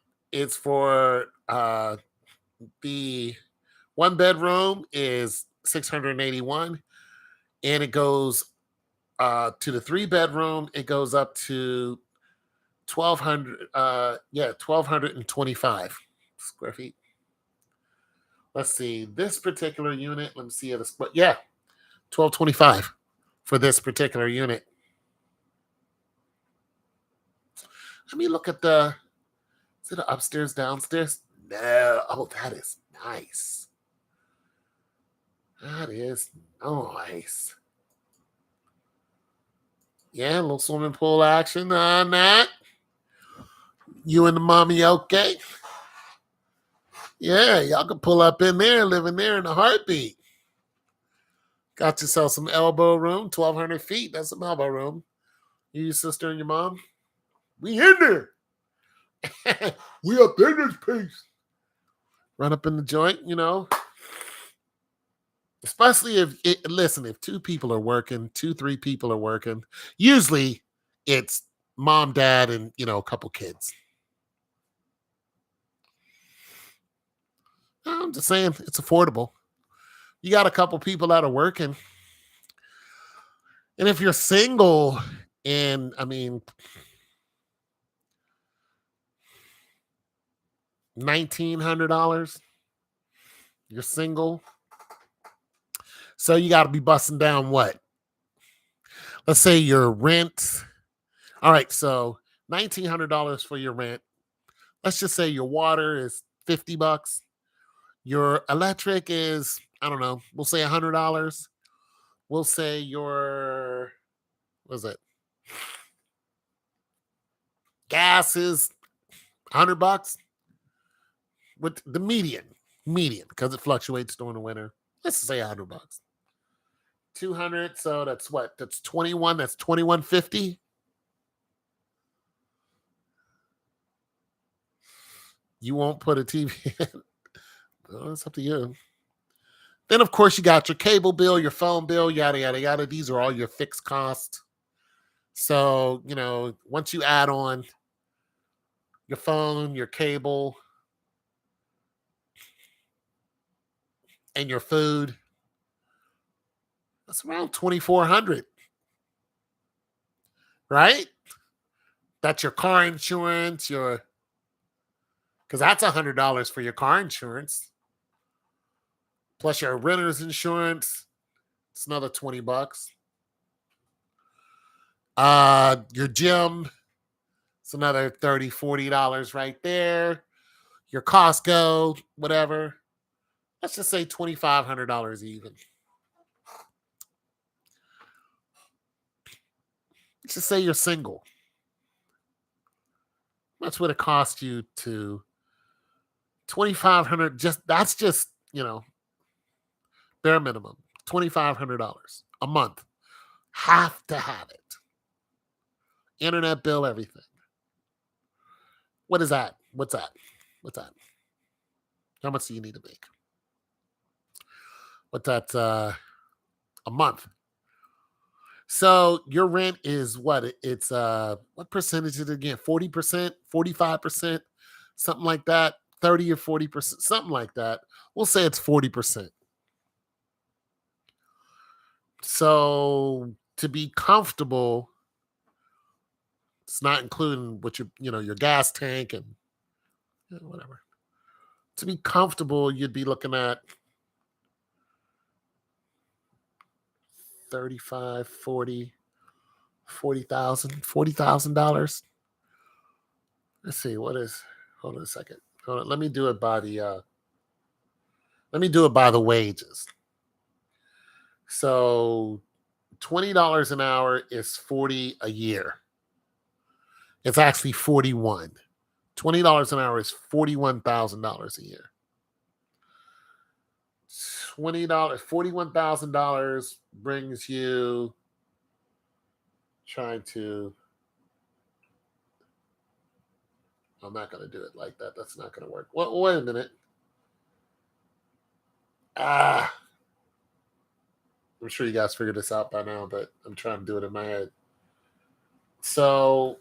Speaker 1: the 1-bedroom is 681, and it goes to the 3-bedroom, it goes up to 1,200. 1,225 square feet. Let's see this particular unit. Let me see it. Yeah, 1,225 for this particular unit. Let me look at is it upstairs, downstairs? No. Oh, that is nice. That is nice. Yeah, a little swimming pool action on that. You and the mommy okay? Yeah, y'all can pull up in there, live in there in a heartbeat. Got yourself some elbow room, 1,200 feet. That's some elbow room. You, your sister, and your mom. We in there. We up in this piece. Run up in the joint, Especially listen, if two people are working, two, three people are working, usually it's mom, dad, and a couple kids. I'm just saying it's affordable. You got a couple people that are working. And if you're single, and I mean, $1,900, you're single. So you got to be busting down what? Let's say your rent. All right. So $1,900 for your rent. Let's just say your water is $50. Your electric is, I don't know, we'll say $100. We'll say your, what is it? Gas is $100 with the median, because it fluctuates during the winter. Let's say $100. 200. So that's what? That's 21. That's 2150. You won't put a TV in. Well, it's up to you. Then, of course, you got your cable bill, your phone bill, yada, yada, yada. These are all your fixed costs. So, once you add on your phone, your cable, and your food, that's around 2,400, right? That's your car insurance, because that's $100 for your car insurance. Plus your renter's insurance, it's another $20. Your gym, it's another $30, $40 right there. Your Costco, whatever. Let's just say $2,500 even. Let's just say you're single. That's what it costs you to $2,500. That's just bare minimum $2,500 a month. Have to have it. Internet bill, everything. What is that? What's that? How much do you need to make? What's that? A month. So your rent is what? It's what percentage is it again? 40%, 45%, something like that. 30 or 40%, something like that. We'll say it's 40%. So to be comfortable, it's not including what your gas tank and whatever. To be comfortable, you'd be looking at 35, 40, $40,000. Let's see, hold on a second. Hold on. Let me do it by the wages. So $20 an hour is 40 a year. It's actually 41. $20 an hour is $41,000 a year. $41,000 brings you I'm not going to do it like that. That's not going to work. Well, wait a minute. I'm sure you guys figured this out by now, but I'm trying to do it in my head. So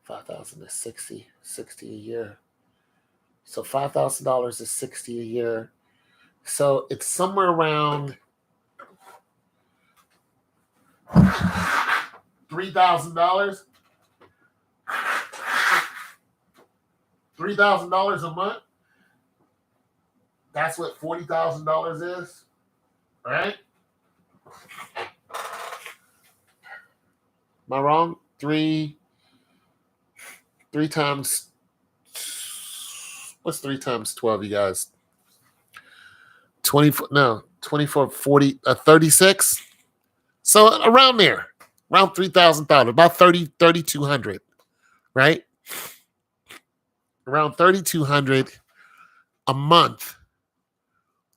Speaker 1: 5,000 is 60 a year. So $5,000 is 60 a year. So it's somewhere around $3,000. $3,000 a month. That's what $40,000 is, right? Am I wrong? Three times. What's 3 times 12, you guys? 24. No, 24, 40, 36. So around there, around $3,000, about 3,200, right? Around 3,200 a month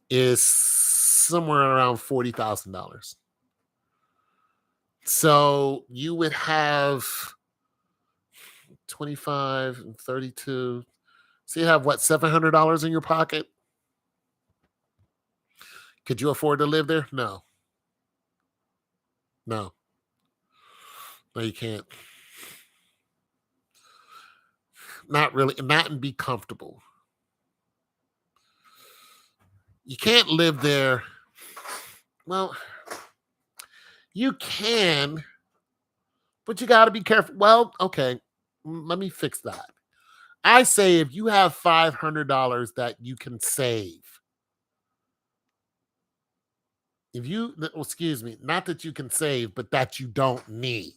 Speaker 1: is somewhere around $40,000. So you would have 25 and 32. So you have what, $700 in your pocket? Could you afford to live there? No, no, no, you can't. Not really, not and be comfortable. You can't live there. Well, you can, but you got to be careful. Well, okay, let me fix that. I say if you have $500 that you can save, excuse me, not that you can save, but that you don't need,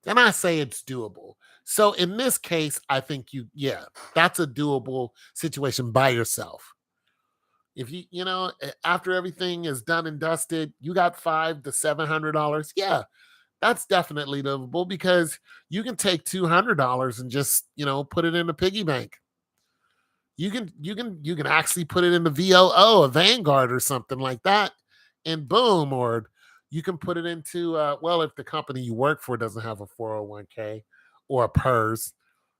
Speaker 1: then I say it's doable. So in this case, I think yeah, that's a doable situation by yourself. If after everything is done and dusted, you got $500 to $700. Yeah, that's definitely doable because you can take $200 and just put it in a piggy bank. You can actually put it in the VOO, a Vanguard or something like that, and boom, or you can put it into well, if the company you work for doesn't have a 401k or a PERS,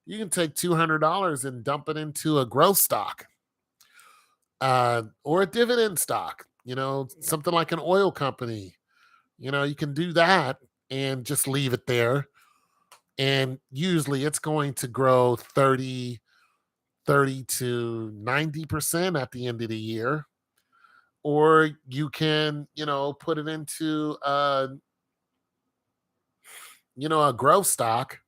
Speaker 1: you can take $200 and dump it into a growth stock or a dividend stock, something like an oil company. You can do that and just leave it there. And usually it's going to grow 30 to 90% at the end of the year. Or you can, put it into a growth stock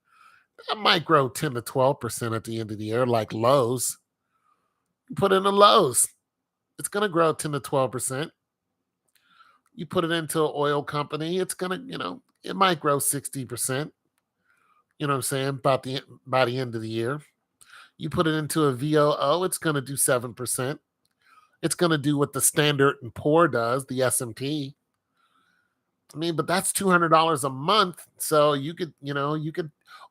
Speaker 1: that might grow 10 to 12% at the end of the year, like Lowe's. Put in a Lowe's. It's gonna grow 10 to 12%. You put it into an oil company, it's gonna, it might grow 60%. You know what I'm saying? By the end of the year. You put it into a VOO, it's gonna do 7%. It's gonna do what the Standard and Poor does, the S&P. I mean, but that's $200 a month. So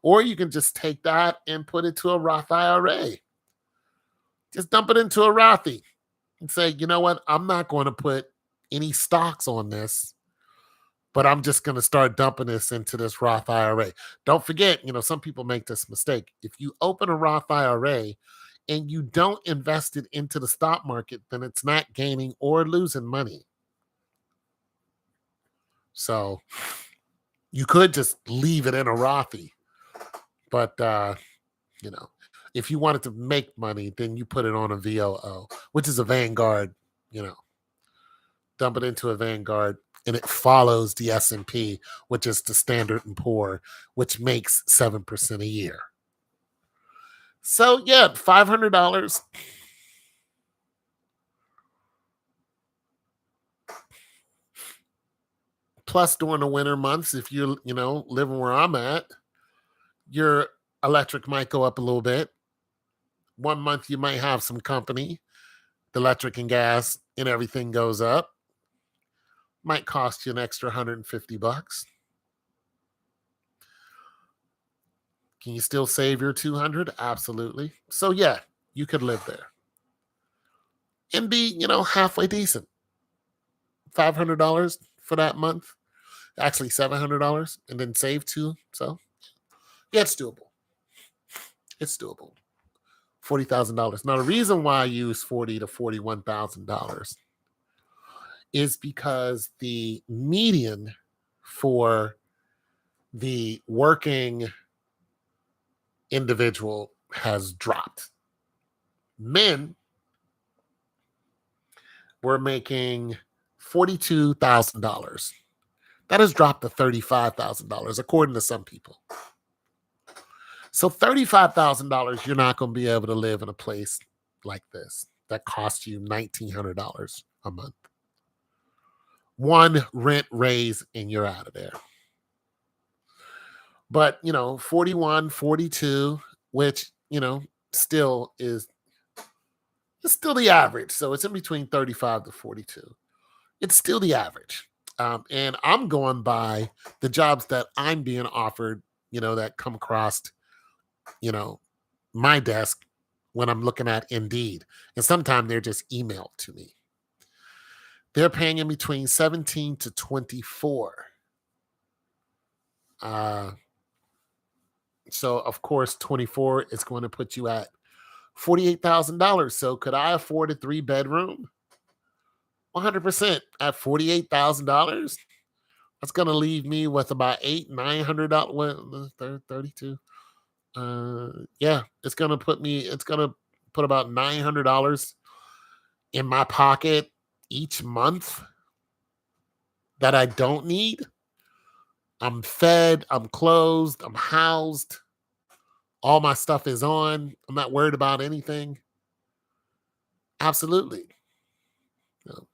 Speaker 1: or you can just take that and put it to a Roth IRA. Just dump it into a Rothie and say, you know what? I'm not going to put any stocks on this, but I'm just going to start dumping this into this Roth IRA. Don't forget, some people make this mistake. If you open a Roth IRA and you don't invest it into the stock market, then it's not gaining or losing money. So you could just leave it in a Rothie, but if you wanted to make money, then you put it on a VOO, which is a Vanguard. Dump it into a Vanguard, and it follows the S&P, which is the Standard and Poor, which makes 7% a year. So yeah, $500. Plus, during the winter months, if you're, living where I'm at, your electric might go up a little bit. One month you might have some company. The electric and gas and everything goes up. Might cost you an extra $150. Can you still save your 200? Absolutely. So yeah, you could live there and be, halfway decent. $500 for that month, actually $700, and then save two. So yeah, it's doable. It's doable. $40,000. Now the reason why I use $40,000 to $41,000 is because the median for the working individual has dropped. Men were making $42,000. That has dropped to $35,000, according to some people. So $35,000, you're not going to be able to live in a place like this that costs you $1,900 a month. One rent raise and you're out of there. But, 41, 42, which, still is, it's still the average. So it's in between 35 to 42. It's still the average. And I'm going by the jobs that I'm being offered, that come across, my desk when I'm looking at Indeed. And sometimes they're just emailed to me. They're paying in between 17 to 24. So of course, 24 is going to put you at $48,000. So could I afford a 3 bedroom? 100% at $48,000. That's going to leave me with about $900. 32. Yeah, it's going to put about $900 in my pocket each month that I don't need. I'm fed, I'm clothed, I'm housed. All my stuff is on. I'm not worried about anything. Absolutely. No.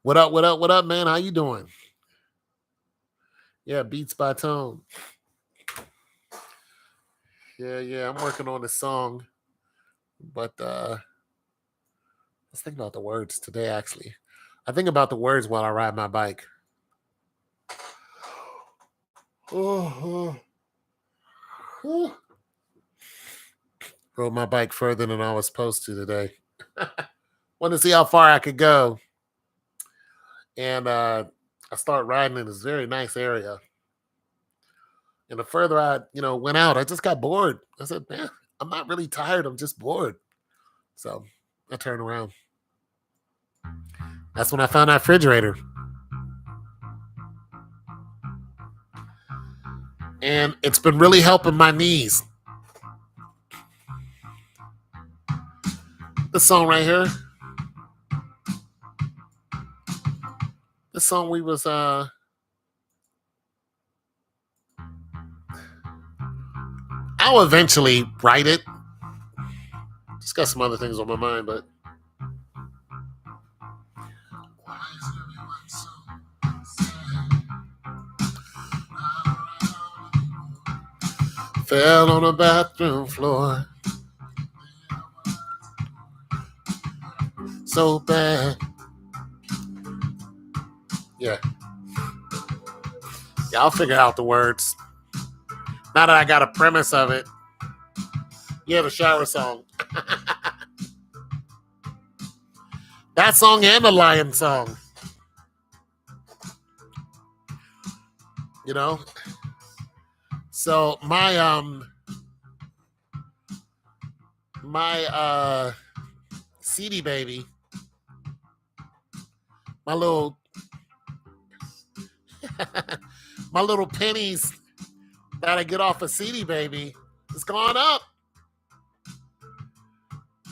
Speaker 1: What up? What up? What up, man? How you doing? Yeah, Beats by Tone. Yeah. I'm working on a song, but let's think about the words today. Actually, I think about the words while I ride my bike. Oh, rode my bike further than I was supposed to today. Want to see how far I could go, and I started riding in this very nice area. And the further I, went out, I just got bored. I said, man, I'm not really tired. I'm just bored. So I turned around. That's when I found that refrigerator. And it's been really helping my knees. This song right here. This song we was I'll eventually write it. Just got some other things on my mind, but fell on a bathroom floor. So bad. Yeah. Yeah, I'll figure out the words. Now that I got a premise of it. Yeah, the shower song. That song and the Lion song. You know? So my CD baby, my little my little pennies that I get off a CD baby, it's gone up.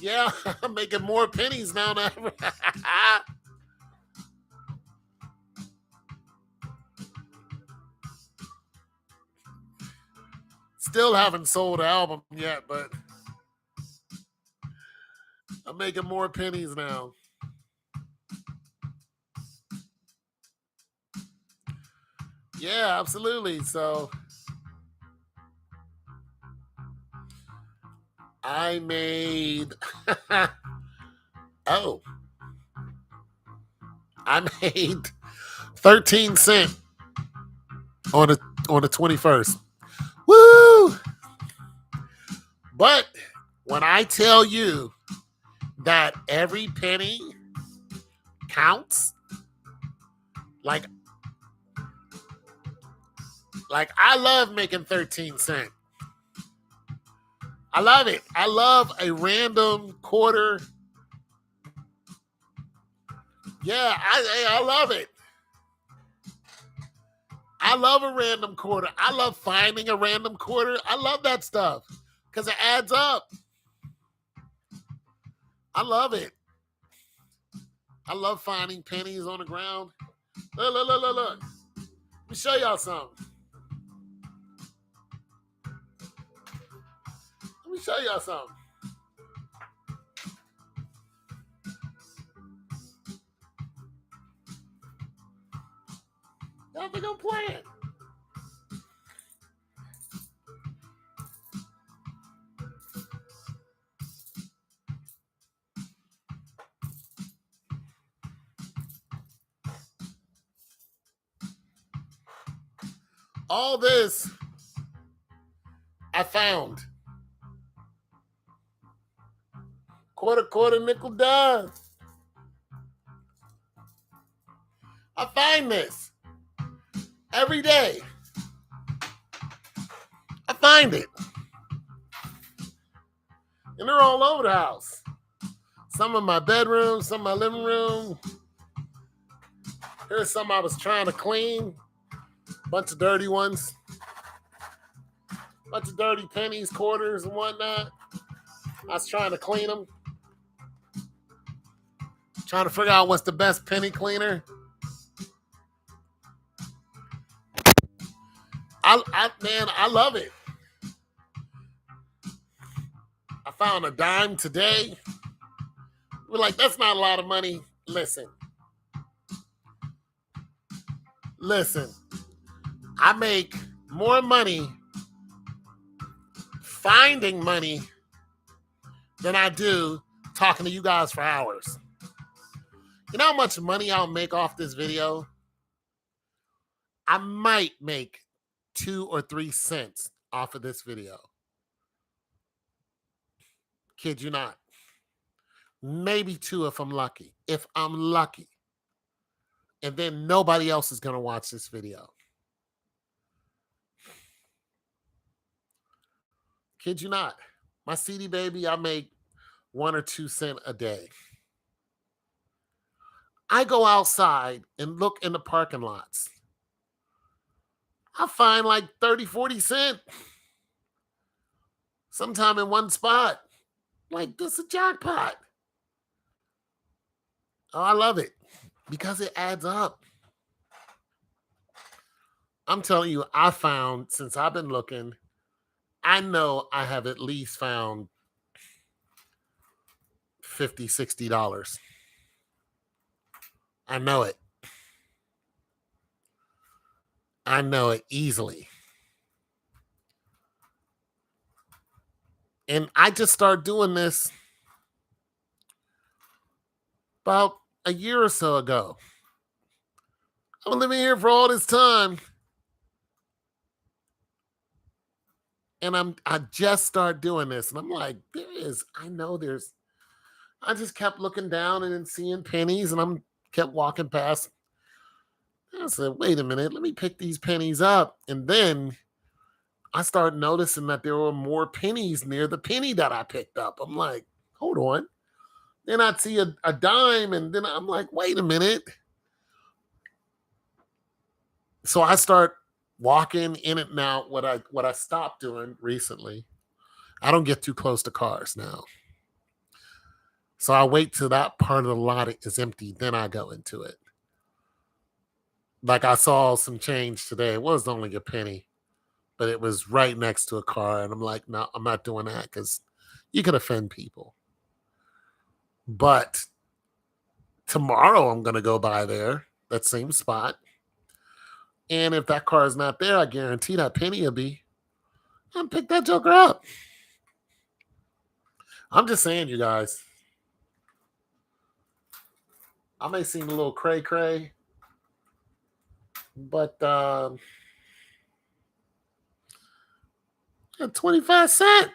Speaker 1: Yeah, I'm making more pennies now than ever. Still haven't sold an album yet, but I'm making more pennies now. Yeah, absolutely. So I made oh, I made 13 cents on the 21st. Woo! But when I tell you that every penny counts, like I love making 13 cents. I love it. I love a random quarter. Yeah, I love it. I love a random quarter. I love finding a random quarter. I love that stuff because it adds up. I love it. I love finding pennies on the ground. Look. Let me show y'all something. Let me show y'all something. Y'all think I'm playing? All this I found. Quarter, nickel, dime. I find this. Every day, I find it. And they're all over the house. Some in my bedroom, some in my living room. Here's some I was trying to clean. Bunch of dirty ones. Bunch of dirty pennies, quarters, and whatnot. I was trying to clean them. Trying to figure out what's the best penny cleaner. I love it. I found a dime today. We're like, that's not a lot of money. Listen. I make more money finding money than I do talking to you guys for hours. You know how much money I'll make off this video? I might make 2 or 3 cents off of this video. Kid you not. Maybe 2 if I'm lucky. If I'm lucky. And then nobody else is going to watch this video. Kid you not. My CD baby, I make 1 or 2 cents a day. I go outside and look in the parking lots. I find like 30, 40 cents. Sometime in one spot. Like, this is a jackpot. Oh, I love it. Because it adds up. I'm telling you, I found, since I've been looking, I know I have at least found $50, $60. I know it. I know it easily. And I just started doing this about a year or so ago. I've been living here for all this time. And I just started doing this. And I'm like, I just kept looking down and then seeing pennies, and I'm kept walking past. I said, wait a minute, let me pick these pennies up. And then I started noticing that there were more pennies near the penny that I picked up. I'm like, hold on. Then I'd see a dime, and then I'm like, wait a minute. So I start walking in and out. What I stopped doing recently, I don't get too close to cars now. So I wait till that part of the lot is empty, then I go into it. Like I saw some change today. It was only a penny, but it was right next to a car. And I'm like, no, I'm not doing that because you can offend people. But tomorrow I'm going to go by there, that same spot. And if that car is not there, I guarantee that penny will be. I'll pick that joker up. I'm just saying, you guys. I may seem a little cray-cray, but 25 cents.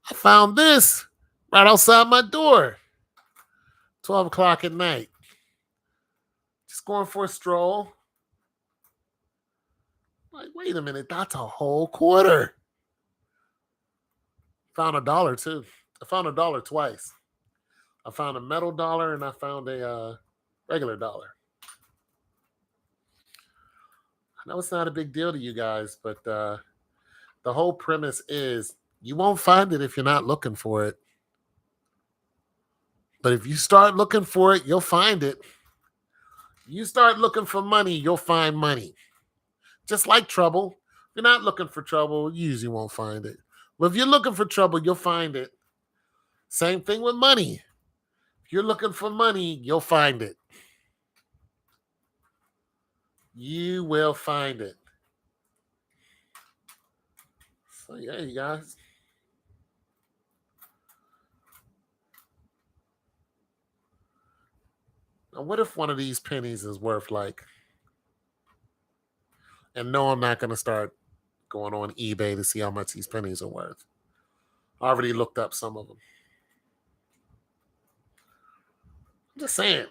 Speaker 1: I found this right outside my door. 12 o'clock at night. Just going for a stroll. Like, wait a minute, that's a whole quarter. Found $1 too. I found $1 twice. I found a metal dollar and I found a regular dollar. I know it's not a big deal to you guys, but the whole premise is you won't find it if you're not looking for it. But if you start looking for it, you'll find it. You start looking for money, you'll find money. Just like trouble. If you're not looking for trouble, you usually won't find it. But if you're looking for trouble, you'll find it. Same thing with money. If you're looking for money, you'll find it. You will find it. So yeah, you guys. Now, what if one of these pennies is worth like, and no, I'm not going to start going on eBay to see how much these pennies are worth. I already looked up some of them. I'm just saying,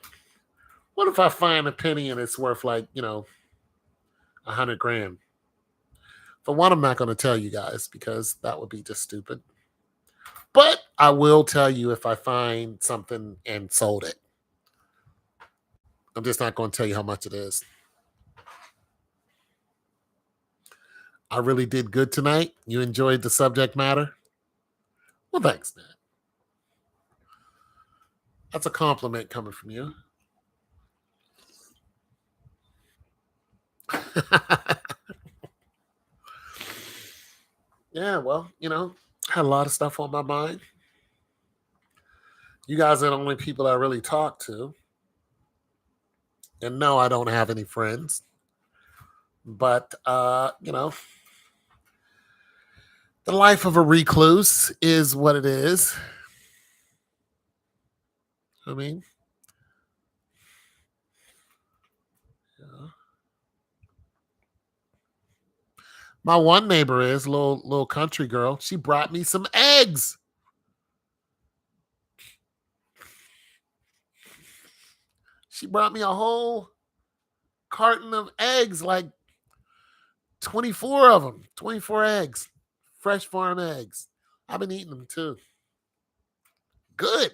Speaker 1: what if I find a penny and it's worth like, 100 grand. For one, I'm not going to tell you guys because that would be just stupid. But I will tell you if I find something and sold it. I'm just not going to tell you how much it is. I really did good tonight. You enjoyed the subject matter? Well, thanks, man. That's a compliment coming from you. Yeah, well, I had a lot of stuff on my mind. You guys are the only people I really talk to. And no, I don't have any friends. But the life of a recluse is what it is. I mean, yeah. My one neighbor is little country girl. She brought me some eggs. She brought me a whole carton of eggs, like 24 of them, 24 eggs, fresh farm eggs. I've been eating them too. Good.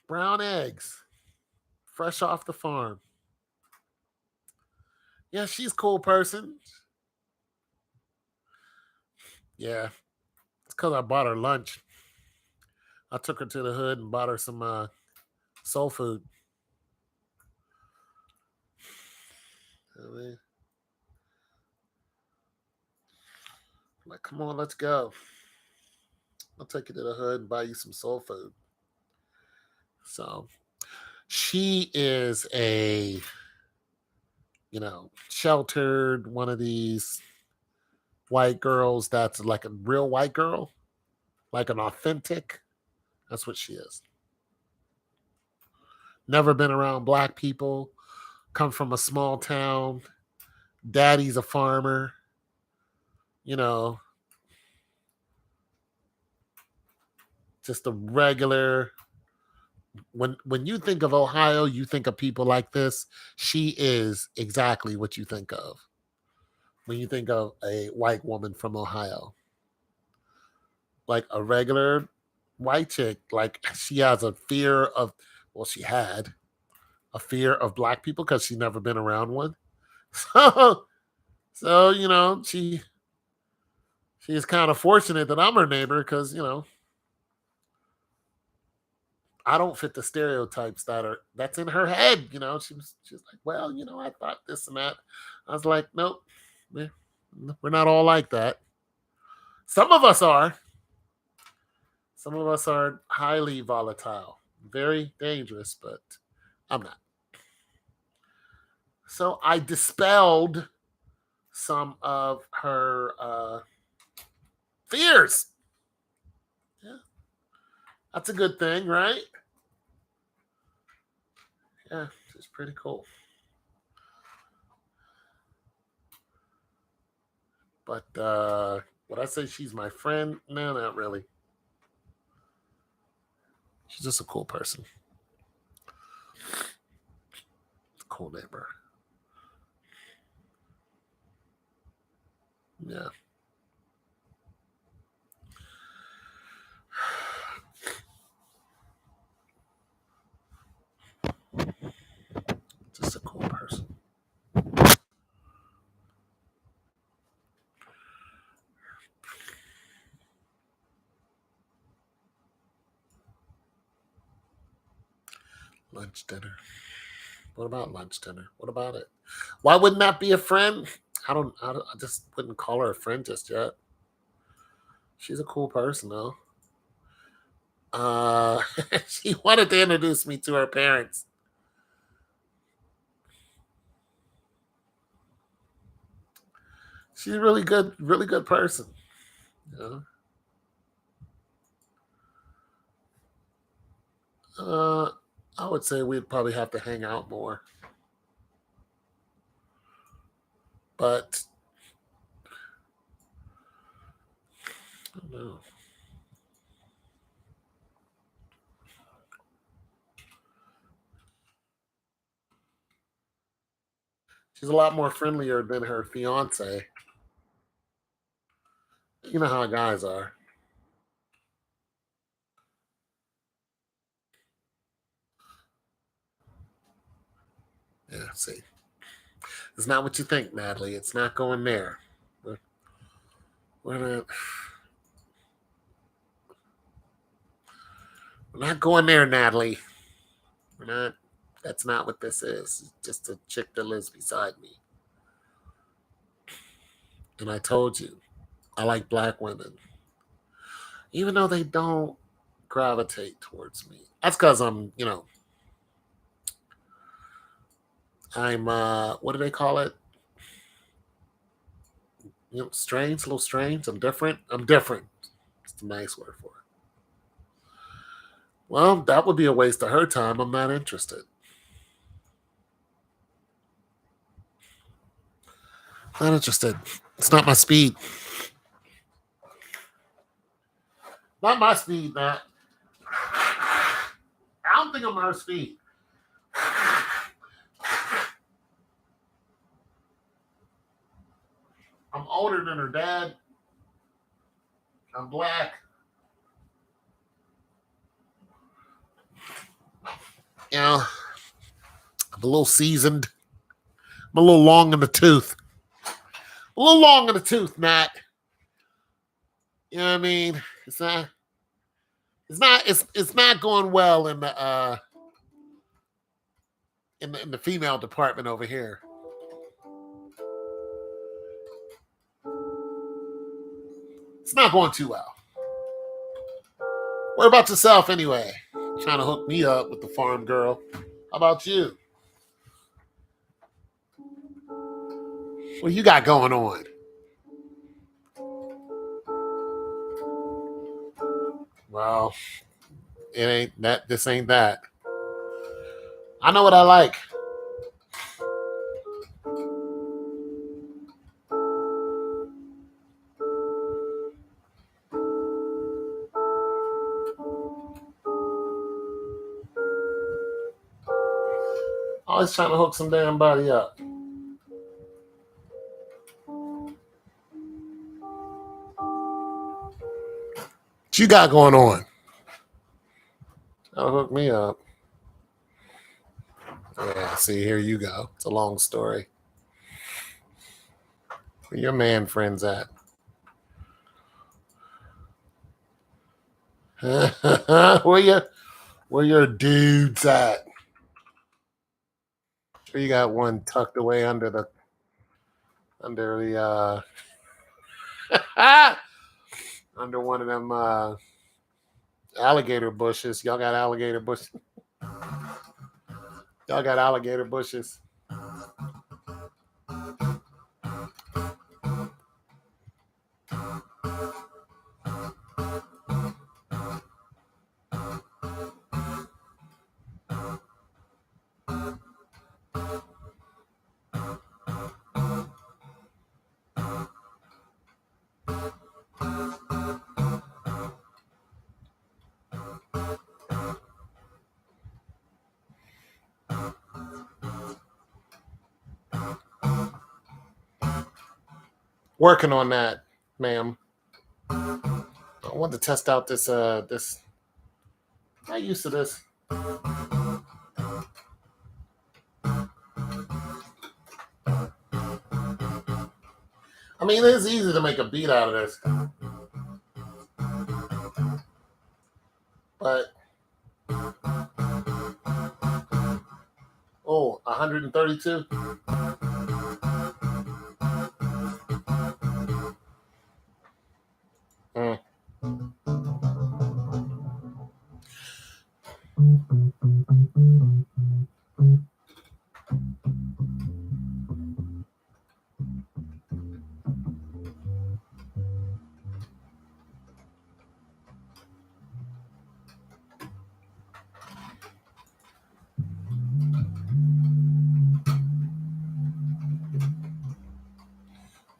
Speaker 1: Brown eggs, fresh off the farm. Yeah, she's a cool person. Yeah, it's because I bought her lunch. I took her to the hood and bought her some soul food. I mean, like, come on, let's go. I'll take you to the hood and buy you some soul food. So she is a, sheltered one of these white girls that's like a real white girl, like an authentic. That's what she is. Never been around black people, come from a small town. Daddy's a farmer, you know, just a regular. When you think of Ohio, you think of people like this. She is exactly what you think of when you think of a white woman from Ohio, like a regular white chick. Like she has a fear of, well, she had a fear of black people because she never been around one. So, she is kind of fortunate that I'm her neighbor because I don't fit the stereotypes that's in her head. She's like, well, I thought this and that. I was like, nope, we're not all like that. Some of us are. Some of us are highly volatile, very dangerous, but I'm not. So I dispelled some of her fears. Yeah, that's a good thing, right? Yeah, it's pretty cool. But would I say she's my friend? No, not really. She's just a cool person. Cool neighbor. Yeah. Just a cool person. Lunch dinner. What about lunch dinner? What about it? Why wouldn't that be a friend? I just wouldn't call her a friend just yet. She's a cool person though. Uh, she wanted to introduce me to her parents. She's a really good person. Yeah. Uh, I would say we'd probably have to hang out more, but I don't know. She's a lot more friendlier than her fiance. You know how guys are. Yeah, see. It's not what you think, Natalie. It's not going there. We're not, we're not going there, Natalie. We're not. That's not what this is. It's just a chick that lives beside me. And I told you, I like black women. Even though they don't gravitate towards me. That's because I'm what do they call it? Strange, a little strange. I'm different. I'm different. It's a nice word for it. Well, that would be a waste of her time. I'm not interested. Not interested. It's not my speed. Not my speed, Matt. I don't think I'm her speed. I'm older than her dad. I'm black. I'm a little seasoned. I'm a little long in the tooth. A little long in the tooth, Matt. You know what I mean? It's not going well in the in the female department over here. It's not going too well. What about yourself anyway? Trying to hook me up with the farm girl. How about you? What you got going on? Well, it ain't that. This ain't that. I know what I like. Always trying to hook some damn body up. What you got going on? Trying to hook me up. Yeah, see, here you go. It's a long story. Where your man friends at? Where your dudes at? Sure, you got one tucked away under the under one of them alligator bushes. Y'all got alligator bushes. Y'all got alligator bushes. Working on that, ma'am. I want to test out this. Not used to this. I mean, it's easy to make a beat out of this, but 132. Mm.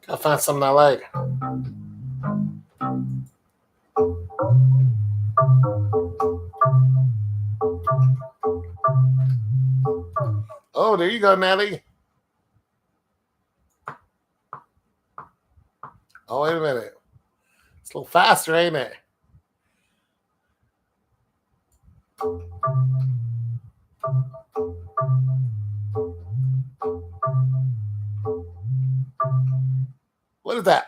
Speaker 1: I'll find something I like. Oh, there you go, Natalie. Oh, wait a minute. It's a little faster, ain't it? What is that?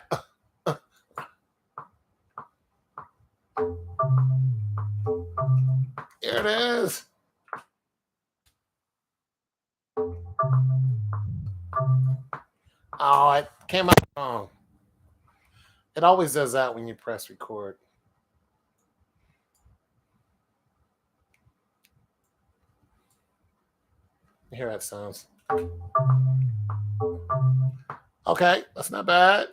Speaker 1: Here it is. Oh, it came out wrong. It always does that when you press record. You hear how it sounds. Okay, that's not bad.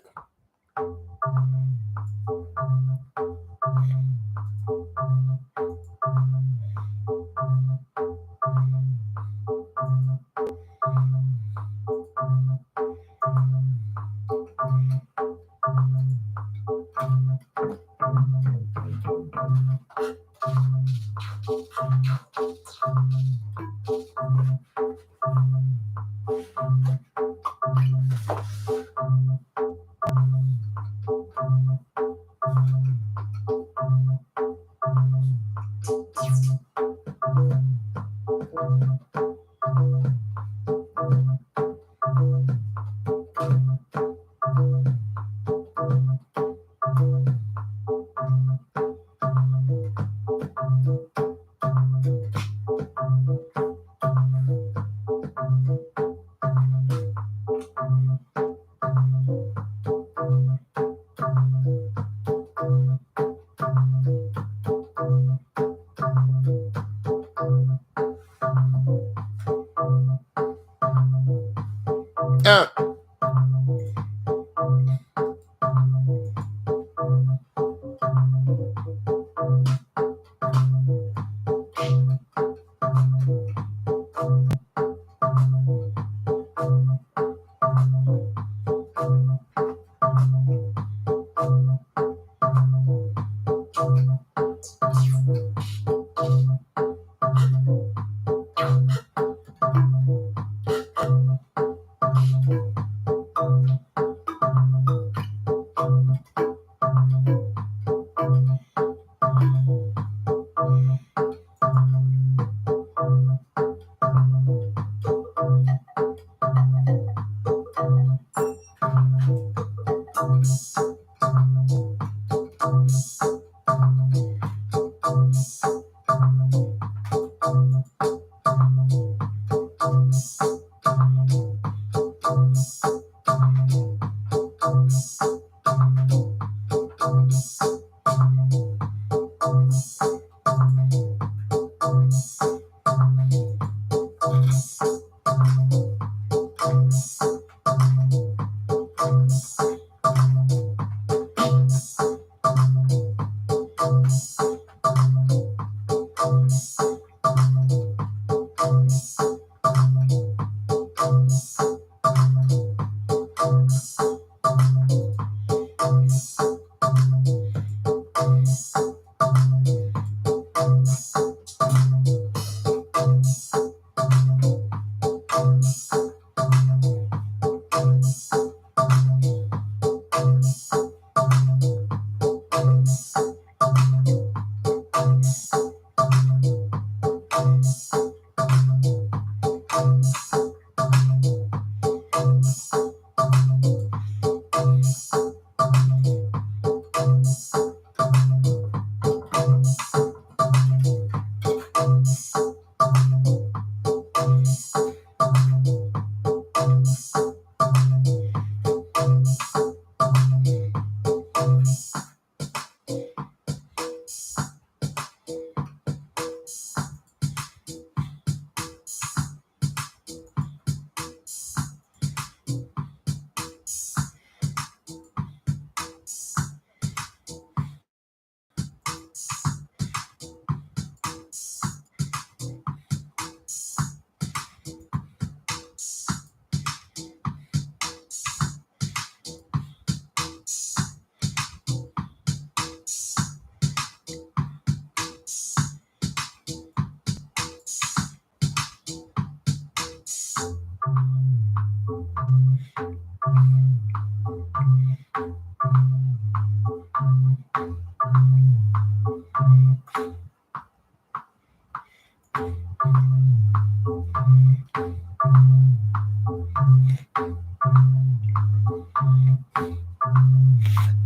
Speaker 1: Uh,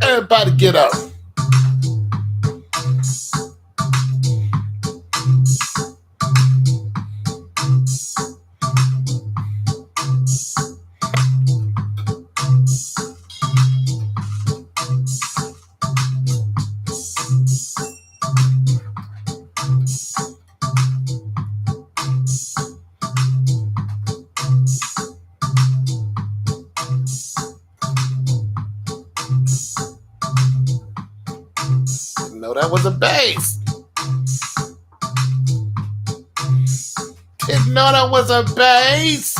Speaker 1: Everybody get up. Didn't know that was a bass. Didn't know that was a bass.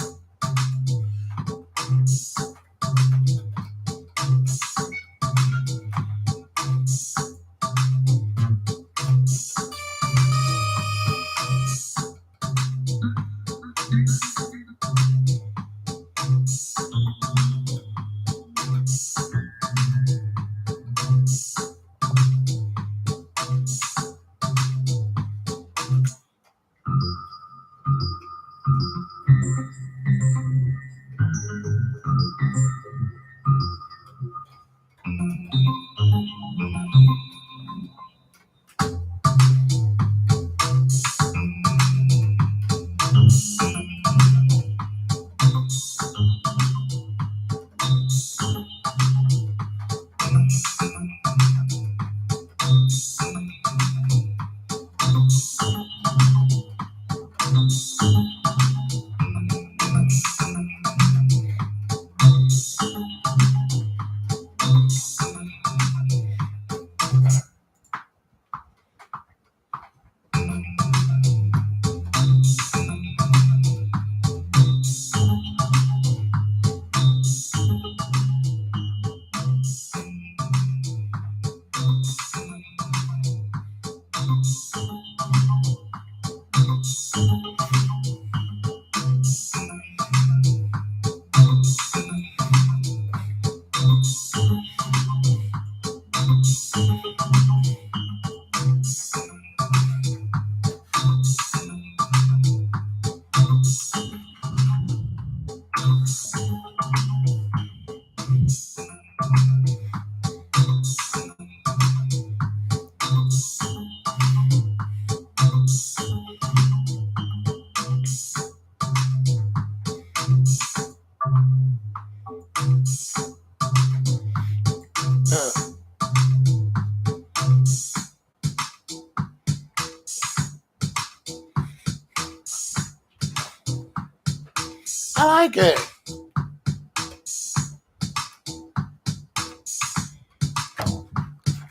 Speaker 1: I like it.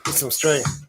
Speaker 1: Get some strength.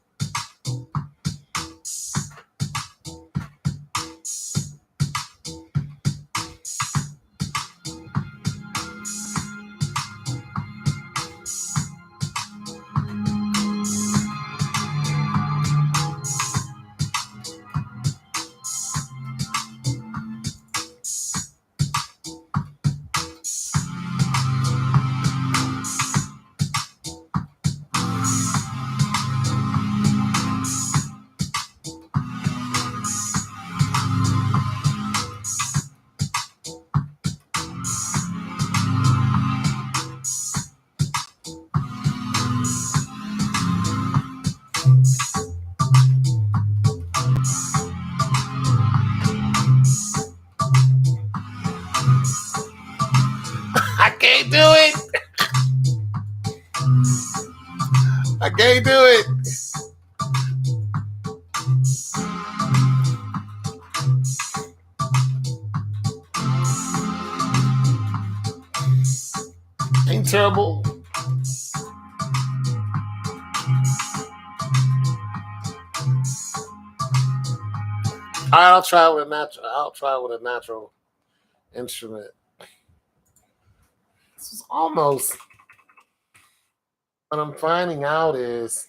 Speaker 1: I can't do it. I can't do it. Ain't terrible. I'll try with a natural instrument. This is almost what I'm finding out is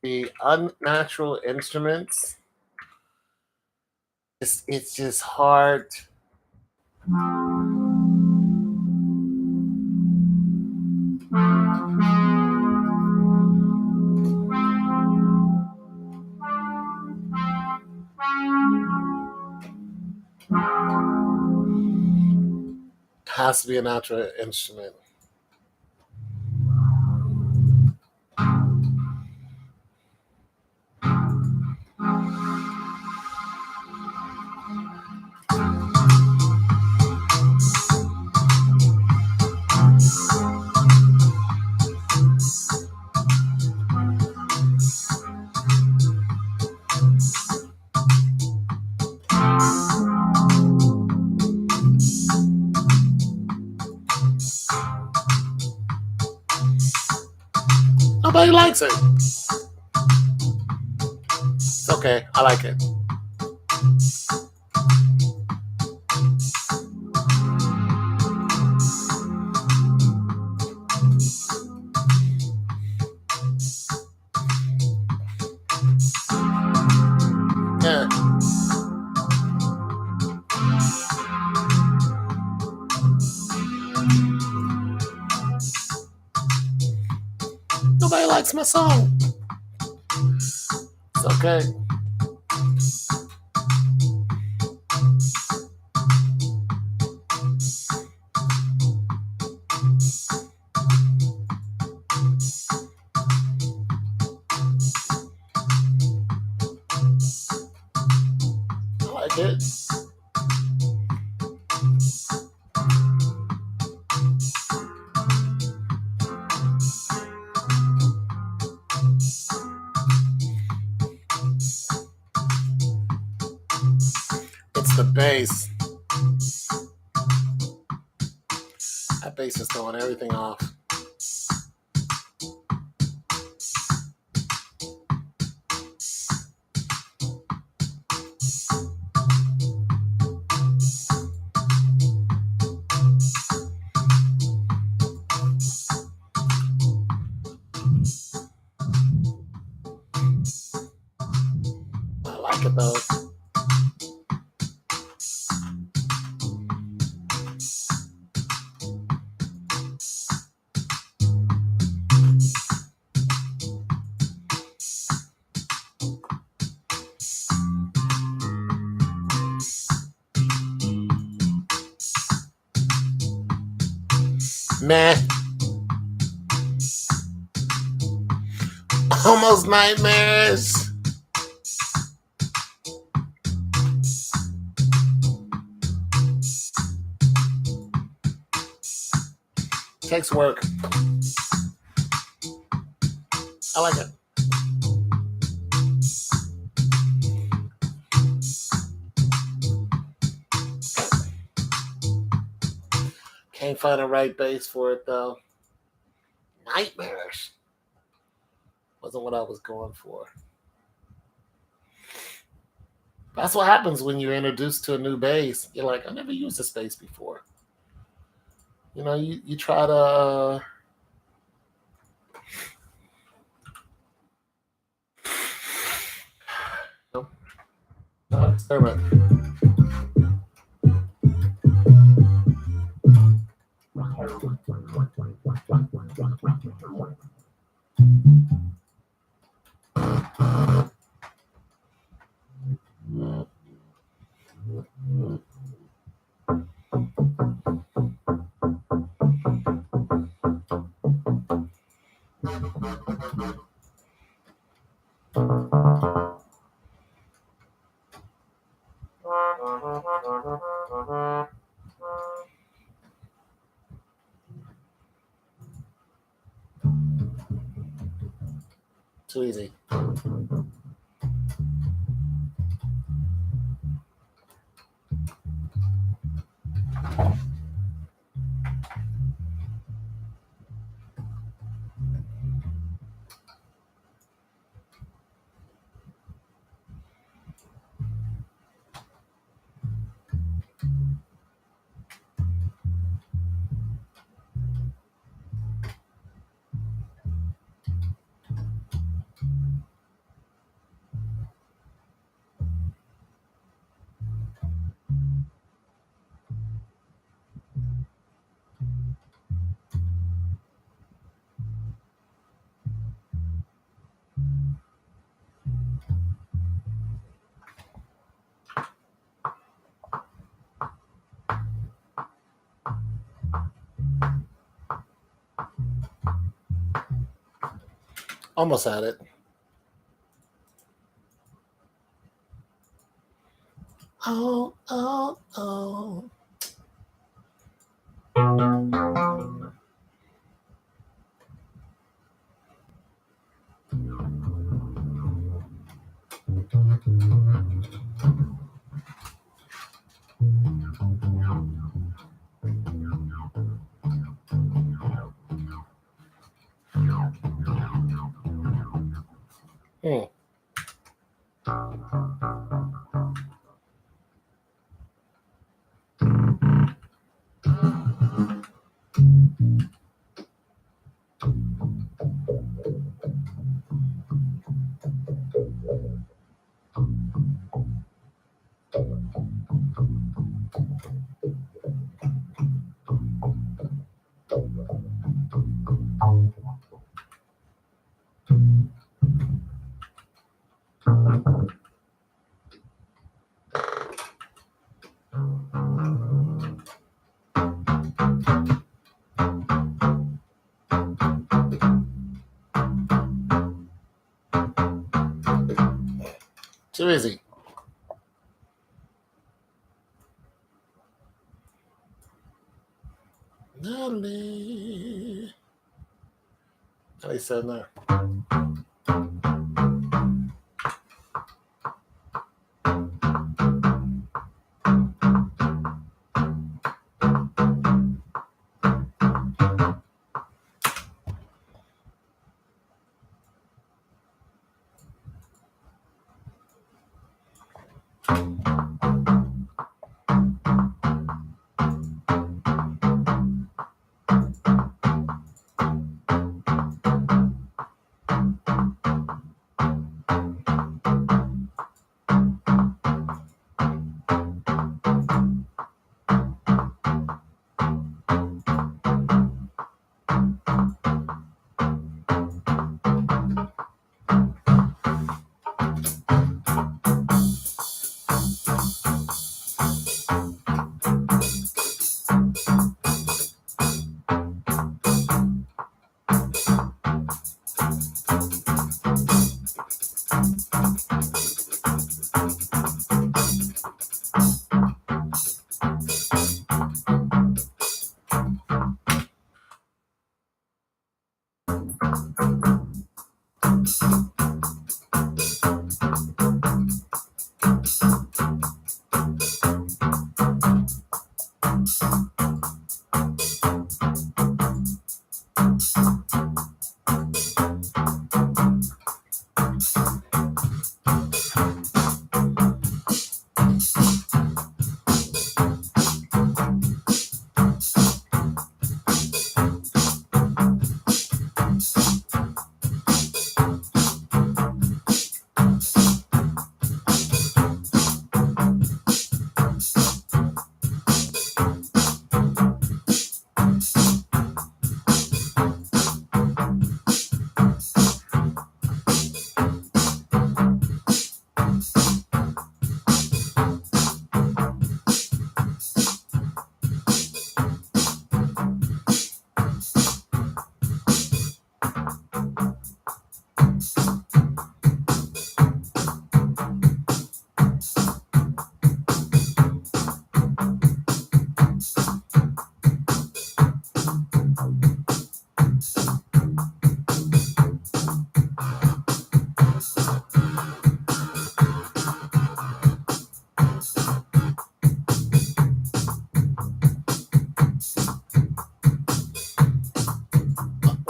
Speaker 1: the unnatural instruments. It's just hard. has to be a natural instrument. Nobody likes it. It's okay. I like it. Yeah. Nobody likes my song. It's okay. I like it. It's the bass. That bass is throwing everything off. I like it though. Meh. Almost nightmares. Takes work. I like it. Can't find a right bass for it though. Nightmares. Wasn't what I was going for. That's what happens when you're introduced to a new bass. You're like, I never used this bass before. You know, you try to experiment. Too easy. Almost had it. Oh, oh, oh. Hmm. Too easy. Natalie. Natalie said no.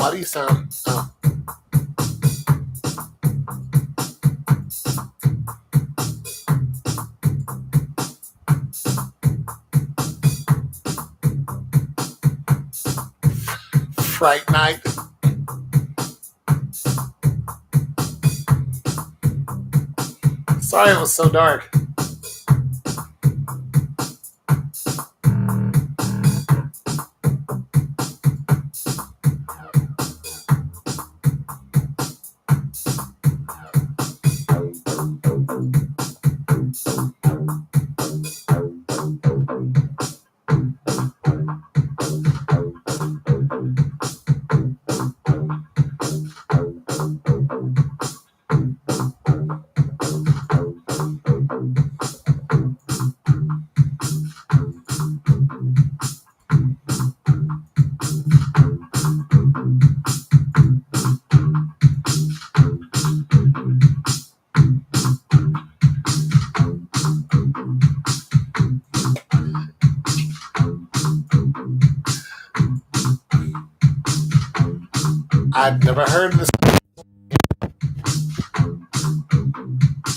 Speaker 1: Why do you sound? Fright night. Sorry it was so dark. I've never heard this. Let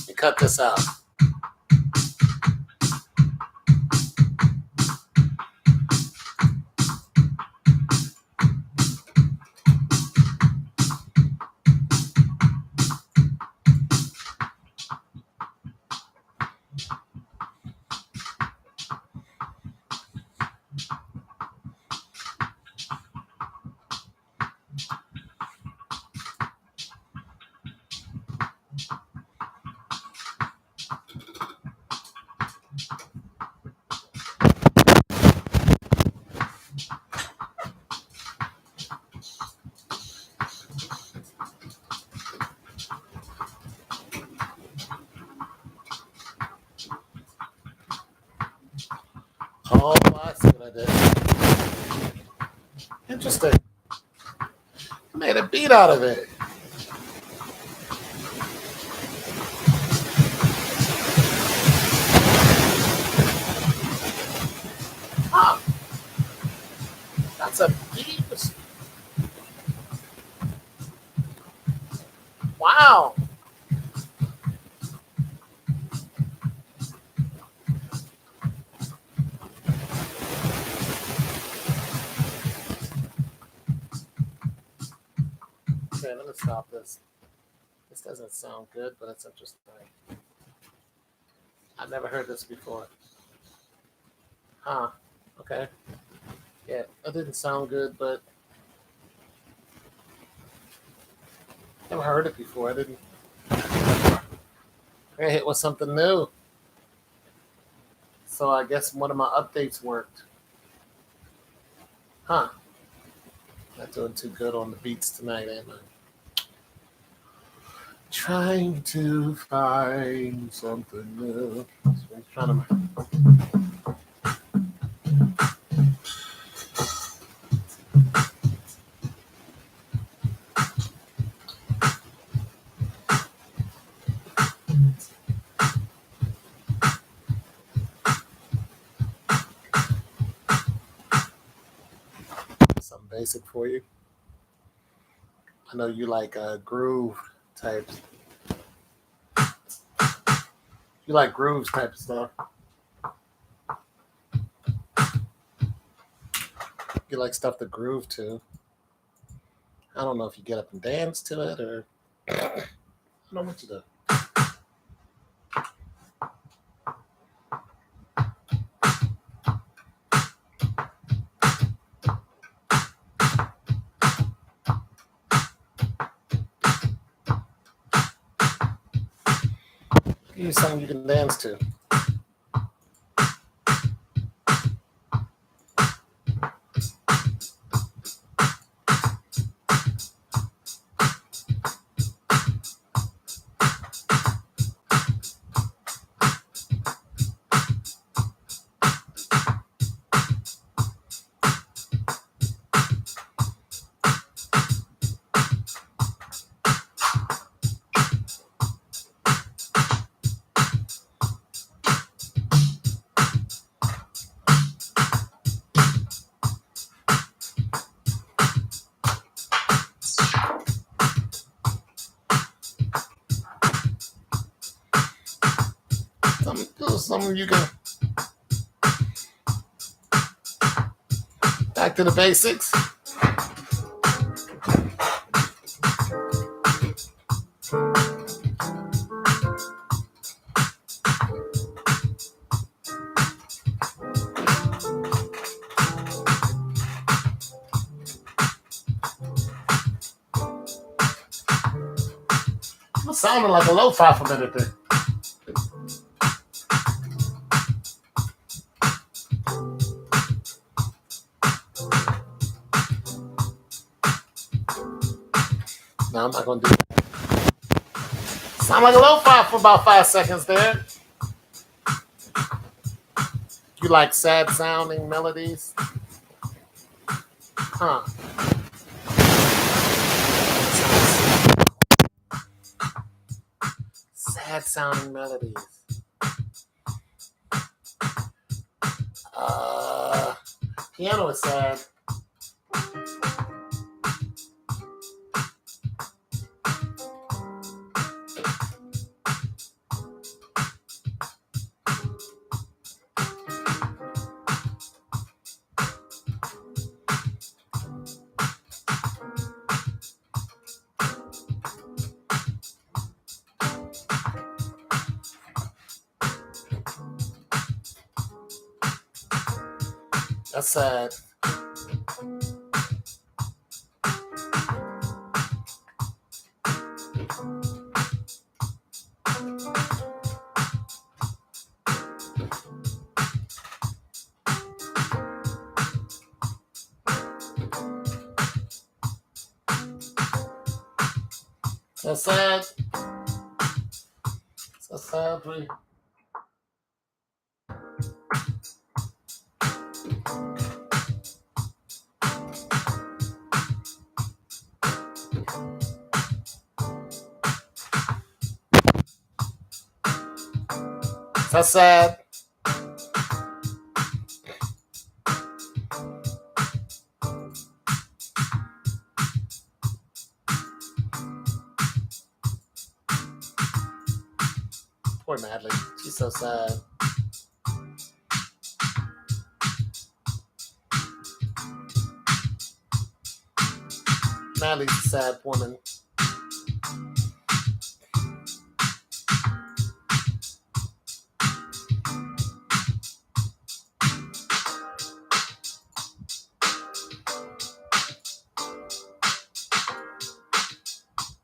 Speaker 1: me cut this out. Oh, I see what I did. Interesting. I made a beat out of it. Huh. That's a beat. Wow. Okay, let me stop this. This doesn't sound good, but it's interesting. I've never heard this before. Huh. Okay. Yeah, that didn't sound good, but never heard it before. I didn't. I hit with something new. So I guess one of my updates worked. Huh. Not doing too good on the beats tonight, am I? Trying to find something new. So I'm trying to. Something basic for you. I know you like groove types. You like grooves type of stuff. You like stuff to groove to. I don't know if you get up and dance to it or I don't know what you do. Give you something you can dance to. Something you can. Back to the basics. It sounded like a lo-fi for a minute there. No, I'm not going to do that. Sound like a lo-fi for about 5 seconds there. You like sad sounding melodies? Huh. Sad sounding melodies. Piano is sad. That's sad. That's sad. That's sad, Bree. That's sad. Poor Madly. She's so sad. Madly's a sad woman.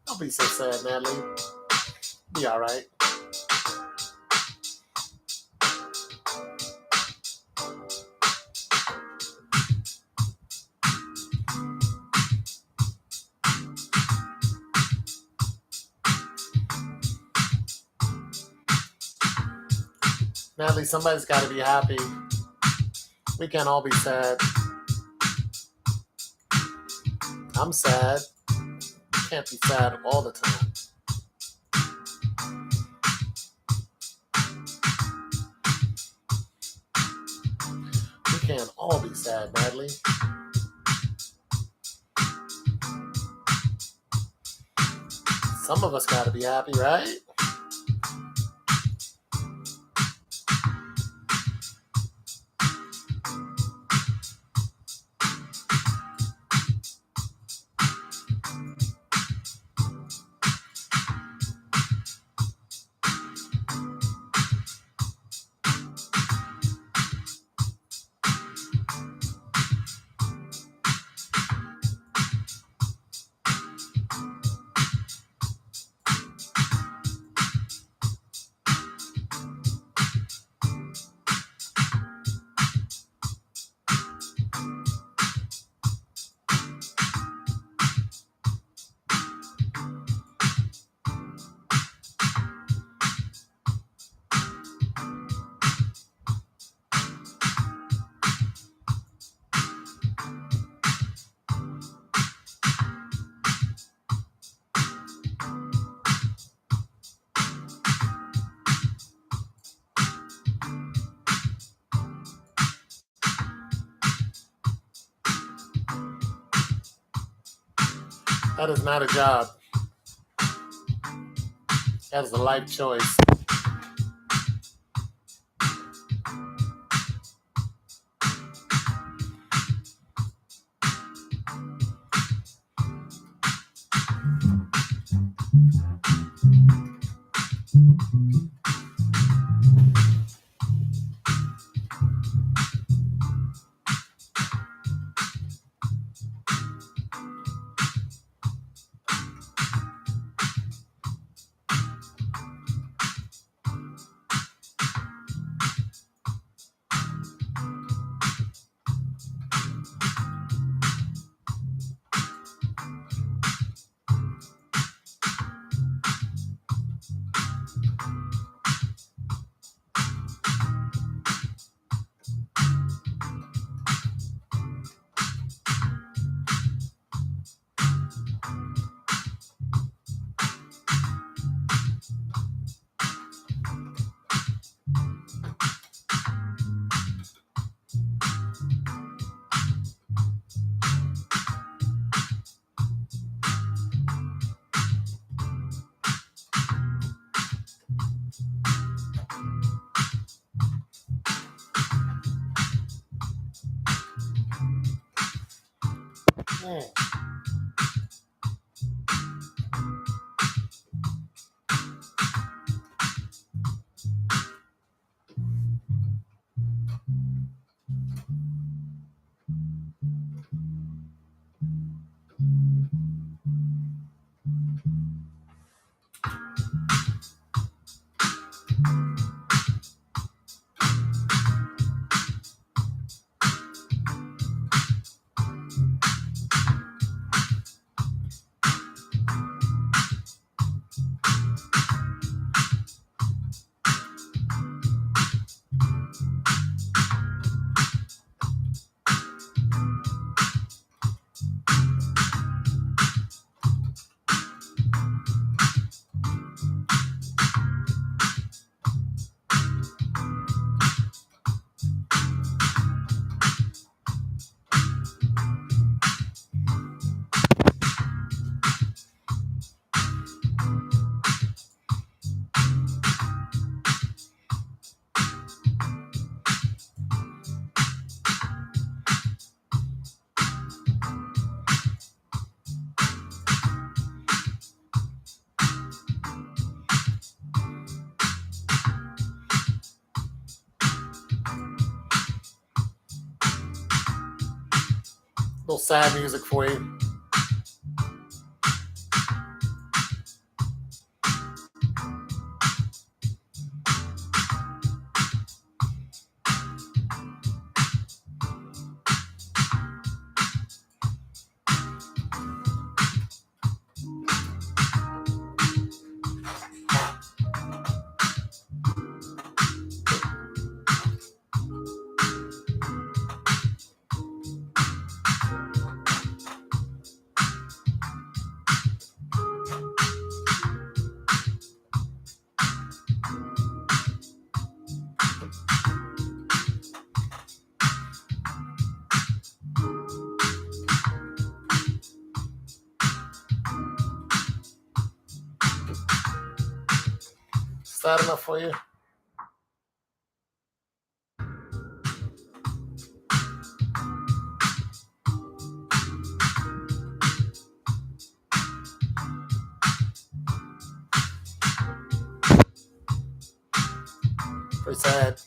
Speaker 1: Don't be so sad, Madly. Be all right. Madly, somebody's got to be happy. We can't all be sad. I'm sad. Can't be sad all the time. We can't all be sad, Madly. Some of us got to be happy, right? That is not a job. That is a life choice. little sad music for you. Is that enough for you? Pretty sad.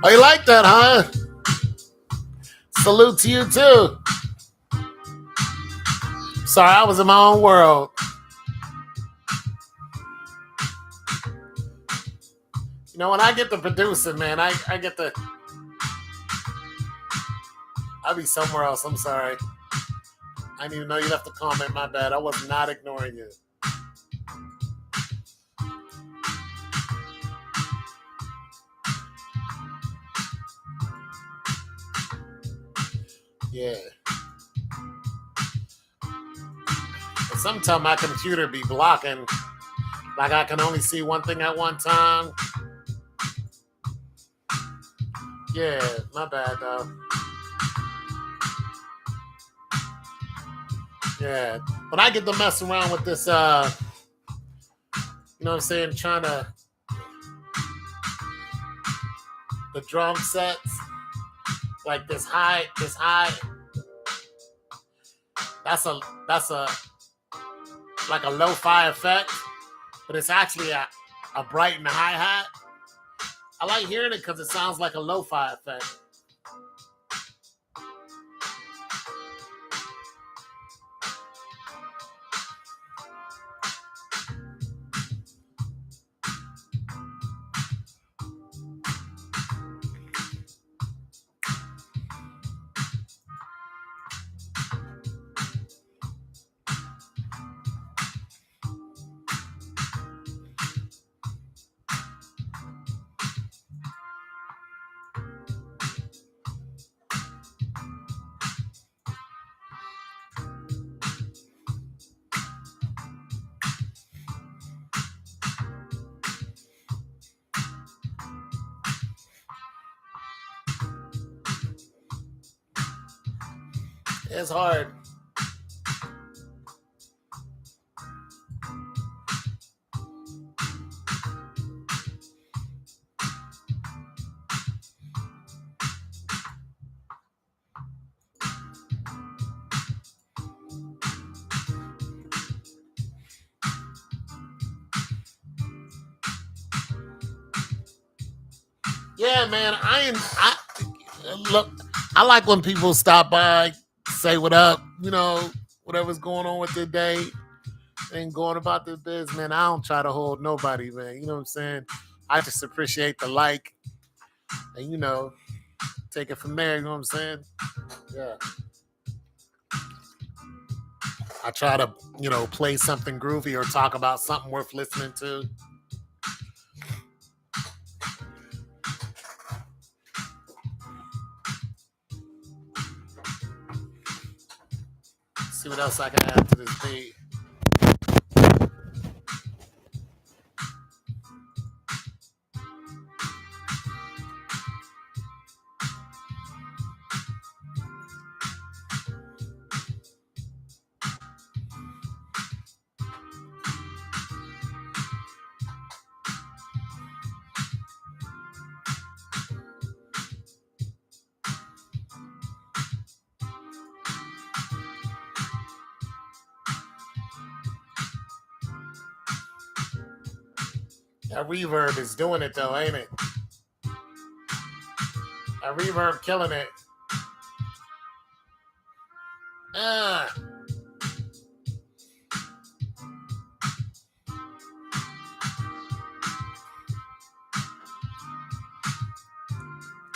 Speaker 1: Oh, you like that, huh? Salute to you too. Sorry, I was in my own world. You know, when I get to producing, man, I get to. I'll be somewhere else. I'm sorry. I didn't even know you'd have to comment. My bad. I was not ignoring you. Yeah. But sometimes my computer be blocking. Like I can only see one thing at one time. Yeah, my bad, though. Yeah. But I get to mess around with this, you know what I'm saying, trying to, the drum sets, like this high, that's a, like a lo-fi effect, but it's actually a bright and a hi-hat. I like hearing it because it sounds like a lo-fi effect. It's hard. Yeah, man. I look. I like when people stop by, say what up. You know, whatever's going on with their day and going about their business. Man, I don't try to hold nobody, man. You know what I'm saying? I just appreciate the like, and you know, take it from there. You know what I'm saying? Yeah. I try to, you know, play something groovy or talk about something worth listening to. See what else I can add to this beat. That reverb is doing it though, ain't it? That reverb killing it. Uh,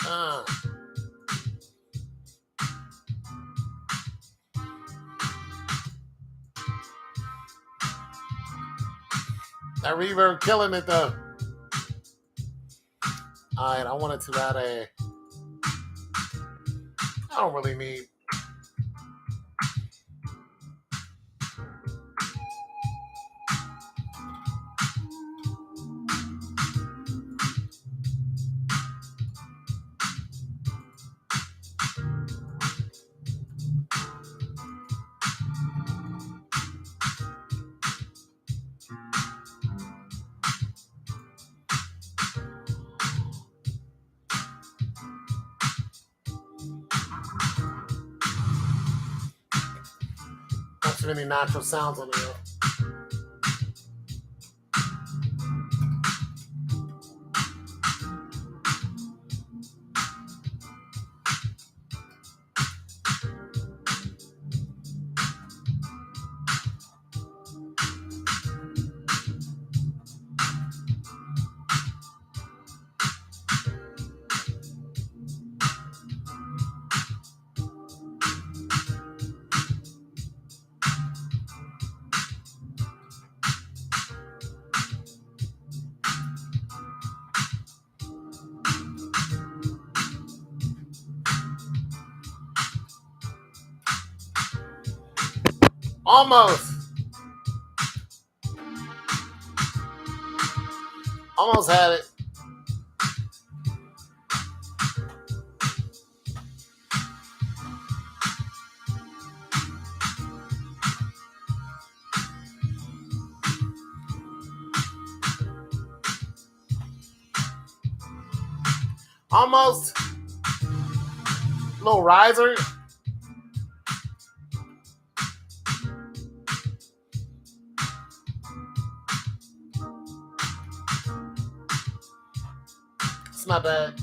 Speaker 1: uh. That reverb killing it though. Alright, I wanted to add a. I don't really need. Not too many natural sounds on here. Almost. Almost had it. Almost. Little riser. It's not bad.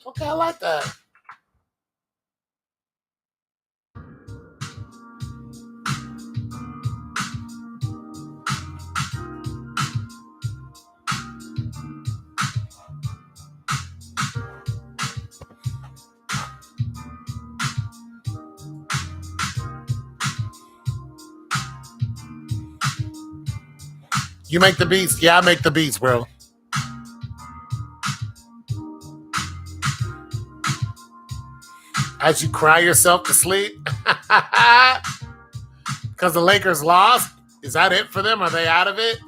Speaker 1: Okay, I like that. You make the beats. Yeah, I make the beats, bro. As you cry yourself to sleep. Because the Lakers lost. Is that it for them? Are they out of it?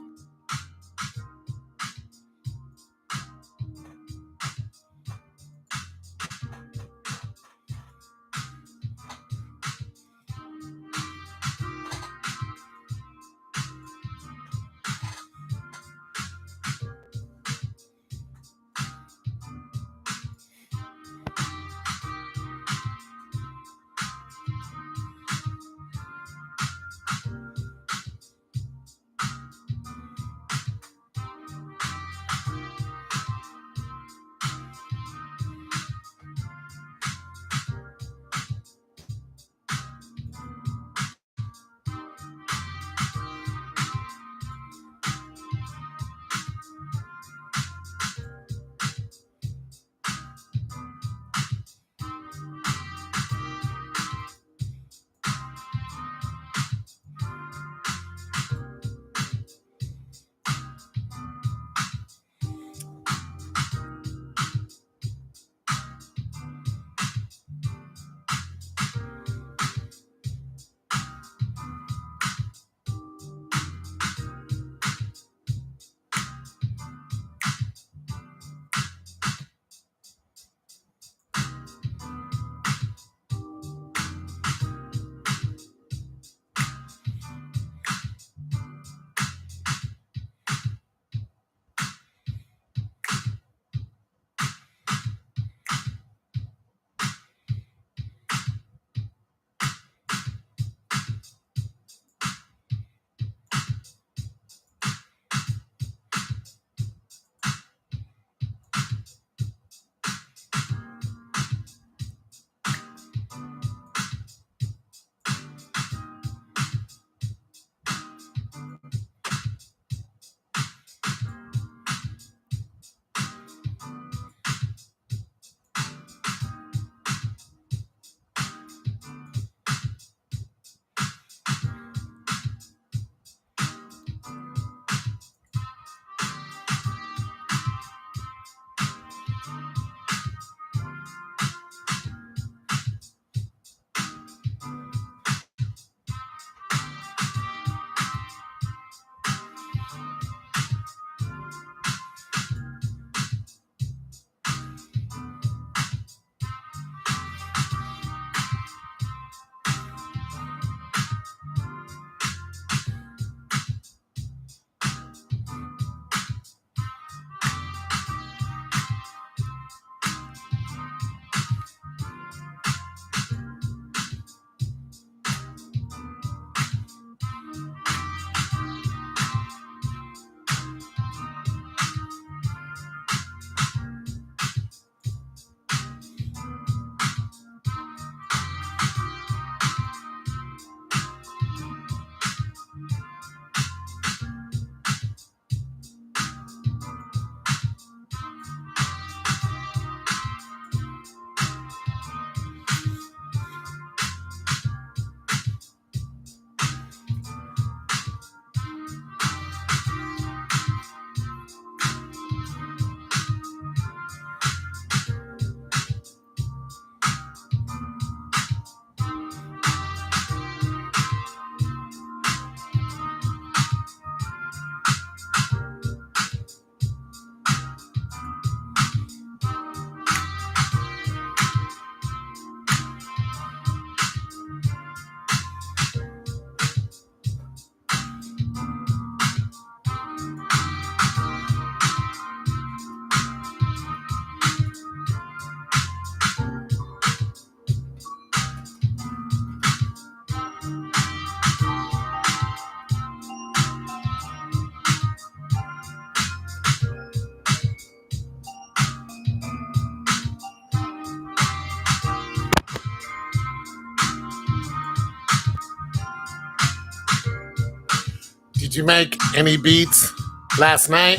Speaker 1: you make any beats last night?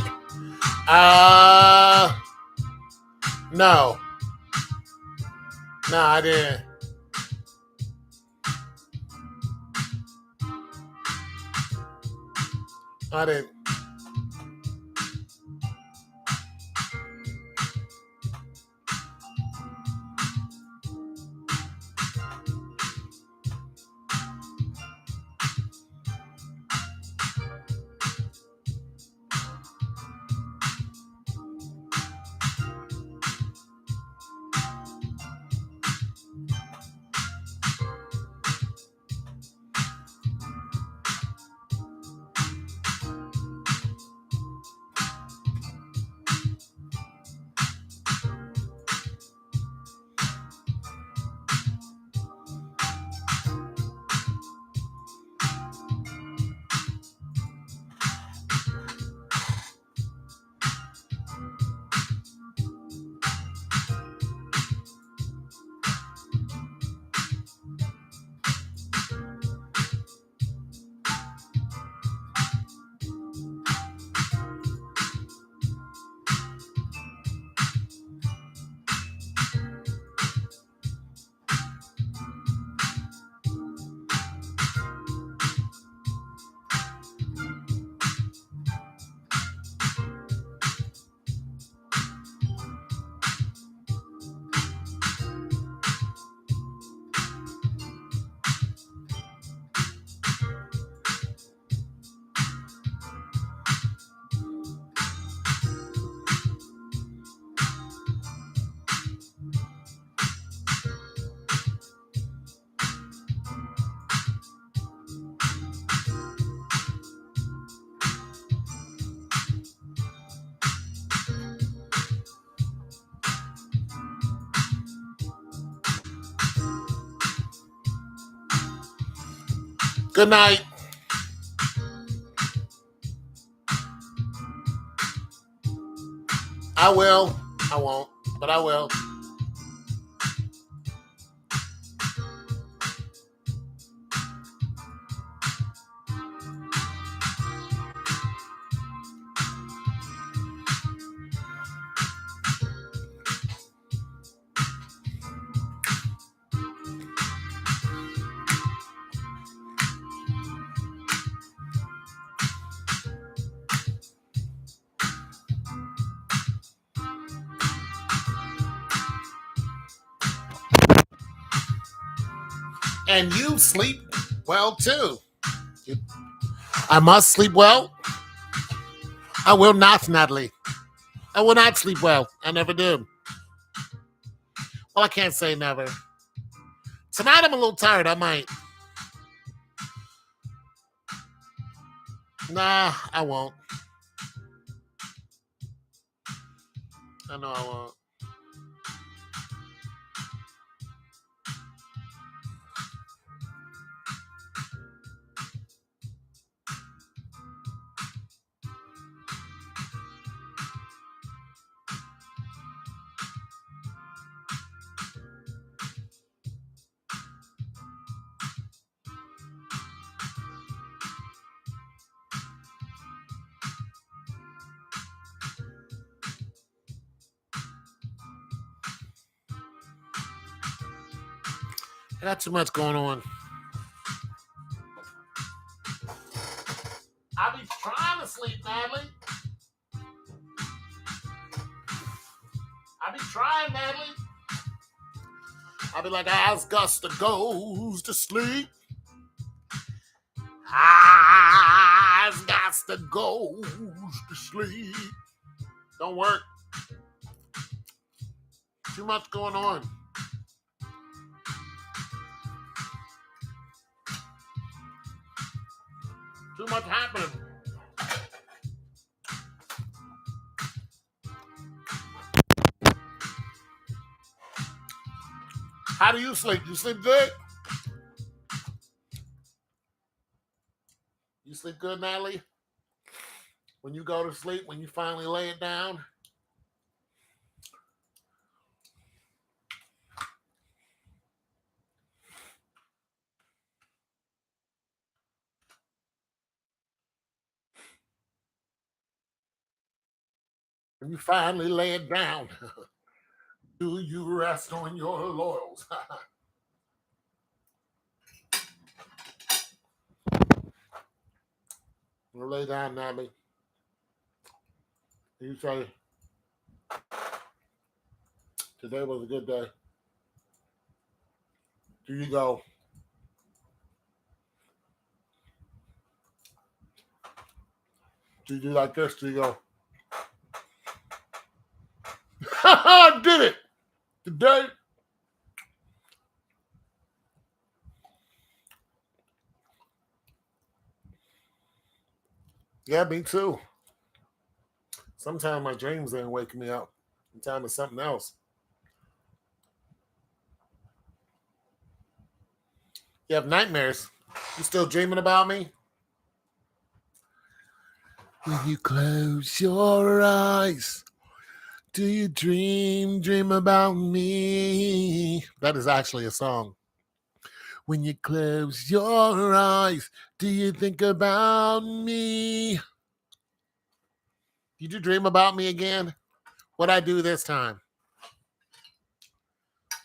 Speaker 1: Uh, no. No, I didn't. I didn't. Good night. I will. I won't, but I will. And you sleep well too. I must sleep well. I will not, Natalie. I will not sleep well. I never do. Well, I can't say never. Tonight I'm a little tired. I might. Nah, I won't. I know I won't. I got too much going on. I be trying to sleep, Natalie. I be trying, Natalie. I be like, as Gusta goes to sleep. As Gusta goes to sleep. Don't work. Too much going on. Too much happening. How do you sleep? You sleep good? You sleep good, Natalie? When you go to sleep, when you finally lay it down? When you finally lay it down, do you rest on your laurels? You lay down, Natalie. You say, today was a good day. Do you go, do you do like this? Do you go, I did it today? Yeah, me too. Sometimes my dreams ain't waking me up. Sometimes it's something else. You have nightmares. You still dreaming about me? When you close your eyes, do you dream about me? That is actually a song. When you close your eyes, do you think about me? Did you dream about me again? What'd I do this time?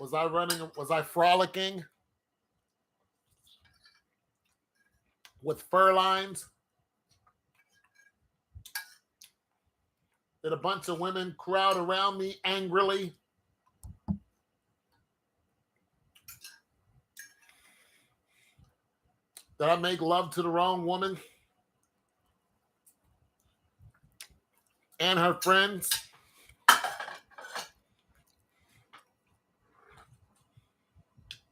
Speaker 1: Was I running? Was I frolicking with fur lines? Did a bunch of women crowd around me angrily? Did I make love to the wrong woman and her friends?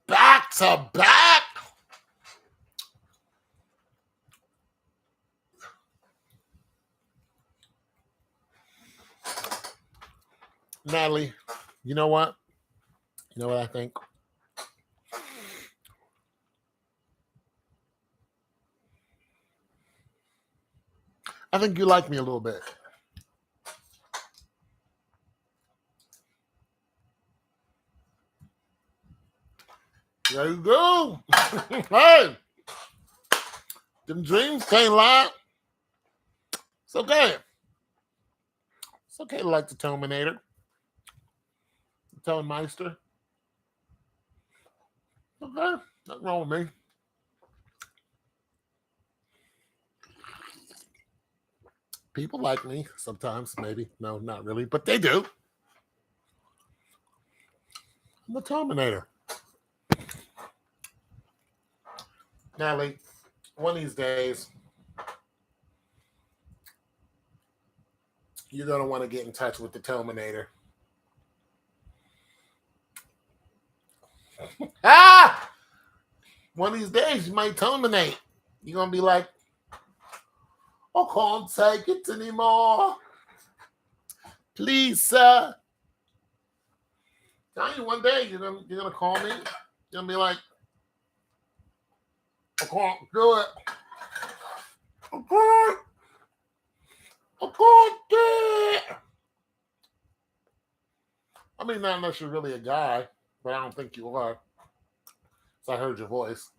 Speaker 1: Back to back? Natalie, you know what? You know what I think? I think you like me a little bit. There you go. Hey, them dreams can't lie. It's okay. It's okay to like the Terminator, the Tonemeister. Okay, nothing wrong with me. People like me sometimes, maybe. No, not really, but they do. I'm the Terminator. Natalie, one of these days, you're going to want to get in touch with the Terminator. Ah! One of these days, you might terminate. You're going to be like, I can't take it anymore. Please, sir. Tell you one day, you're gonna call me. You're going to be like, I can't do it. I can't. I can't do it. I mean, not unless you're really a guy, but I don't think you are. So I heard your voice.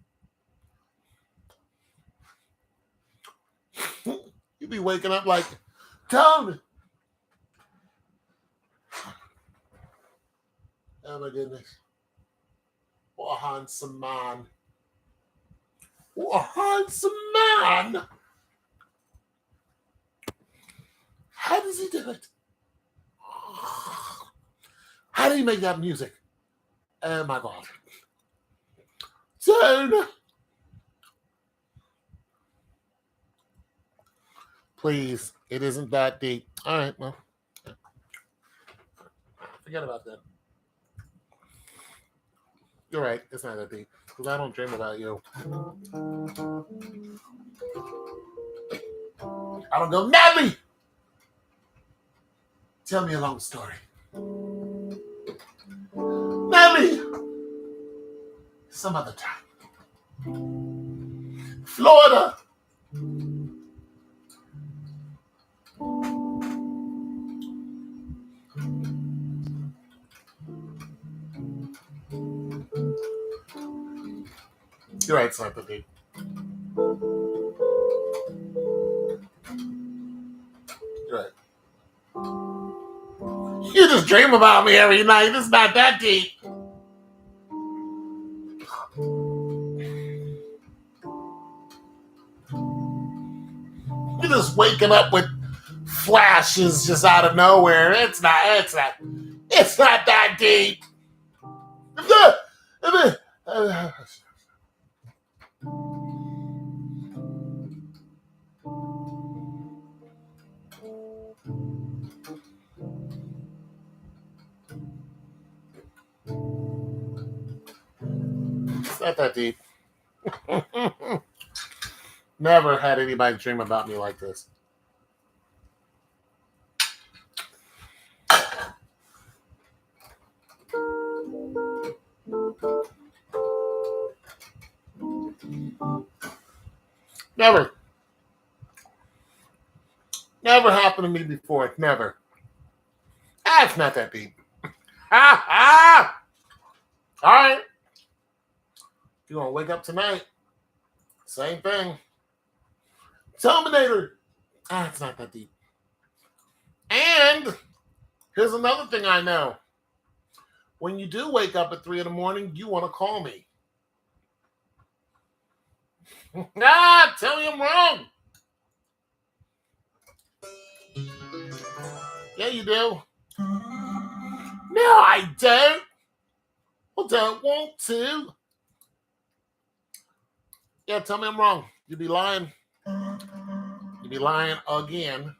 Speaker 1: You be waking up like, Tony. Oh my goodness. What a handsome man. What a handsome man. How does he do it? How do you make that music? Oh my God. Tone. Please, it isn't that deep. All right, well, forget about that. You're right, it's not that deep because I don't dream about you. I don't go, Natalie! Tell me a long story. Natalie! Some other time. Florida! You're right, sympathy. You're right. You just dream about me every night. It's not that deep. You're just waking up with flashes just out of nowhere. It's not that deep. It's not that deep. Never had anybody dream about me like this. Never. Never happened to me before. Never. It's not that deep. All right. You want to wake up tonight? Same thing. Terminator. It's not that deep. And here's another thing I know. When you do wake up at 3 a.m, you want to call me. Tell me I'm wrong. Yeah, you do. No, I don't. I don't want to. Yeah, tell me I'm wrong. You'd be lying. You'd be lying again.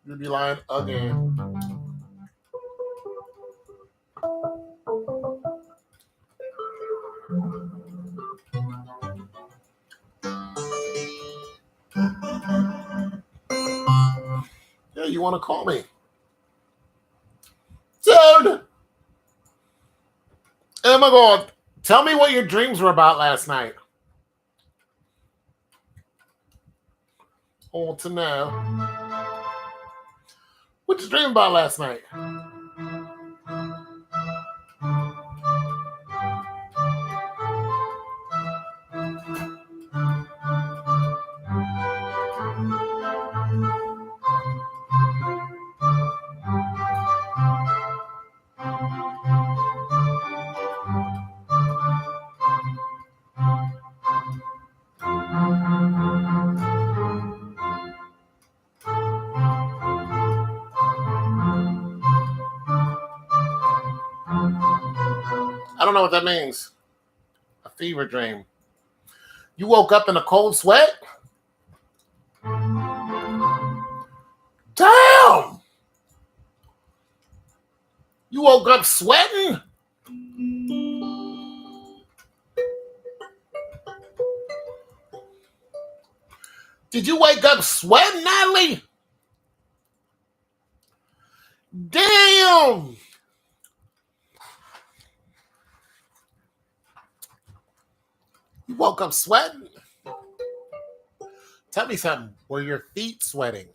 Speaker 1: You'd be lying again. Yeah, you want to call me. Dude! Oh my God. Tell me what your dreams were about last night. I want to know. What did you dream about last night? I don't know what that means. A fever dream. You woke up in a cold sweat? Damn! You woke up sweating? Did you wake up sweating, Natalie? Damn! You woke up sweating? Tell me something. Were your feet sweating?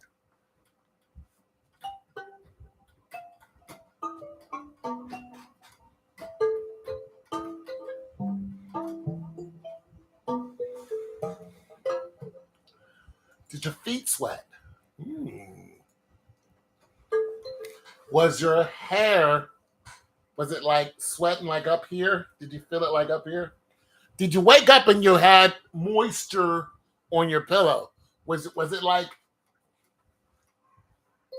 Speaker 1: Did your feet sweat? Was your hair, was it like sweating like up here? Did you feel it like up here? Did you wake up and you had moisture on your pillow? Was it like,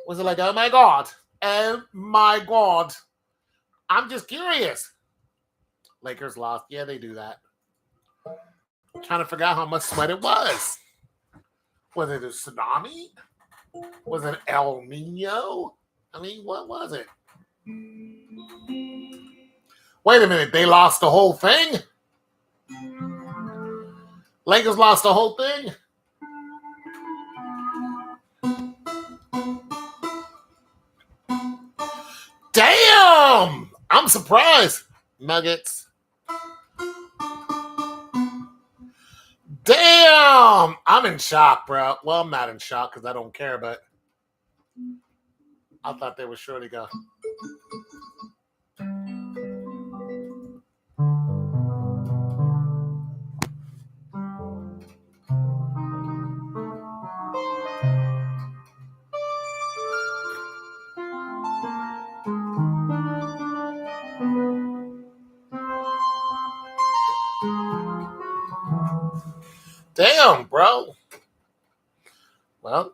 Speaker 1: oh my God, I'm just curious. Lakers lost. Yeah, they do that. I'm trying to figure out how much sweat it was. Was it a tsunami? Was it El Nino? I mean, what was it? Wait a minute, they lost the whole thing? Lakers lost the whole thing? Damn! I'm surprised. Nuggets. Damn! I'm in shock, bro. Well, I'm not in shock because I don't care, but I thought they were sure to go. Damn, bro. Well,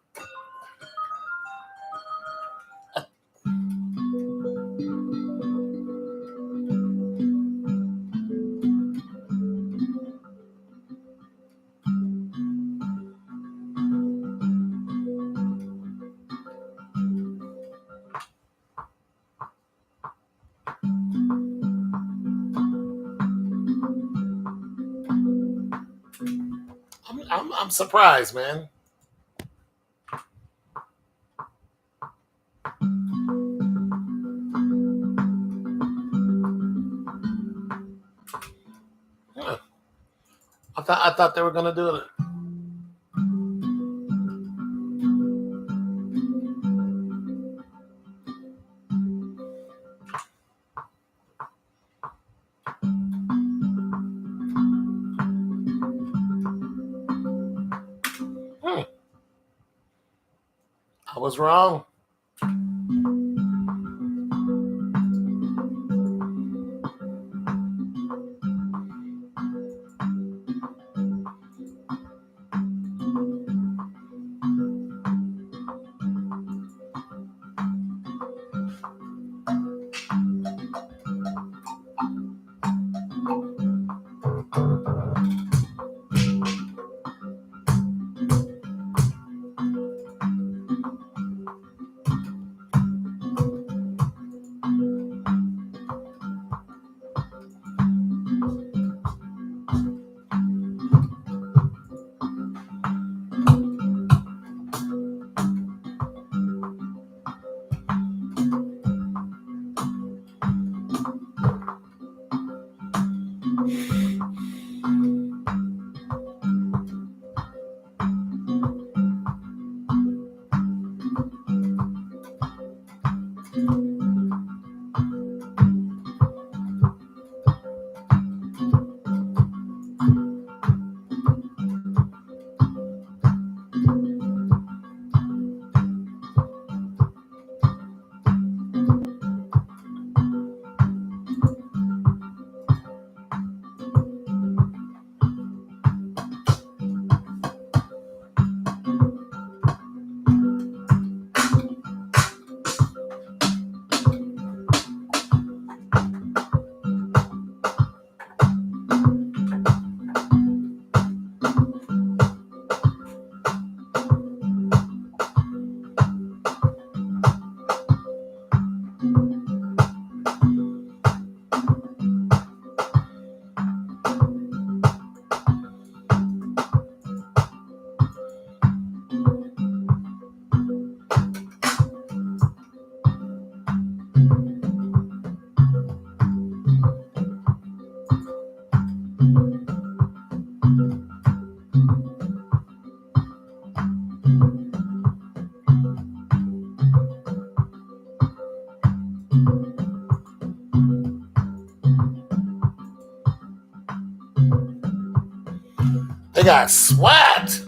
Speaker 1: I'm surprised, man. Huh. I thought they were gonna do it. I was wrong. They got swept.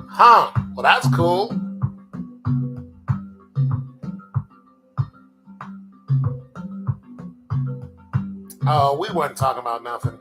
Speaker 1: Huh. Well, that's cool. Oh, we weren't talking about nothing.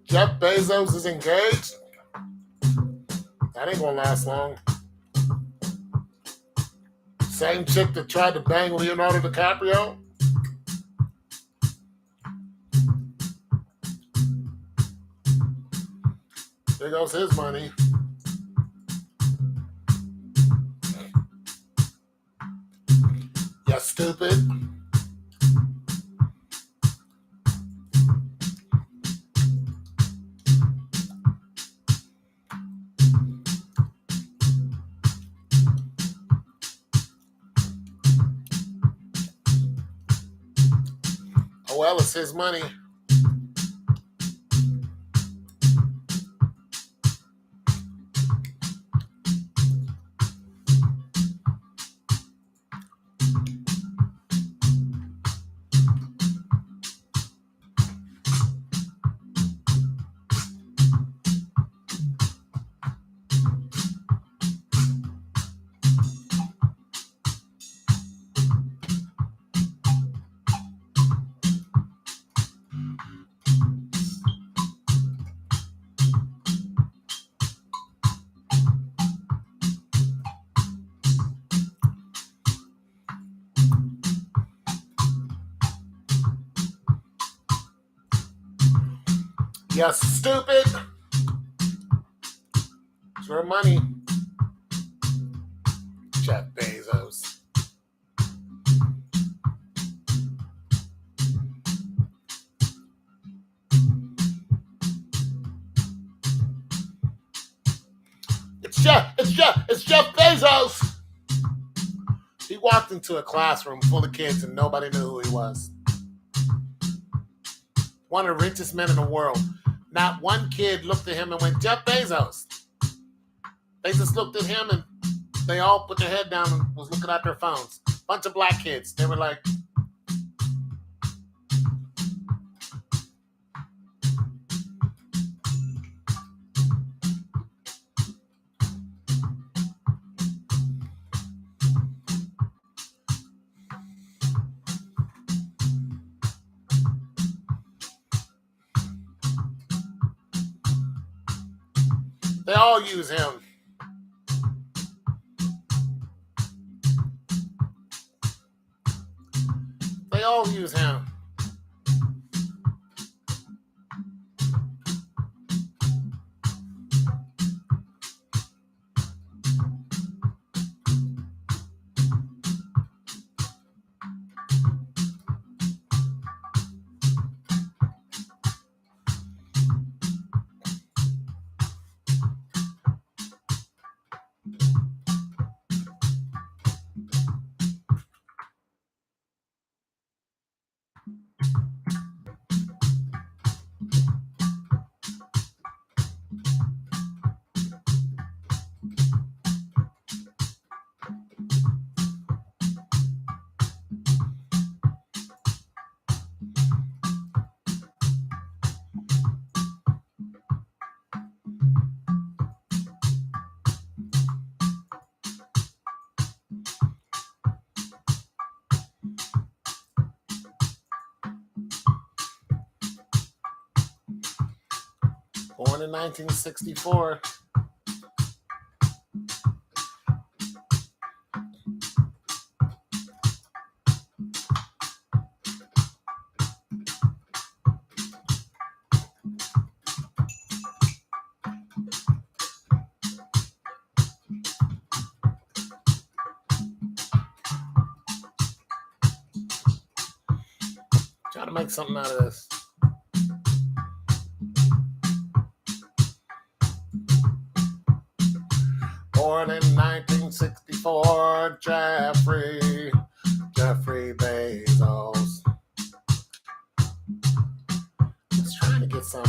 Speaker 1: Jeff Bezos is engaged? That ain't gonna last long. Same chick that tried to bang Leonardo DiCaprio? There goes his money. You stupid. Oh, well, it's his money. You stupid. It's your money. Jeff Bezos. It's Jeff Bezos. He walked into a classroom full of kids and nobody knew who he was. One of the richest men in the world. Not one kid looked at him and went, Jeff Bezos. They just looked at him and they all put their head down and was looking at their phones. Bunch of black kids. They were like, they all use him. They all use him. Born in 1964. Trying to make something out of this. Born in 1964, Jeffrey Bezos. Just trying to get some.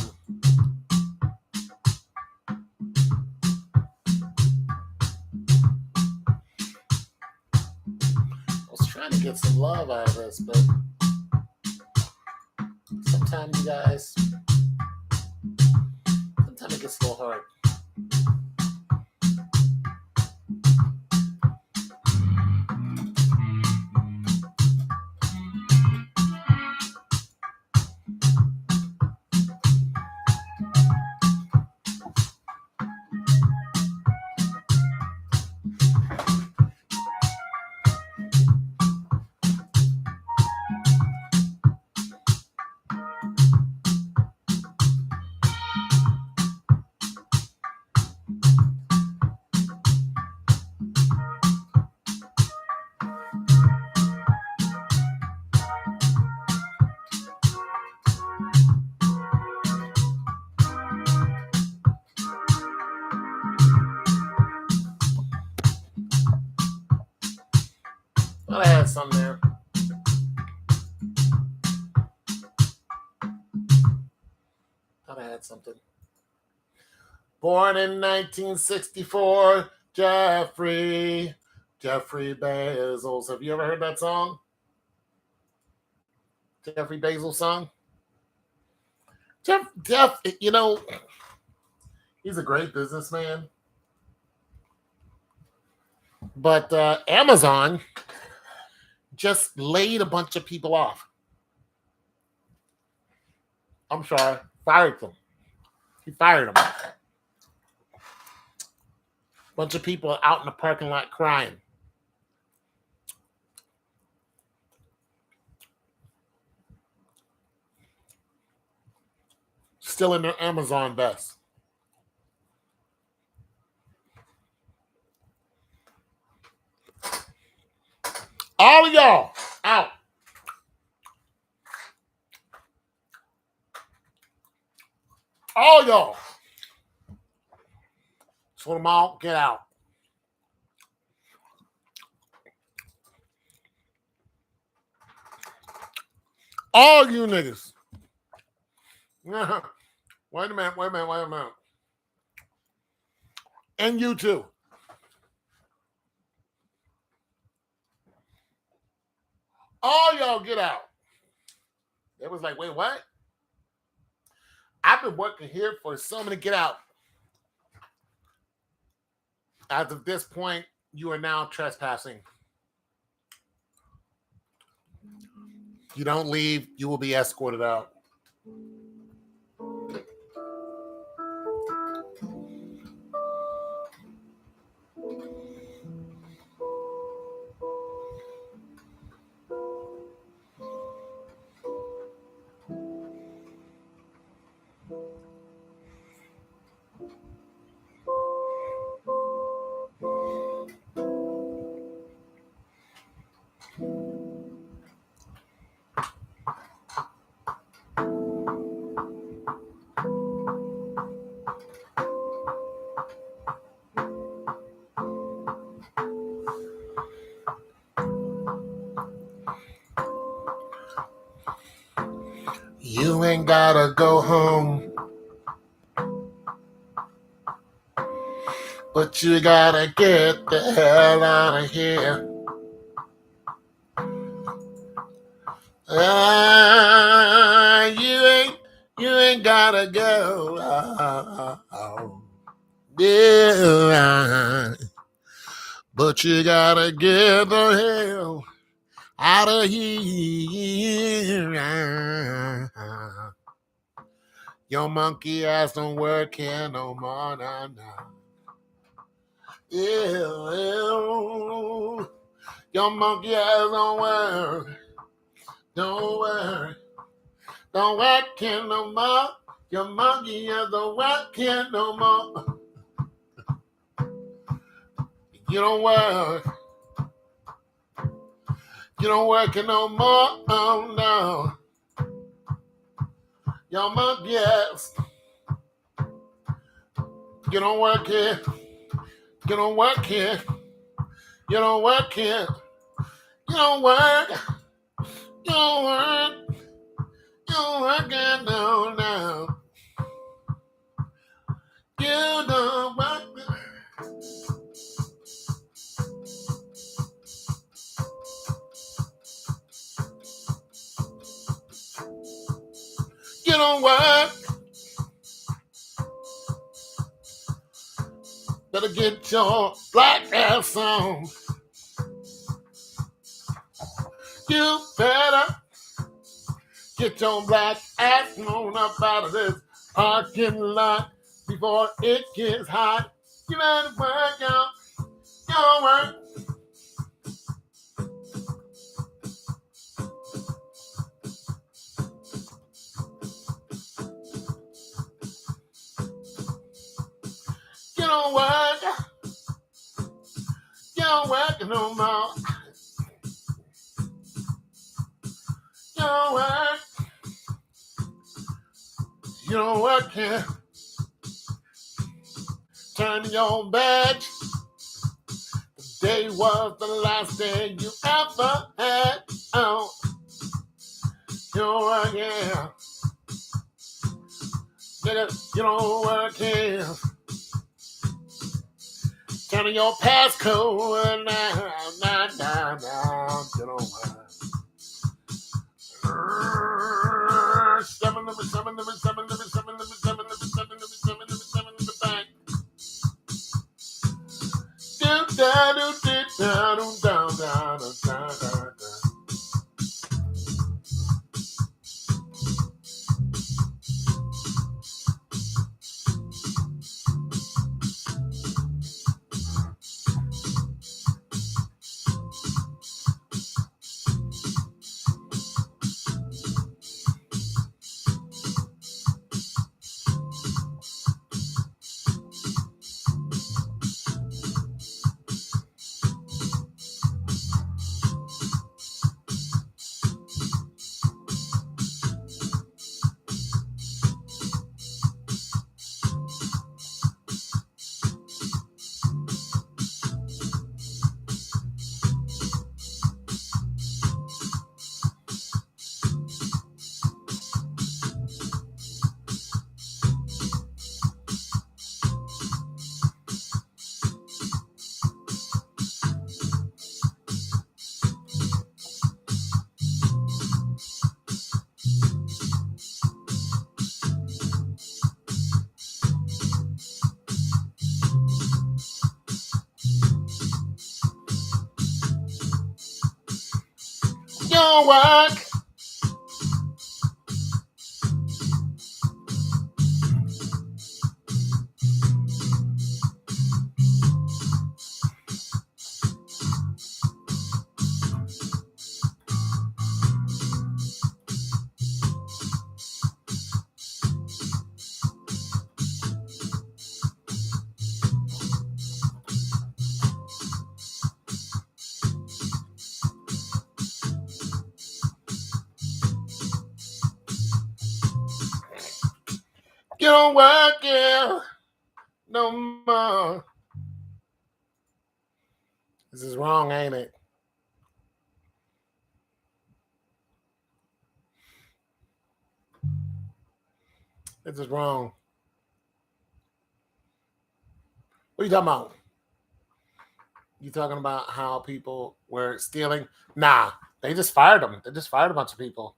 Speaker 1: I was trying to get some love out of this, but sometimes you guys, sometimes it gets a little hard. some there. Thought I had something. Born in 1964, Jeffrey Bezos. Have you ever heard that song? Jeffrey Bezos song? Jeff, you know, he's a great businessman. But Amazon just laid a bunch of people off. I'm sorry, fired them. He fired them. Bunch of people out in the parking lot crying. Still in their Amazon vest. All of y'all out. All y'all. Sort them out, get out. All you niggas. Wait a minute. And you too. All y'all get out. It was like, wait, what? I've been working here for someone to get out. As of this point, you are now trespassing. You don't leave, you will be escorted out. You ain't gotta go home, but you gotta get the hell out of here. You ain't gotta go. Yeah, but you gotta get the hell out of here. Your monkey ass don't work here no more now. Ew. Your monkey ass don't work. Don't work here no more. Your monkey ass don't work here no more. You don't work. You don't work here no more. Oh no. Your monkey ass. You don't work here. You don't work here. You don't work here. You don't work. You don't work. You don't work here no. You don't work. You don't work. Better get your black ass on. You better get your black ass on up out of this parking lot before it gets hot. You better work out. You don't work. You don't work. You don't work no more. You don't work. You don't work here. Turn your badge. The day was the last day you ever had. Oh, you're working. Nigga, you don't work here. Turn your passcode now. You don't work. 7 Your work. You don't work here no more. This is wrong, ain't it? This is wrong. What are you talking about? You talking about how people were stealing? Nah, they just fired them. They just fired a bunch of people.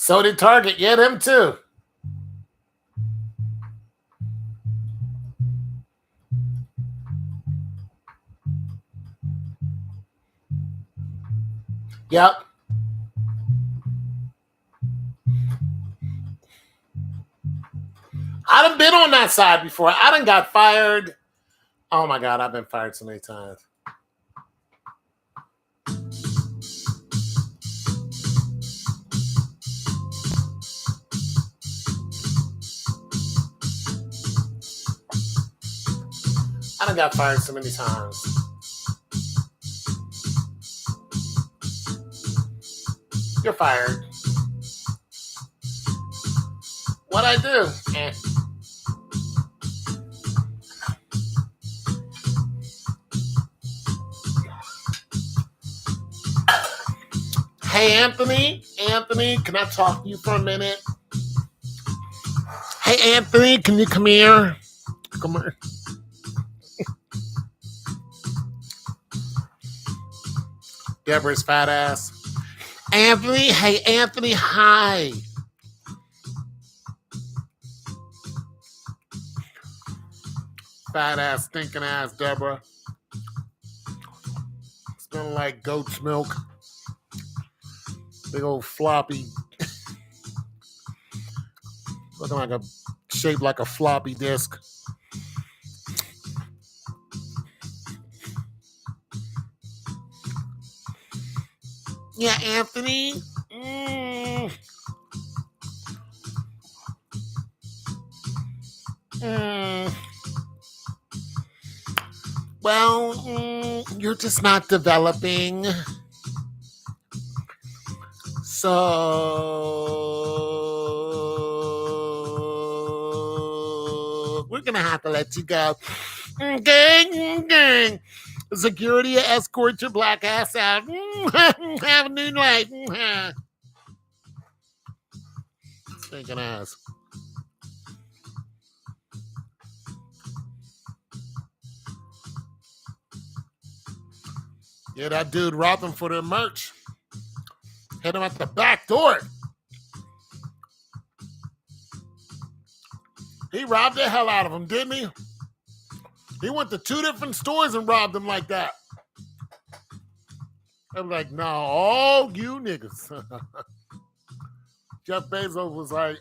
Speaker 1: So did Target. Yeah, them too. Yep. I done been on that side before. I done got fired. Oh my God, I've been fired so many times. I done got fired so many times. You're fired. What'd I do? Hey, Anthony. Anthony, can I talk to you for a minute? Hey, Anthony, can you come here? Come here. Deborah's fat ass. Anthony, hey, Anthony, hi. Fat ass, stinking ass, Deborah. Smelling like goat's milk. Big old floppy. Looking like shaped like a floppy disk. Yeah, Anthony. Well, you're just not developing. So we're gonna have to let you go. Gang. Security escort your black ass out. Have a new night. Stinking ass. Yeah, that dude robbed them for their merch. Hit him at the back door. He robbed the hell out of him, didn't he? He went to 2 different stores and robbed them like that. I'm like, no, all you niggas. Jeff Bezos was like,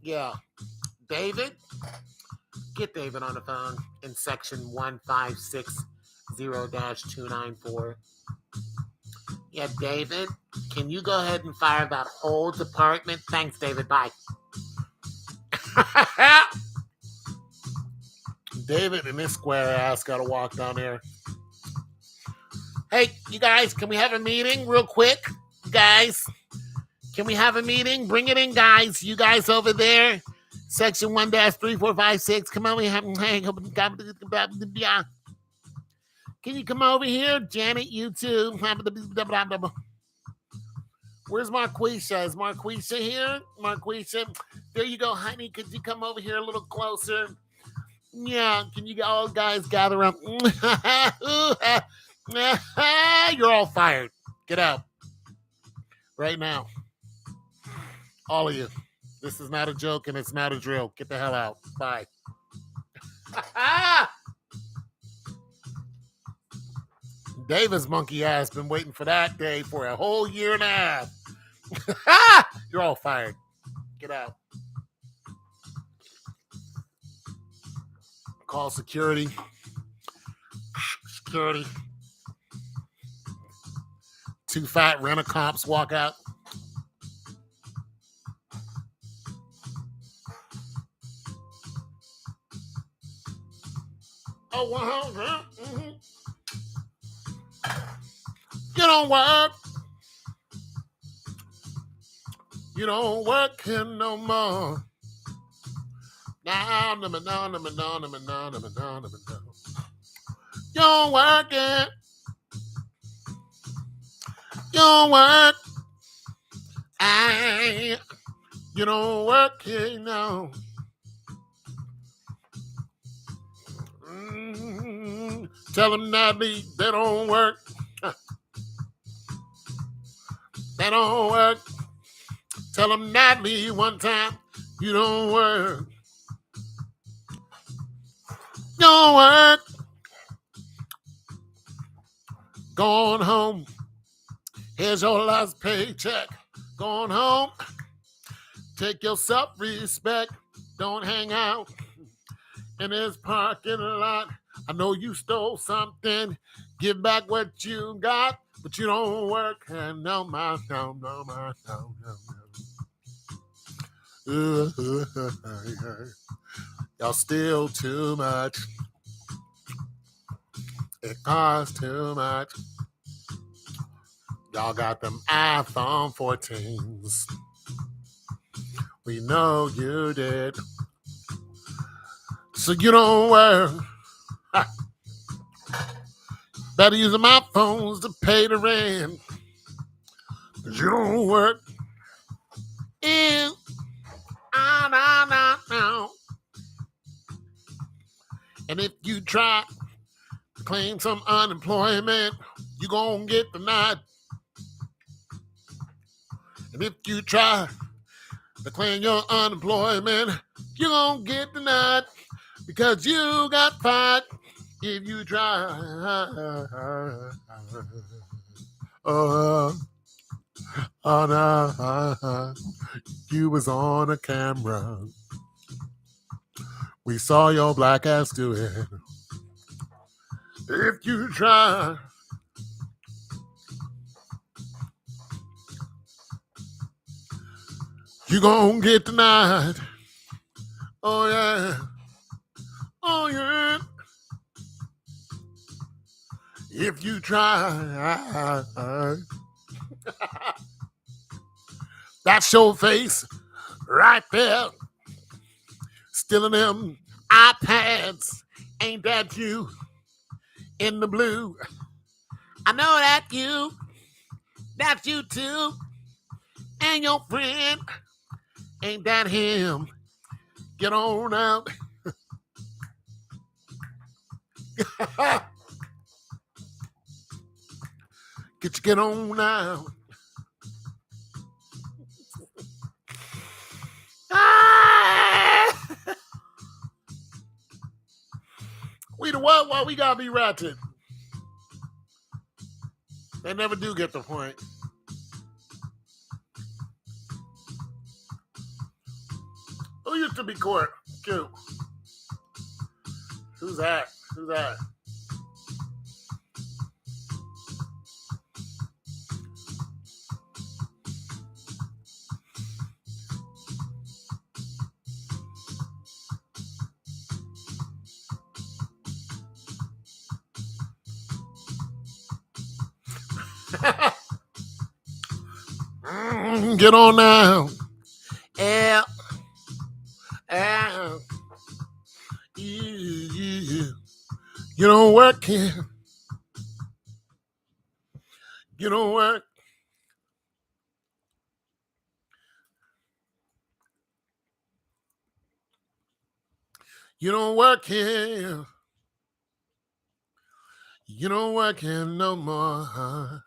Speaker 1: yeah, David, get David on the phone in section 1560-294. Yeah, David, can you go ahead and fire that whole department? Thanks, David. Bye. David and his square ass got to walk down there. Hey, you guys, can we have a meeting real quick? Guys, can we have a meeting? Bring it in, guys. You guys over there, section 1-3456. Come on, can you come over here? Janet, you too. Where's Marquisha? Is Marquisha here? Marquisha, there you go, honey. Could you come over here a little closer? Yeah, can you all guys gather up? You're all fired. Get out. Right now. All of you. This is not a joke and it's not a drill. Get the hell out. Bye. Davis monkey ass been waiting for that day for a whole year and a half. You're all fired. Get out. Call security. Security. 2 fat rent-a-cops walk out. Oh, wow. Mm-hmm. You don't work. You don't work here no more. No. You don't work it. You don't work. You don't work here no. Tell them that they don't work. They don't work. Tell them Natalie one time, you don't work. Don't work. Going home. Here's your last paycheck. Going home. Take your self-respect. Don't hang out in this parking lot. I know you stole something. Give back what you got. But you don't work, and no. Y'all steal too much. It costs too much. Y'all got them iPhone 14s. We know you did. So you don't work. Better use my phones to pay the rent. Cause you don't work. No. And if you try to claim some unemployment, you're going to get denied. And if you try to claim your unemployment, you're going to get denied because you got fired. If you try, oh no, you was on a camera. We saw your black ass do it. If you try, you gonna get denied. Oh yeah. it if you try. That's your face right there, still in them iPads. Ain't that you in the blue? I know that's you too, and your friend. Ain't that him? Get on out. Get on out. We the what? Why we gotta be ratchet? They never do get the point. Who used to be court? Cute. Who's that? Who's that? Get on now. Yeah. Yeah. You don't work here. You don't work. You don't work here. You don't work here no more.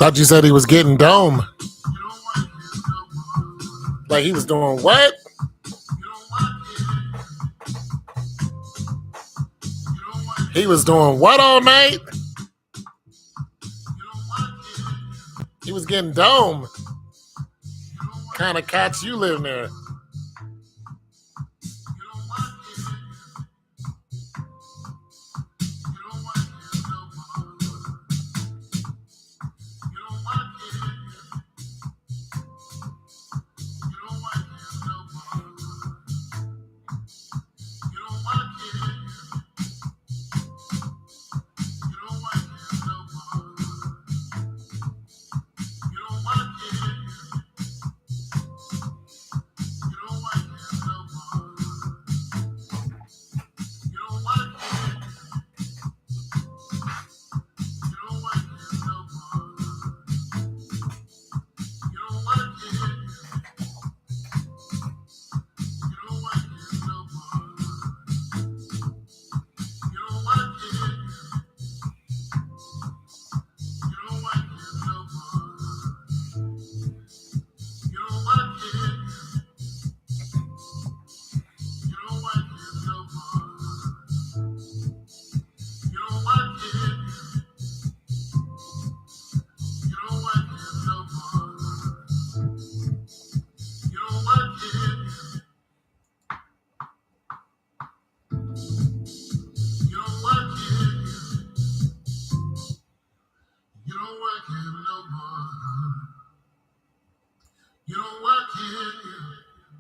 Speaker 1: Thought you said he was getting dome. Like he was doing what? He was doing what all night? He was getting dome. Kind of cats you live near. Take that off. I clip distortion. You don't work here no more. You don't work here. You don't work here no more. You don't work here.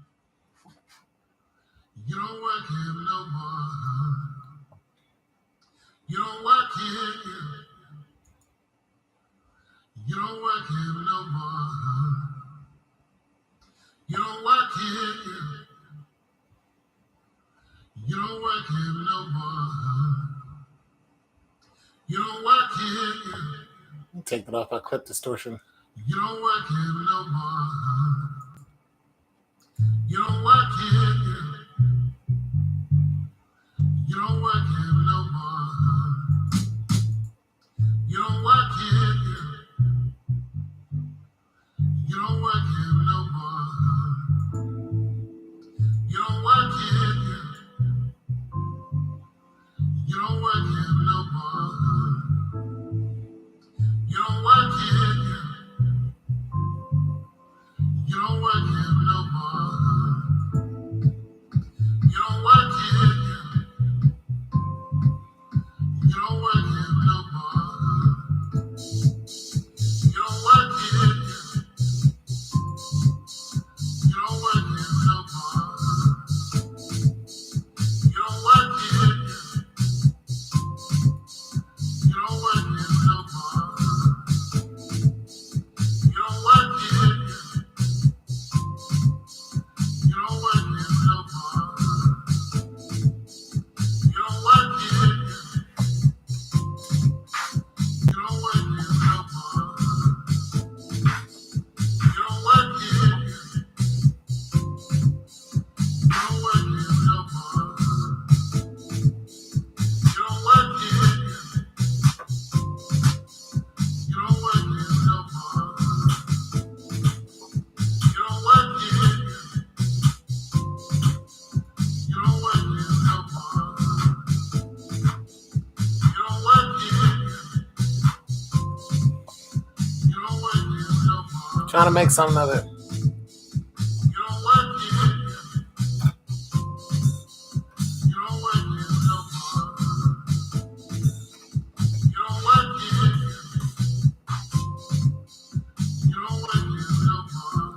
Speaker 1: You don't work here no more. You don't work here. You don't work here no more. You don't work here. You don't work here no more. You don't work here. You don't work here no more. You don't work here. You don't work here no more. You don't work here. You don't work here no more. You don't work here. You don't work here no more. You don't work here. You don't work here no more. You don't work here. You don't work here no more. You don't work here. You don't work here no more. You don't work here. You don't work here no more. You don't work here. You don't work here no more. Trying to make something of it. You don't work here. You don't work here no more. You don't work here. You don't work here no more.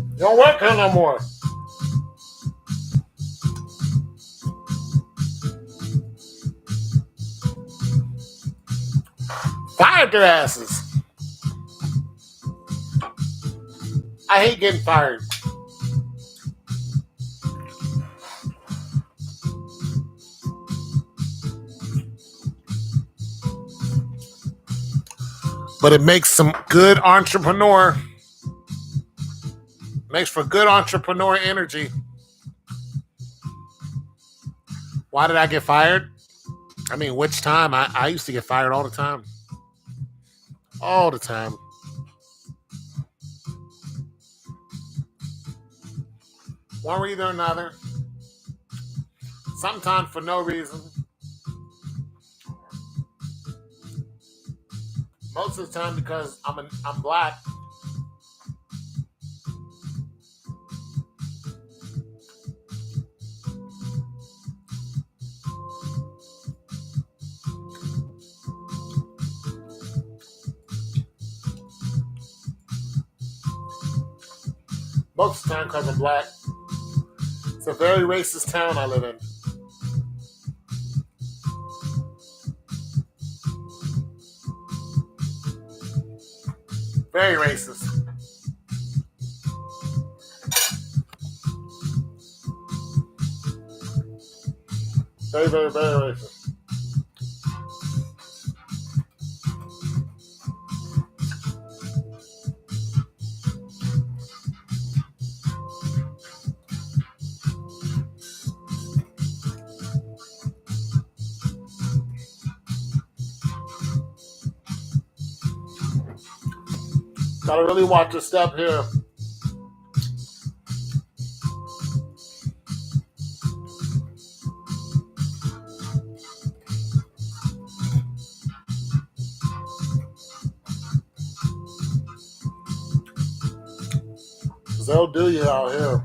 Speaker 1: You don't work here no more. Fired their asses. I hate getting fired. But it makes some good entrepreneur Makes for good entrepreneur energy. Why did I get fired? I mean, which time? I used to get fired all the time. All the time. One reason or another. Sometimes for no reason. Most of the time because I'm black. Most of the time because I'm black. It's a very racist town I live in. Very racist. Very, very, very racist. Gotta really watch your step here. They'll do you out here.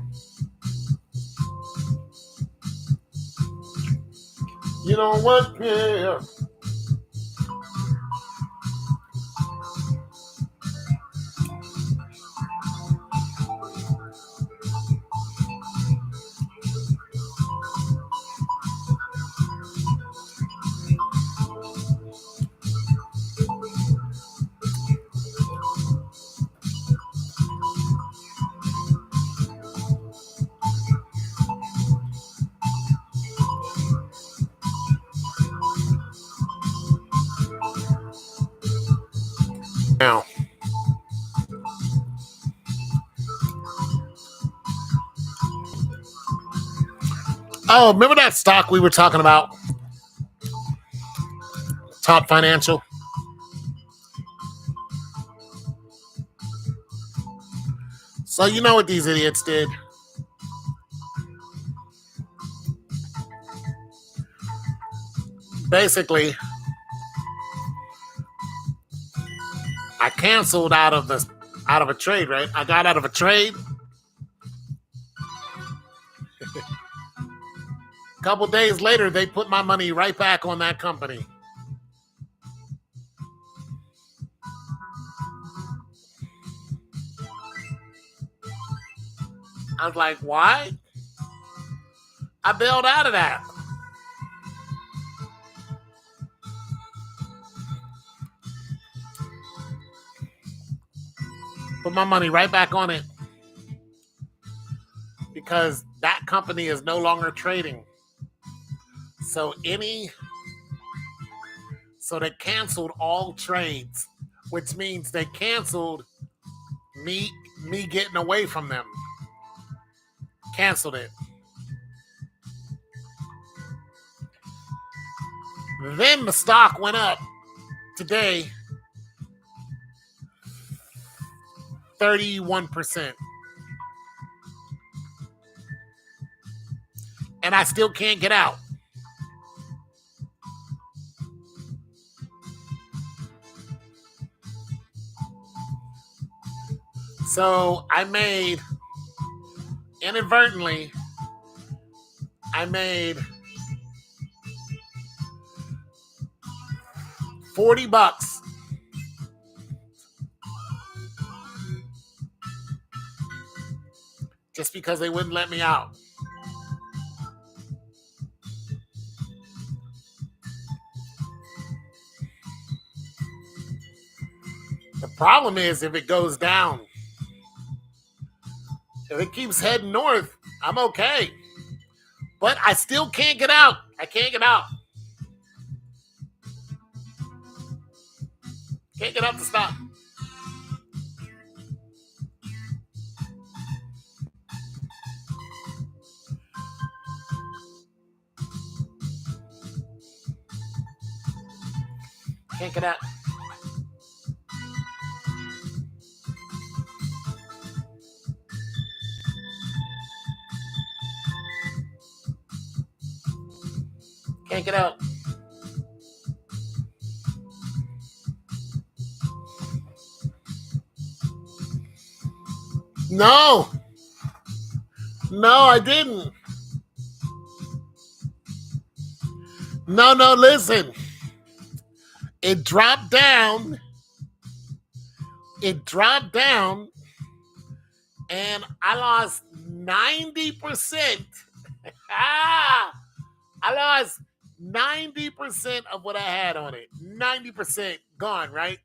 Speaker 1: You know what? Yeah. Now. Oh, remember that stock we were talking about? Top Financial. So you know what these idiots did? Basically, I canceled out of a trade, right? I got out of a trade. A couple days later, they put my money right back on that company. I was like, why? I bailed out of that. Put my money right back on it. Because that company is no longer trading. So they canceled all trades, which means they canceled me getting away from them. Canceled it. Then the stock went up today 31%. And I still can't get out. So inadvertently, I made $40 just because they wouldn't let me out. The problem is if it goes down. If it keeps heading north, I'm okay. But I still can't get out. I can't get out. Can't get out the stock. Can't get out. Can't get out. No. No, I didn't. No, listen. It dropped down. And I lost 90%. I lost 90% of what I had on it. 90% gone, right?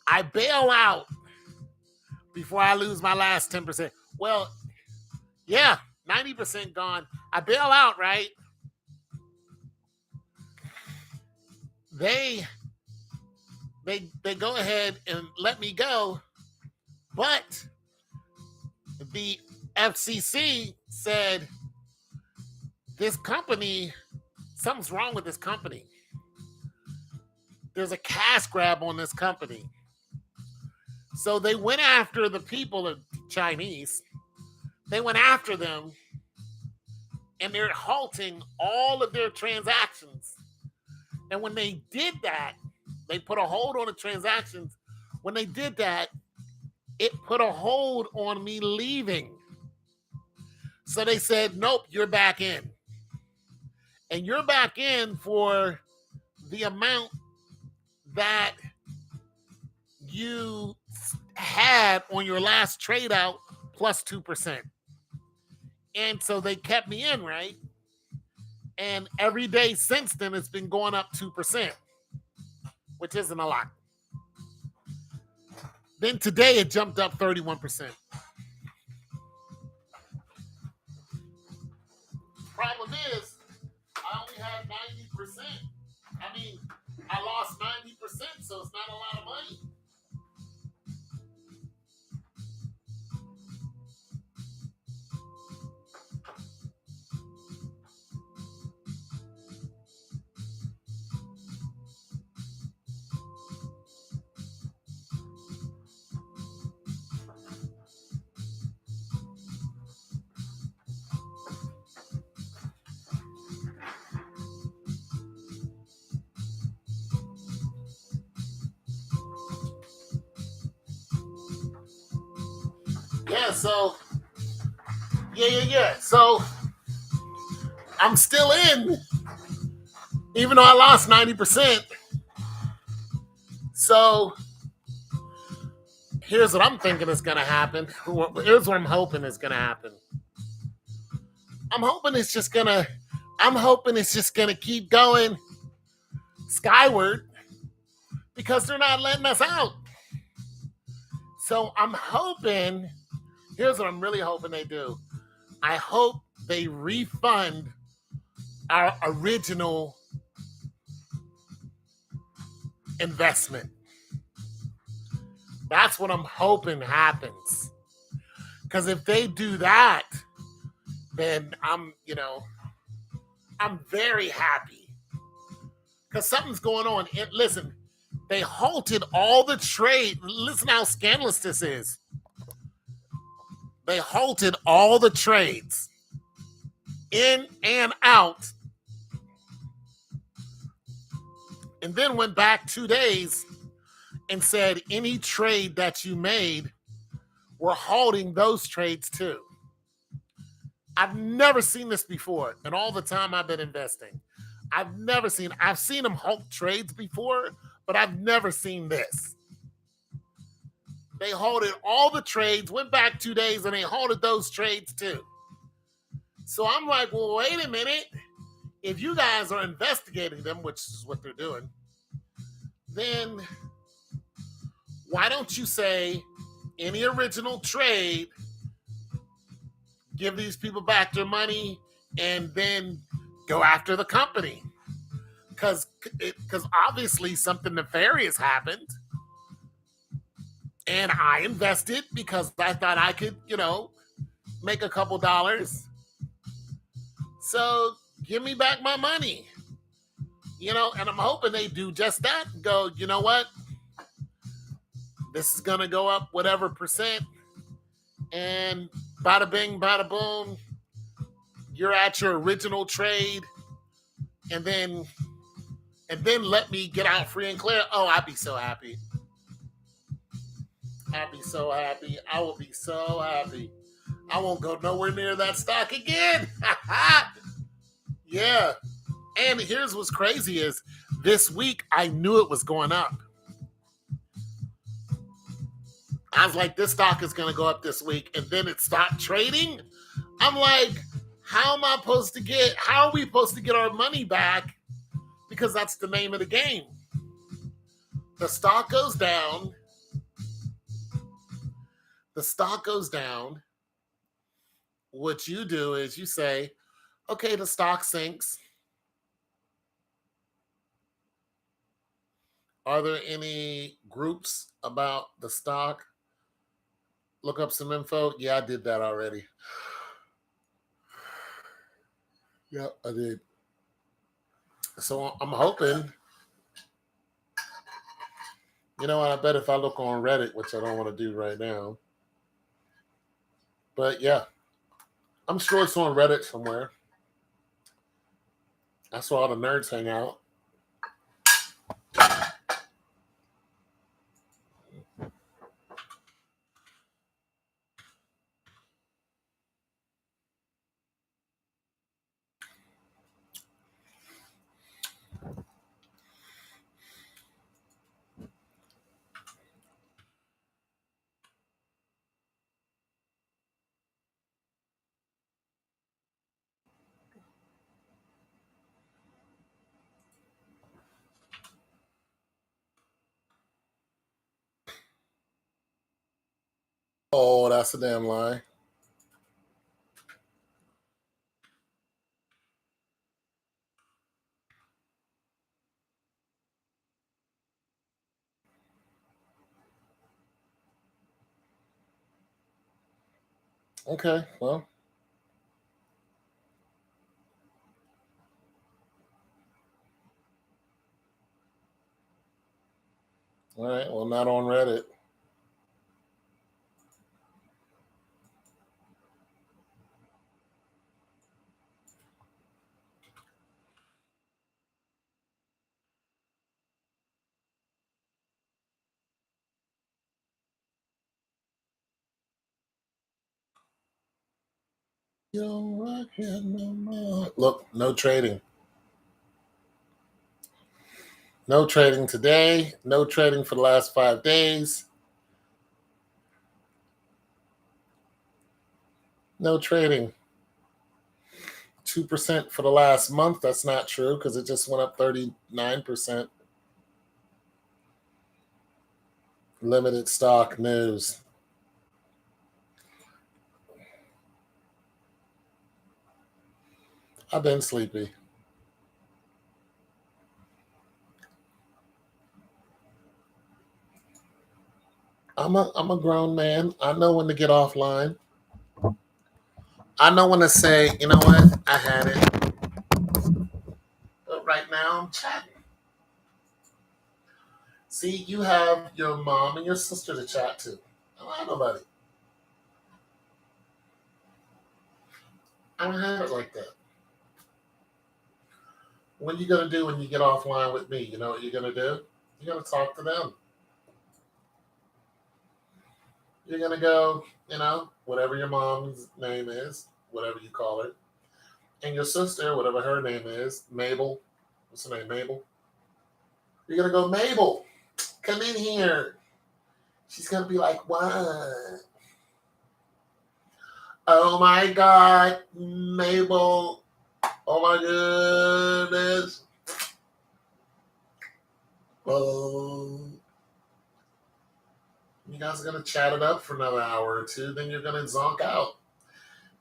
Speaker 1: I bail out before I lose my last 10%. Well, yeah, 90% gone. I bail out, right? They go ahead and let me go, but the FCC said this company, something's wrong with this company. There's a cash grab on this company. So they went after the people of Chinese. They went after them, and they're halting all of their transactions. And when they did that, they put a hold on the transactions. When they did that, it put a hold on me leaving. So they said, nope, you're back in. And you're back in for the amount that you had on your last trade out plus 2%. And so they kept me in, right? And every day since then, it's been going up 2%, which isn't a lot. Then today, it jumped up 31%. Problem is, I only had 90%. I mean, I lost 90%, so it's not a lot of money. Yeah, so, yeah. So, I'm still in, even though I lost 90%. So, here's what I'm thinking is going to happen. Here's what I'm hoping is going to happen. I'm hoping it's just going to keep going skyward because they're not letting us out. So, I'm hoping... Here's what I'm really hoping they do. I hope they refund our original investment. That's what I'm hoping happens. Because if they do that, then I'm very happy. Because something's going on. Listen, they halted all the trade. Listen how scandalous this is. They halted all the trades in and out, and then went back 2 days and said any trade that you made, we're halting those trades too. I've never seen this before in all the time I've been investing. I've seen them halt trades before, but I've never seen this. They halted all the trades, went back 2 days, and they halted those trades too. So I'm like, well, wait a minute. If you guys are investigating them, which is what they're doing, then why don't you say any original trade, give these people back their money, and then go after the company? Because obviously something nefarious happened. And I invested because I thought I could, make a couple dollars. So give me back my money. And I'm hoping they do just that and go, you know what? This is going to go up whatever percent. And bada bing, bada boom, you're at your original trade. And then let me get out free and clear. Oh, I'd be so happy. I'd be so happy. I will be so happy. I won't go nowhere near that stock again. Yeah. And here's what's crazy is this week I knew it was going up. I was like, this stock is going to go up this week. And then it stopped trading. I'm like, how are we supposed to get our money back? Because that's the name of the game. The stock goes down. What you do is you say, okay, the stock sinks. Are there any groups about the stock? Look up some info. Yeah, I did that already. Yeah, I did. So I'm hoping, I bet if I look on Reddit, which I don't want to do right now, but yeah, I'm sure it's on Reddit somewhere. That's where all the nerds hang out. Oh, that's a damn lie. Okay, well. All right, well, not on Reddit. Look, no trading. No trading today. No trading for the last 5 days. No trading. 2% for the last month. That's not true because it just went up 39%. Limited stock news. I've been sleepy. I'm a grown man. I know when to get offline. I know when to say, you know what, I had it. But right now I'm chatting. See, you have your mom and your sister to chat to. I don't have nobody. I don't have it like that. What are you gonna do when you get offline with me? You know what you're gonna do? You're gonna talk to them. You're gonna go, whatever your mom's name is, whatever you call her, and your sister, whatever her name is, Mabel. What's her name, Mabel? You're gonna go, Mabel, come in here. She's gonna be like, what? Oh my God, Mabel. Oh my goodness. Oh. You guys are gonna chat it up for another hour or two, then you're gonna zonk out.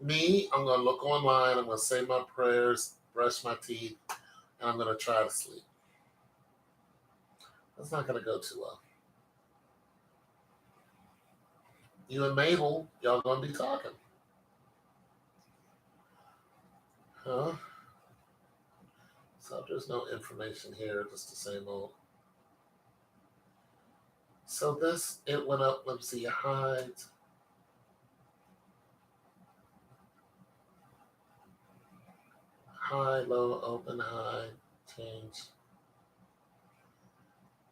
Speaker 1: Me, I'm gonna look online, I'm gonna say my prayers, brush my teeth, and I'm gonna try to sleep. That's not gonna go too well. You and Mabel, y'all gonna be talking. Huh? So there's no information here, just the same old. So this, it went up, let's see, high. High, low, open, high, change.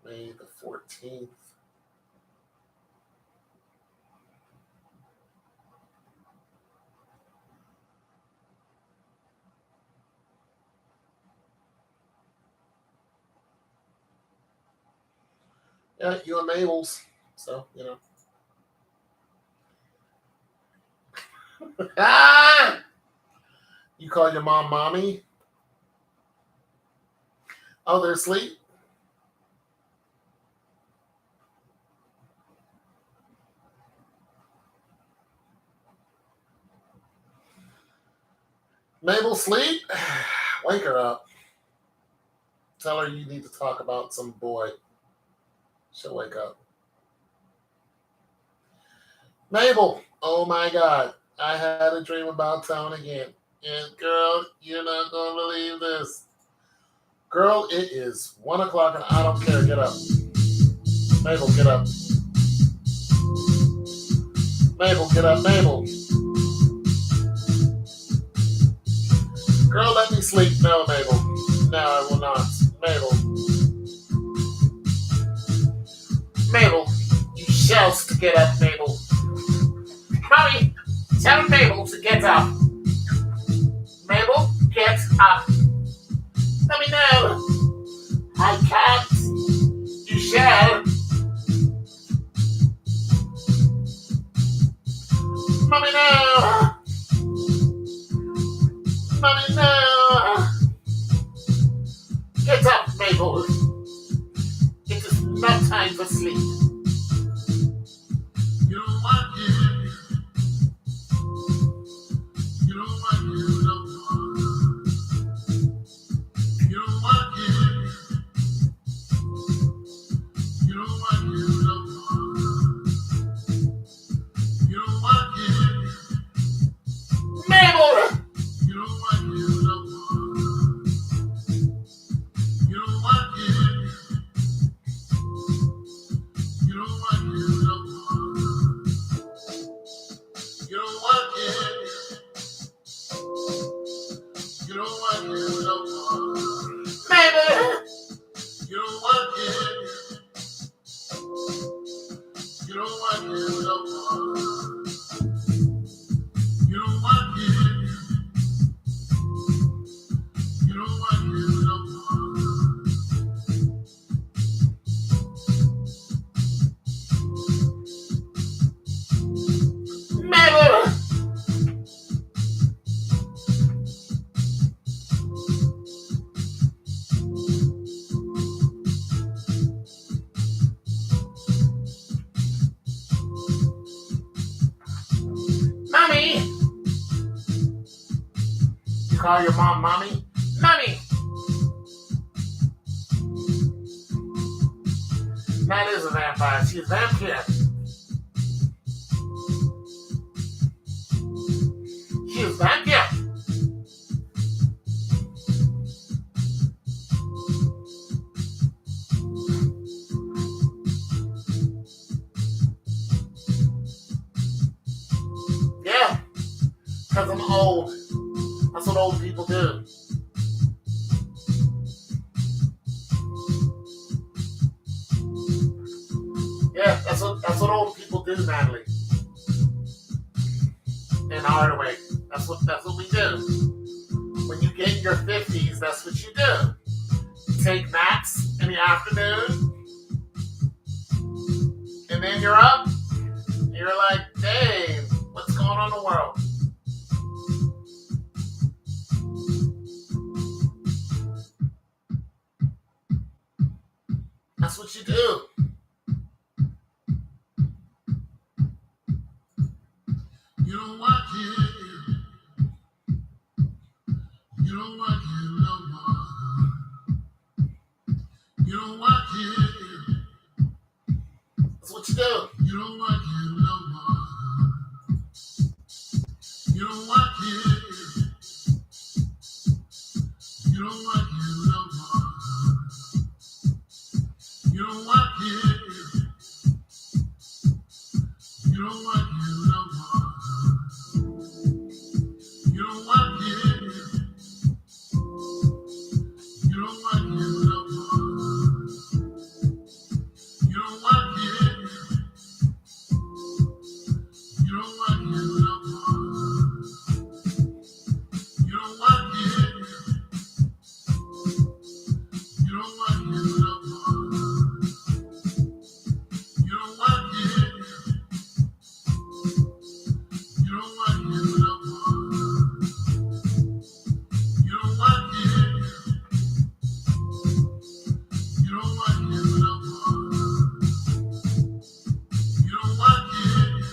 Speaker 1: May the 14th. Yeah, you and Mabel's. So, you know. Ah! You call your mom mommy? Oh, they're asleep? Mabel, sleep? Wake her up. Tell her you need to talk about some boy. She'll wake up. Mabel, oh my God. I had a dream about town again. And girl, you're not going to believe this. Girl, it is 1 o'clock and I don't care. Get up. Mabel, get up. Mabel, get up. Mabel. Girl, let me sleep. No, Mabel. No, I will not. Mabel. Mabel, you shall get up, Mabel. Mommy, tell Mabel to get up. Mabel, get up. Let me know. I can't. You shall. Mommy, no. Mommy, no. Get up, Mabel. It is not time for sleep. You don't want it. You don't want it no more. You don't want it. You don't want it no more. You don't want it. Mabel! You don't want it no more. You don't want it. You don't want it no more. You don't want it. You don't want it no more. Mabel! You don't want it. You don't want it no more. You don't want it. You don't want it no more. Mabel! Mommy! You call your mom mommy? Mommy! That is a vampire. She's a vampire. She's a vampire. Yeah, because I'm old. That's what old people do. Yeah, that's what old people do, Natalie. In our way. That's what we do. When you get in your 50s, that's what you do. You take naps in the afternoon, and then you're up, and you're like, dang, what's going on in the world? That's what you do. You don't want it. You don't want it no more. You don't want it. That's what you do. You don't want it no more. You don't want it. You don't like it no more. You don't like it. You don't like it no more. You don't like it. You don't like it no more. You don't like it. You don't like it no more. You don't like it. You don't like it no more. You don't like it. You don't like it no more. You don't like it. You don't like it no more. You don't like it.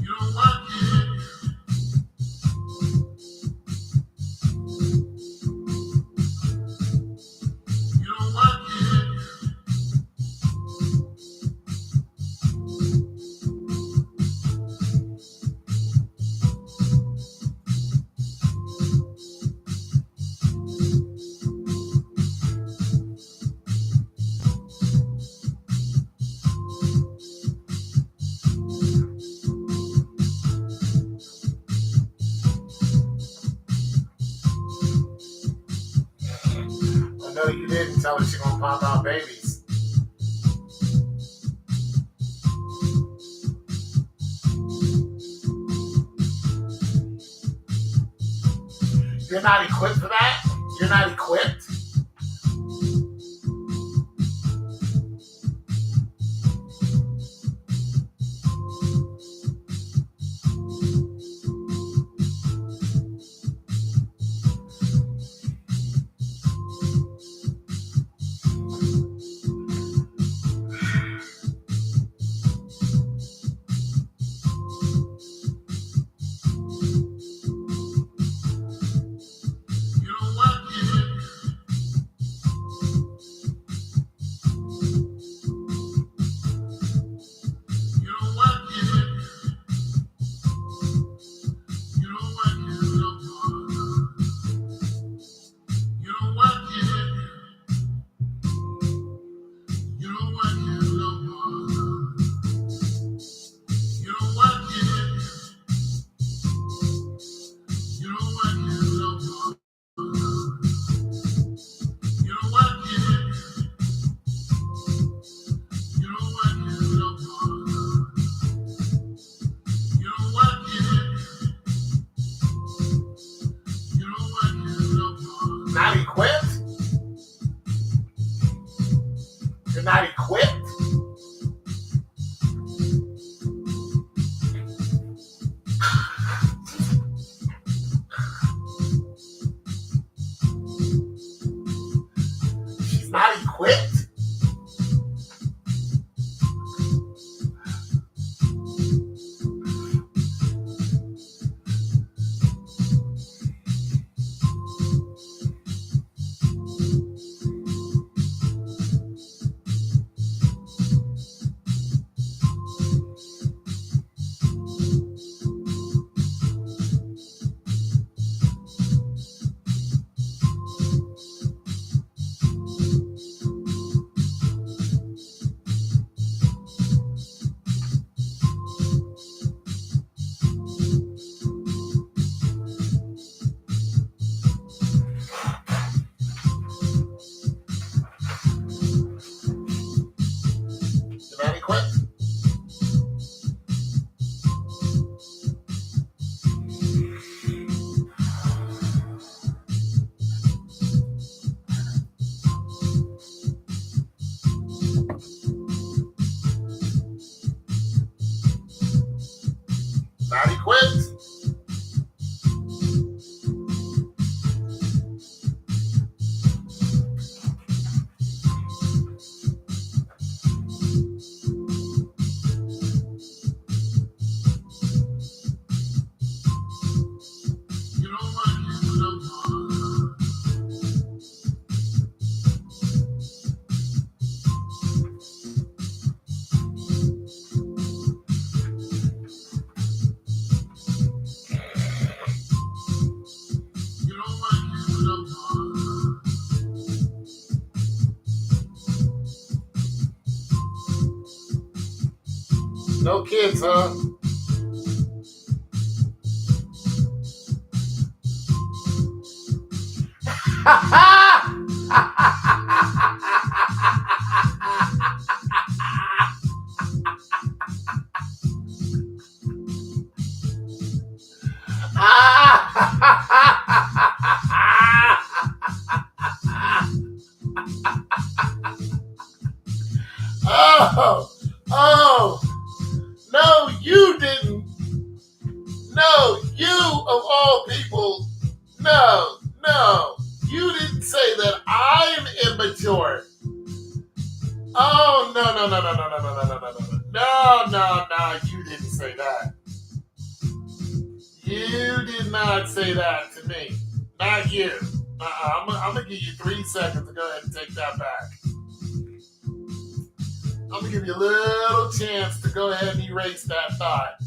Speaker 1: You don't like it. You don't like it. I know you didn't tell her she gonna pop out babies. You're not equipped for that? You're not equipped? You don't like it. kids, huh? Oh, oh, no, you didn't. No, you of all people. No, no, you didn't say that I'm immature. Oh, no, no, no, no, no, no, no, no, no, no, no, no, no, no, you didn't say that. You did not say that to me. Not you. I'm going to give you 3 seconds to go ahead and take that back. I'm going to give you a little chance to go ahead and erase that thought.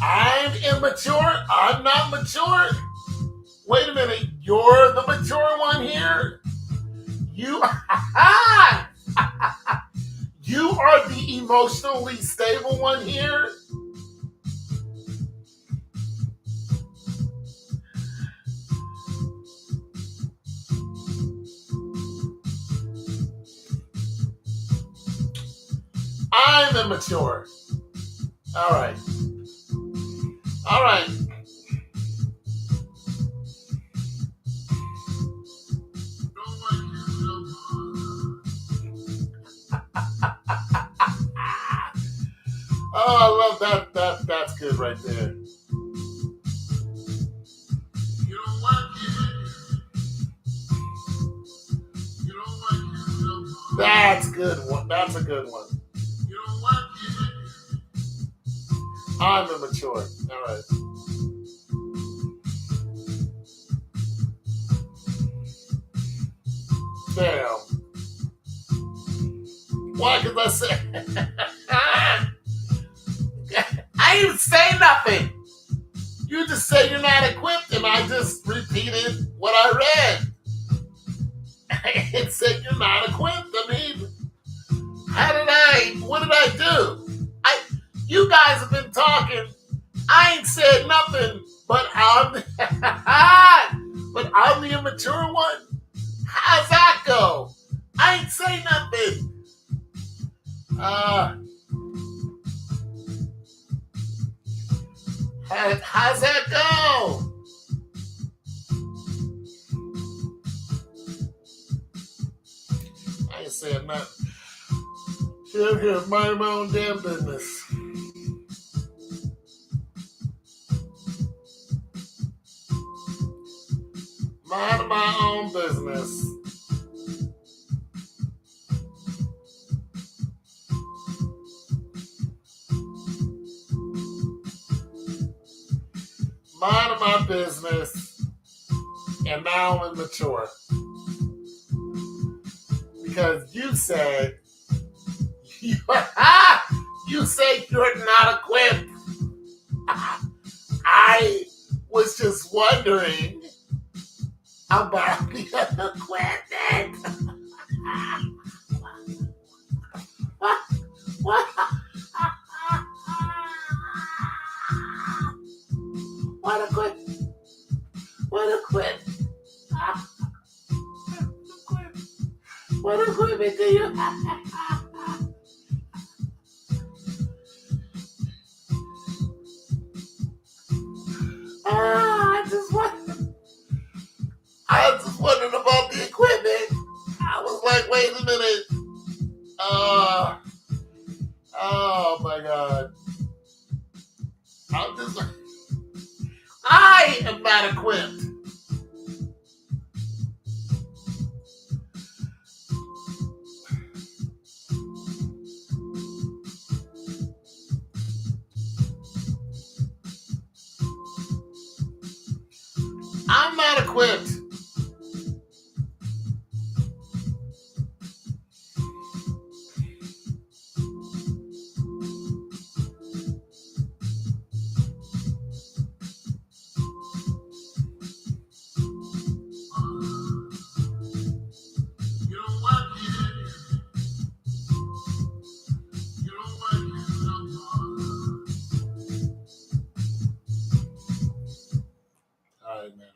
Speaker 1: I'm immature? I'm not mature? Wait a minute. You're the mature one here? You you are the emotionally stable one here? I'm immature. All right. All right. Oh, I love that. That's good right there. You don't like it. You don't like it. That's good one. That's a good one. You don't like it. I'm immature. All right. Damn. Why? Because I said I didn't say nothing. You just say you're not equipped, and I just repeated what I read. It said you're not equipped. I mean, what did I do? You guys have been talking. I ain't said nothing, but I'm the immature one. How's that go? I ain't say nothing. How's that go? I ain't saying nothing. Shit, here, mind my own damn business. Mind my own business. Mind my business. And now I'm immature. Because you said you say you're not equipped. I was just wondering about the equipment. What? What equipment? What equipment? What equipment do you have? I was just wondering about the equipment. I was like, wait a minute. Oh my God. I'm just like, I am not equipped. I'm not equipped. sorry, Marilyn.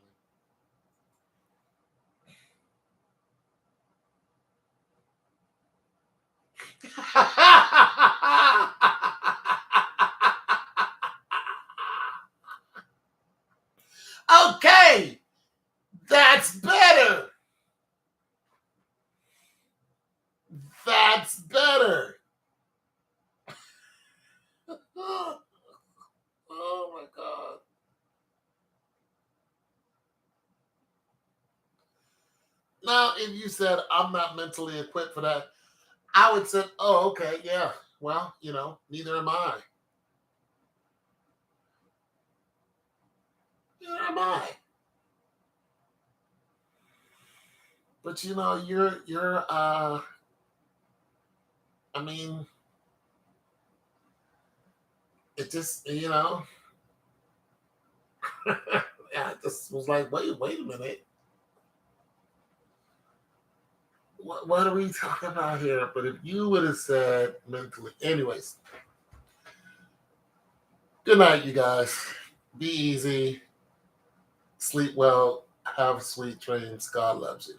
Speaker 1: Okay, that's better. That's better. Oh my God. Now, if you said I'm not mentally equipped for that, I would say, oh, okay, yeah. Well, neither am I. Neither am I. But you're I mean, it just yeah, it just was like, wait a minute. What are we talking about here? But if you would have said mentally, anyways, good night, you guys. Be easy, sleep well, have sweet dreams. God loves you.